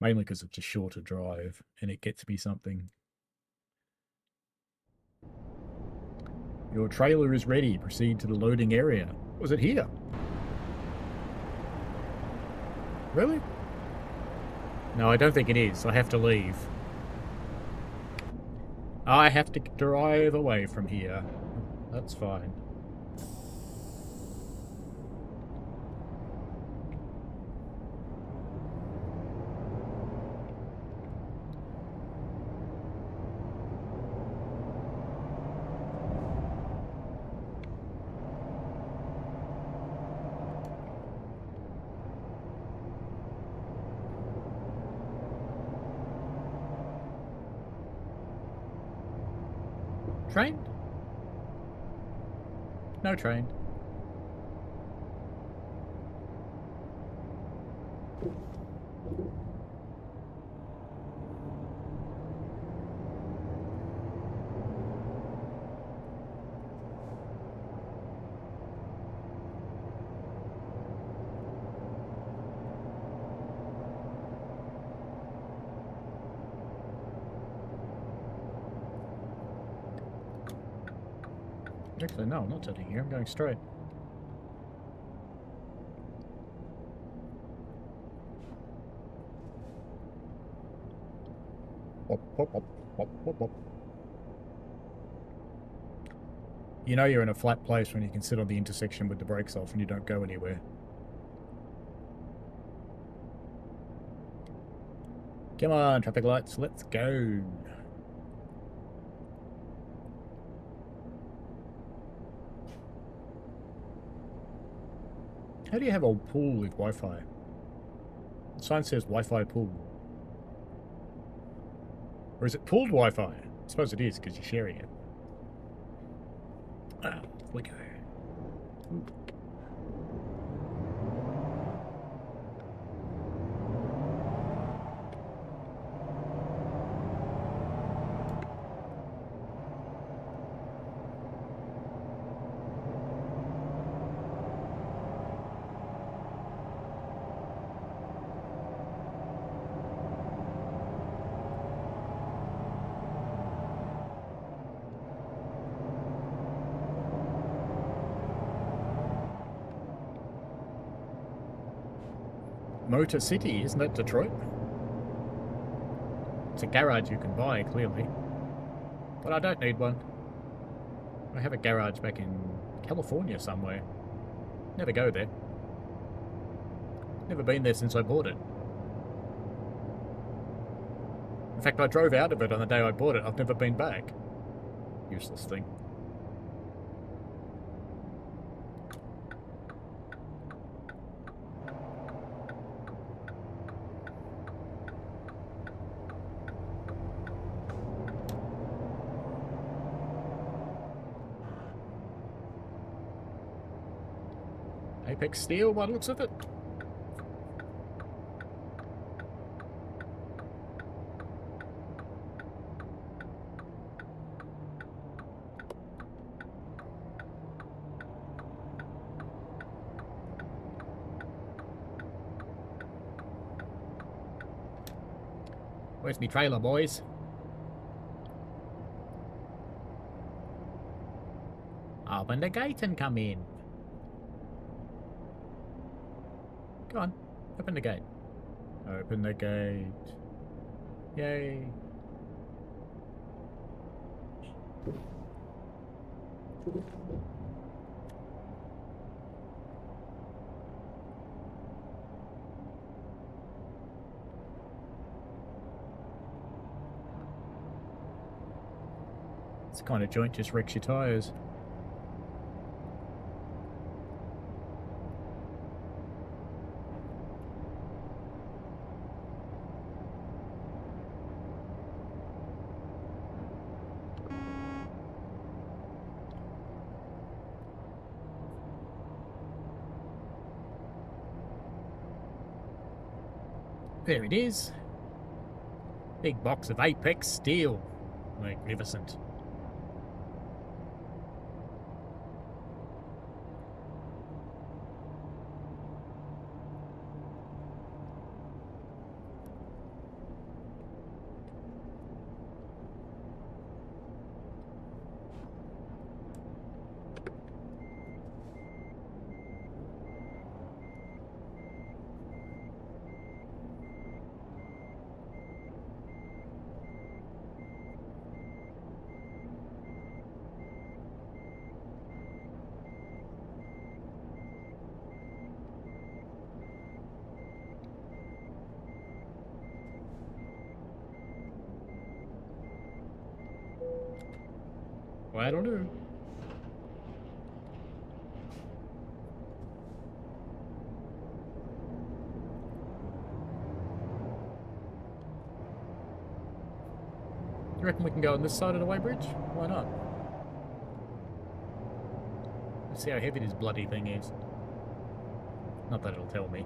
S2: Mainly because it's a shorter drive and it gets me something. Your trailer is ready. Proceed to the loading area. Was it here? Really? No, I don't think it is. I have to leave. I have to drive away from here. That's fine. Train? No train. Actually, no, I'm not turning here. I'm going straight. Wop, wop, wop, wop, wop, wop. You know you're in a flat place when you can sit on the intersection with the brakes off and you don't go anywhere. Come on, traffic lights, let's go. How do you have a pool with Wi-Fi? The sign says Wi-Fi pool. Or is it pooled Wi-Fi? I suppose it is because you're sharing it. Ah, we go. Ooh. Motor City, isn't that Detroit? It's a garage you can buy, clearly. But I don't need one. I have a garage back in California somewhere. Never go there. Never been there since I bought it. In fact, I drove out of it on the day I bought it. I've never been back. Useless thing. Apex Steel, by the looks of it. Where's me trailer, boys? Open the gate and come in. Go on, open the gate. Open the gate. Yay. This kind of joint just wrecks your tyres. There it is. Big box of Apex Steel. Magnificent. Well, I don't know. You reckon we can go on this side of the weighbridge? Why not? Let's see how heavy this bloody thing is. Not that it'll tell me.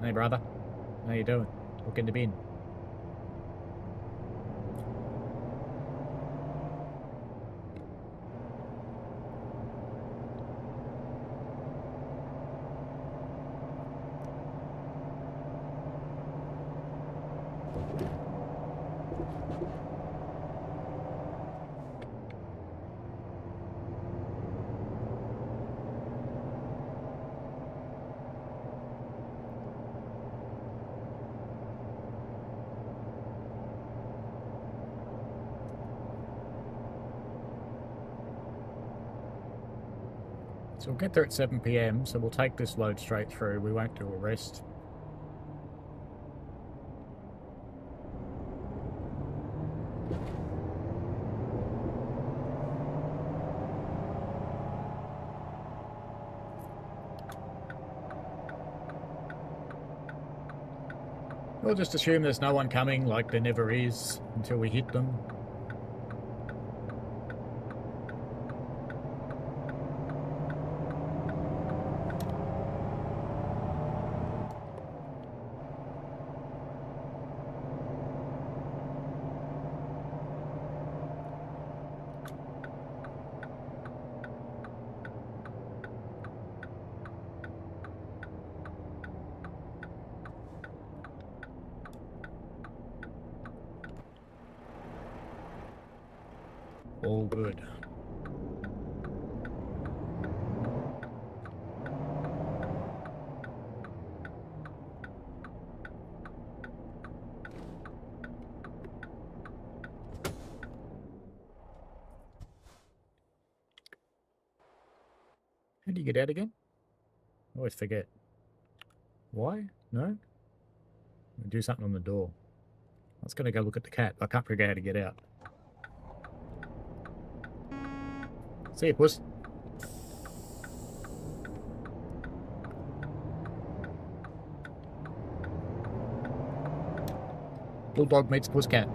S2: Hey brother, how you doing? Look in the bin. So we'll get there at 7 PM, so we'll take this load straight through. We won't do a rest. We'll just assume there's no one coming, like there never is, until we hit them. All good. How do you get out again? I always forget. Why? No? Do something on the door. I was going to go look at the cat. I can't figure out how to get out. See you, puss. Bulldog meets puss cat.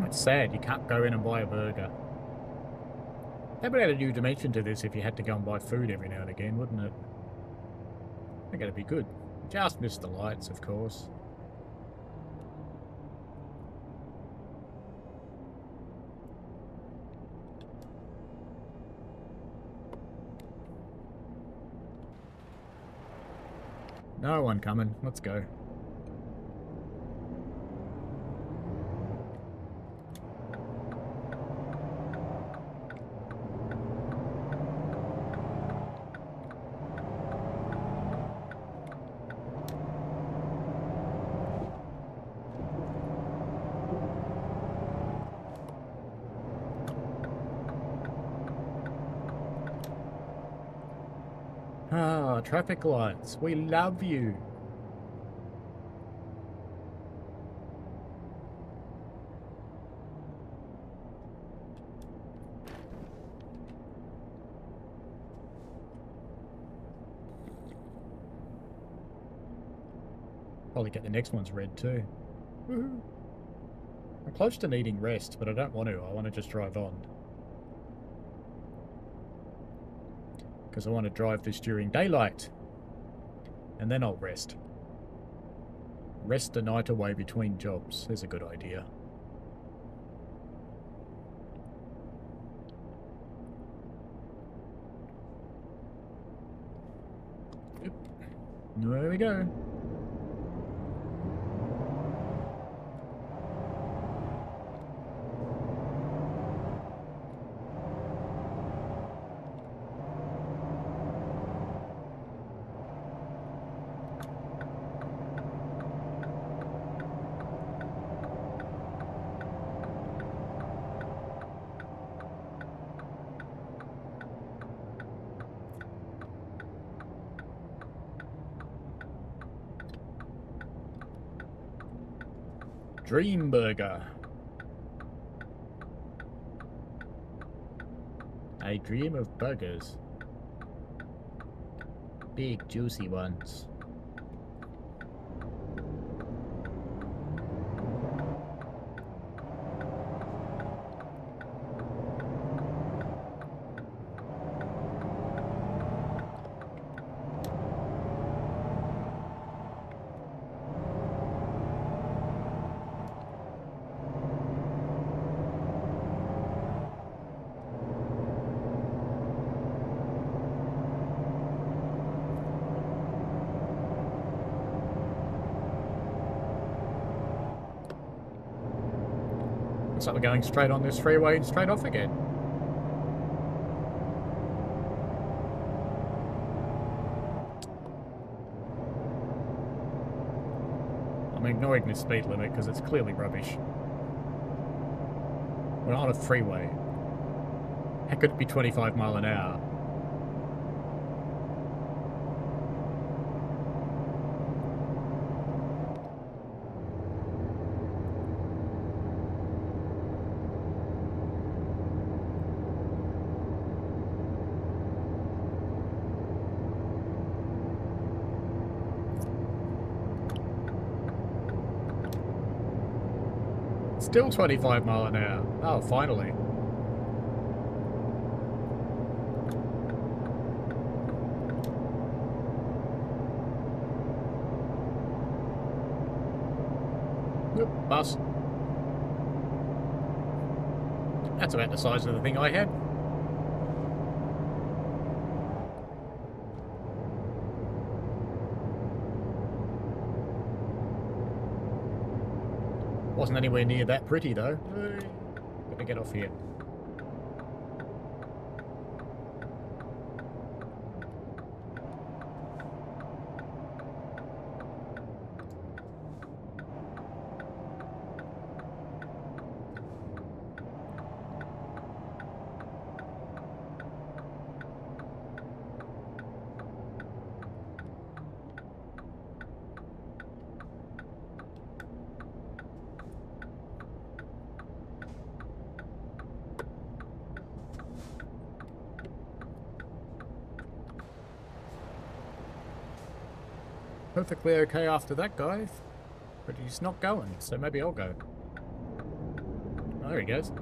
S2: It's sad you can't go in and buy a burger. That would add a new dimension to this if you had to go and buy food every now and again, wouldn't it? I think it'd be good. Just missed the lights, of course. No one coming. Let's go. Ah, traffic lights. We love you. Probably get the next one's red too. Woohoo. I'm close to needing rest, but I don't want to. I want to just drive on. Because I want to drive this during daylight. And then I'll rest. Rest the night away between jobs. There's a good idea. Yep. There we go. Dream burger. I dream of burgers. Big juicy ones. Looks like we're going straight on this freeway and straight off again. I'm ignoring this speed limit because it's clearly rubbish. We're on a freeway. How could it be 25 mile an hour? Still 25 mile an hour. Oh, finally. Yep, bus. That's about the size of the thing I had. Wasn't anywhere near that pretty though. Gotta get off here. Perfectly okay after that, guys. But he's not going, so maybe I'll go. Oh, there he goes.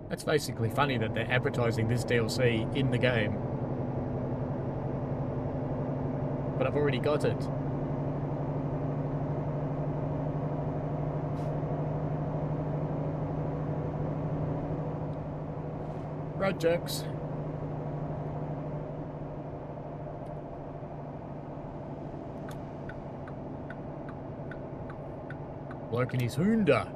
S2: It's basically funny that they're advertising this DLC in the game. But I've already got it. Road jokes. Bloke in his Honda.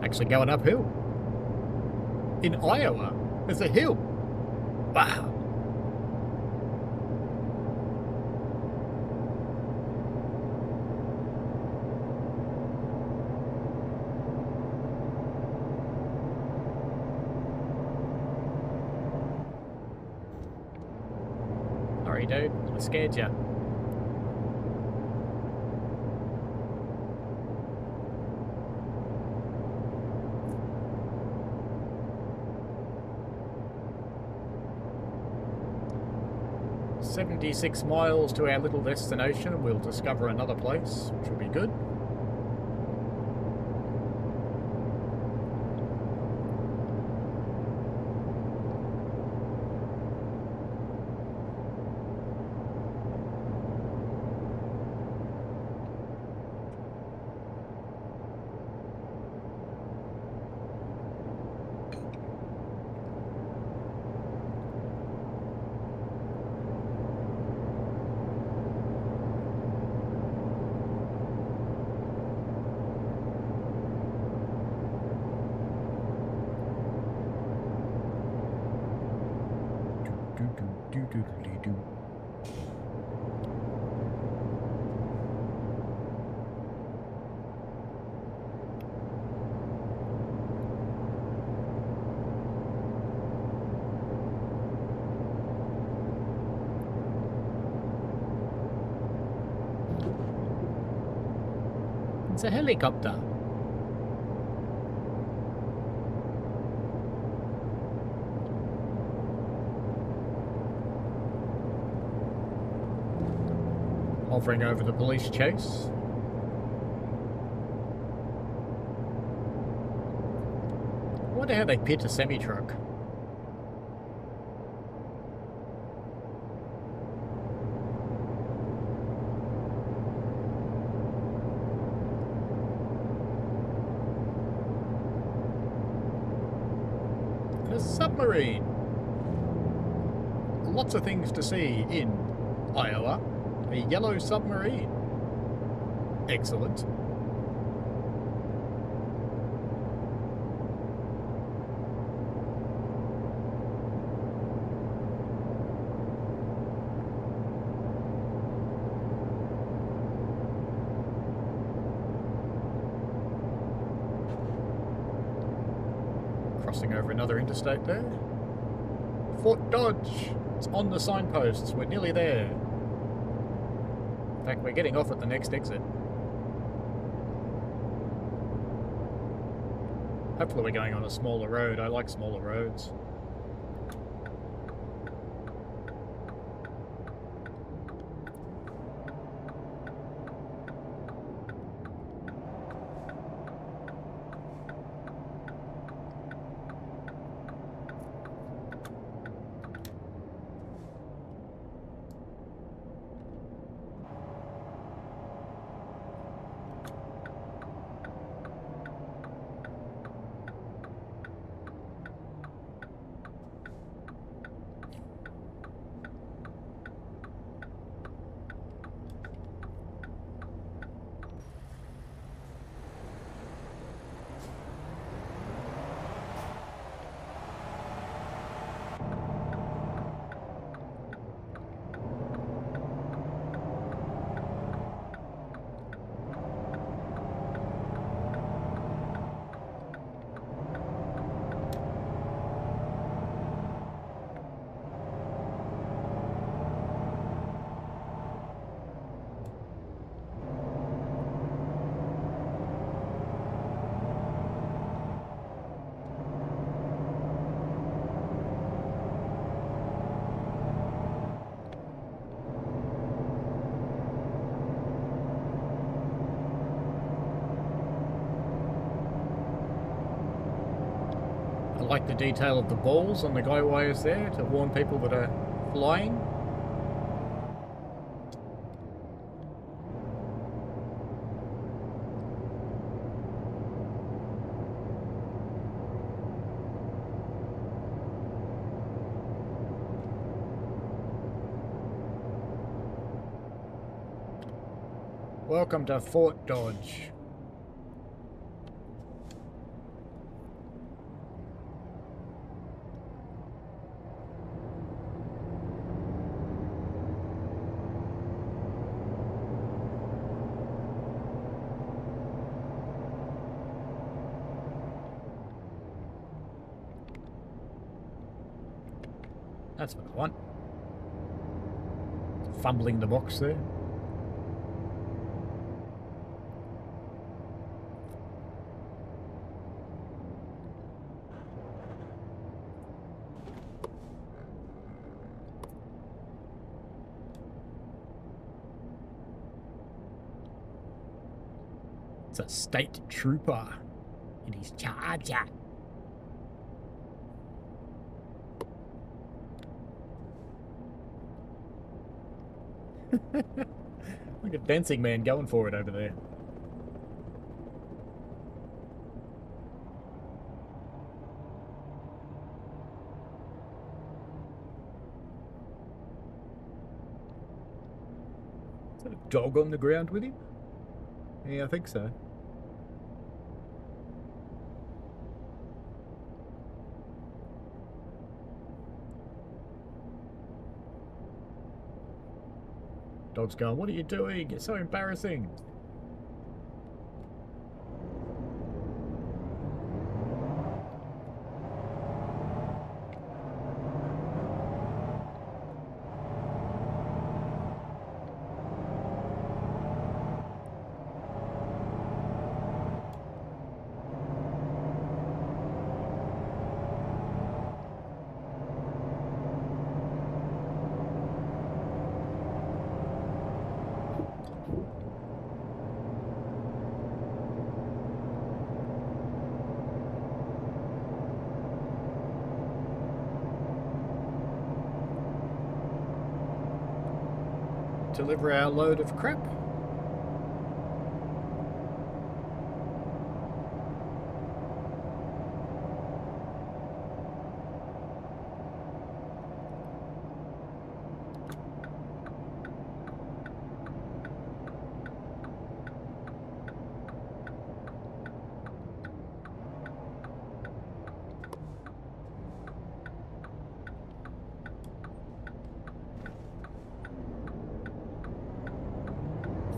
S2: Actually going uphill. In Iowa, there's a hill. Wow. Sorry, dude. I scared you. "76 miles to our little destination, and we'll discover another place, which will be good." It's a helicopter. Hovering over the police chase. I wonder how they pit a semi-truck. A submarine. Lots of things to see in Iowa. A yellow submarine. Excellent. Crossing over another interstate there. Fort Dodge. It's on the signposts. We're nearly there. In fact, we're getting off at the next exit. Hopefully we're going on a smaller road. I like smaller roads. I like the detail of the balls on the guy wires there to warn people that are flying. Welcome to Fort Dodge. That's what I want. Fumbling the box there. It's a state trooper in his charger. Look at Dancing Man going for it over there. Is that a dog on the ground with him? Yeah, I think so. Dog's going, what are you doing? It's so embarrassing. deliver our load of crap.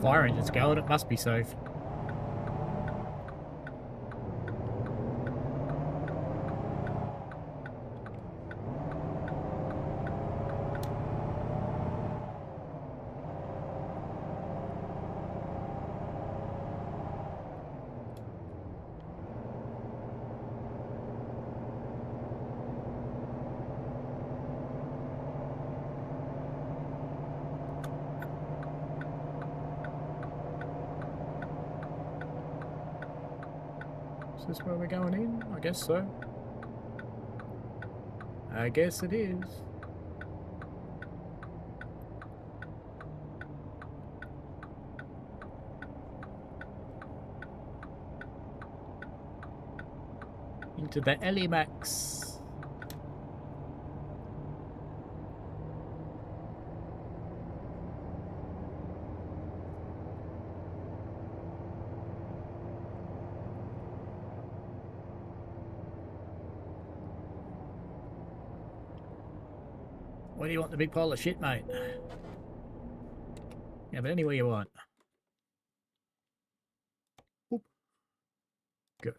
S2: Fire engine's going, it must be safe. Is this where we're going in? I guess so. I guess it is. Into the Elimax. Where do you want the big pile of shit, mate? Yeah, but anywhere you want. Oop. Go.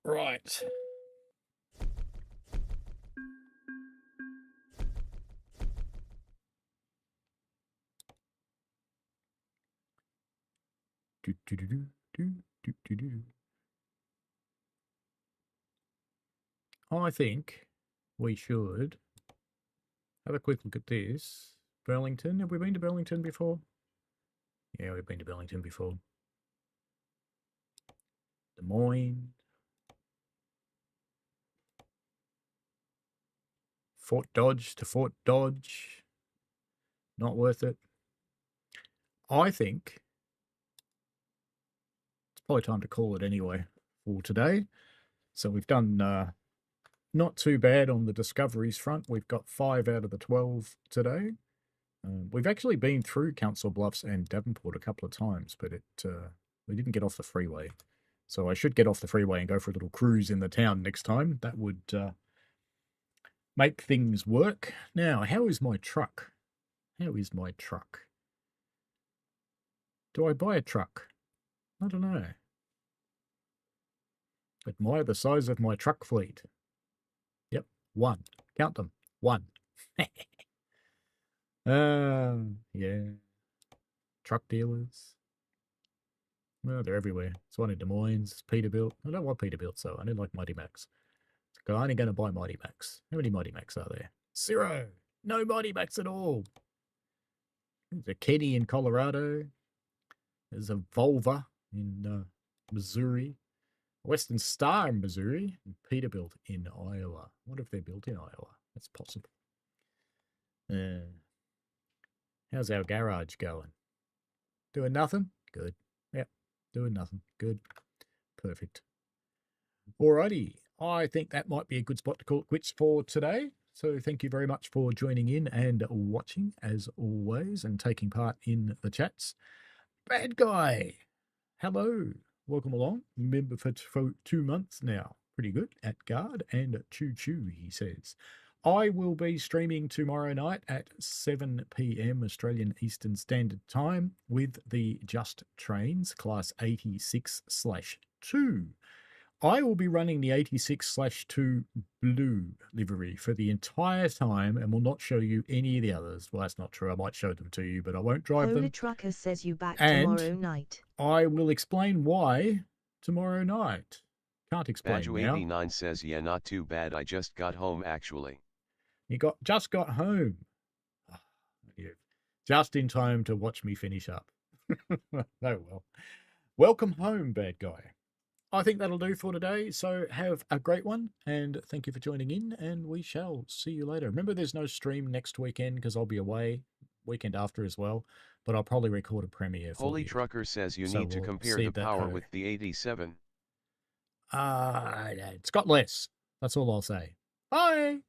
S2: Right. I think we should have a quick look at this. Burlington. Have we been to Burlington before? Yeah, we've been to Burlington before. Des Moines. Fort Dodge to Fort Dodge. Not worth it. I think it's probably time to call it anyway for today. So we've done not too bad on the discoveries front. We've got 5 out of the 12 today. We've actually been through Council Bluffs and Davenport a couple of times, but we didn't get off the freeway. So I should get off the freeway and go for a little cruise in the town next time. That would make things work. Now, how is my truck? How is my truck? Do I buy a truck? I don't know. Admire the size of my truck fleet. Yep, 1. Count them. 1. Yeah. Truck dealers. Well, they're everywhere. It's one in Des Moines, Peterbilt. I don't want Peterbilt, so I don't like Mighty Max. I'm only going to buy Mighty Max. How many Mighty Max are there? 0. No Mighty Max at all. There's a Kenny in Colorado. There's a Volva in Missouri. Western Star in Missouri. And Peterbilt in Iowa. What if they're built in Iowa? That's possible. How's our garage going? Doing nothing? Good. Yep. Doing nothing. Good. Perfect. Alrighty. I think that might be a good spot to call it quits for today. So thank you very much for joining in and watching as always and taking part in the chats. Bad Guy. Hello. Welcome along. Member for 2 months now. Pretty good. At guard and choo choo, he says. I will be streaming tomorrow night at 7 p.m. Australian Eastern Standard Time with the Just Trains Class 86/2. I will be running the 86/2 blue livery for the entire time and will not show you any of the others. Well, that's not true. I might show them to you, but I won't drive
S1: Holy
S2: them.
S1: Trucker says you back
S2: And
S1: tomorrow night.
S2: I will explain why tomorrow night. Can't explain now.
S3: Badger89 says, yeah, not too bad. I just got home actually.
S2: You just got home. You're just in time to watch me finish up. Oh, well. Welcome home, bad guy. I think that'll do for today. So have a great one, and thank you for joining in, and we shall see you later. Remember, there's no stream next weekend because I'll be away weekend after as well, but I'll probably record a premiere for
S3: Holy
S2: you.
S3: Trucker says you
S2: So
S3: need to
S2: we'll
S3: compare
S2: see
S3: the
S2: that
S3: power
S2: her.
S3: with the 87.
S2: It's got less. That's all I'll say. Bye.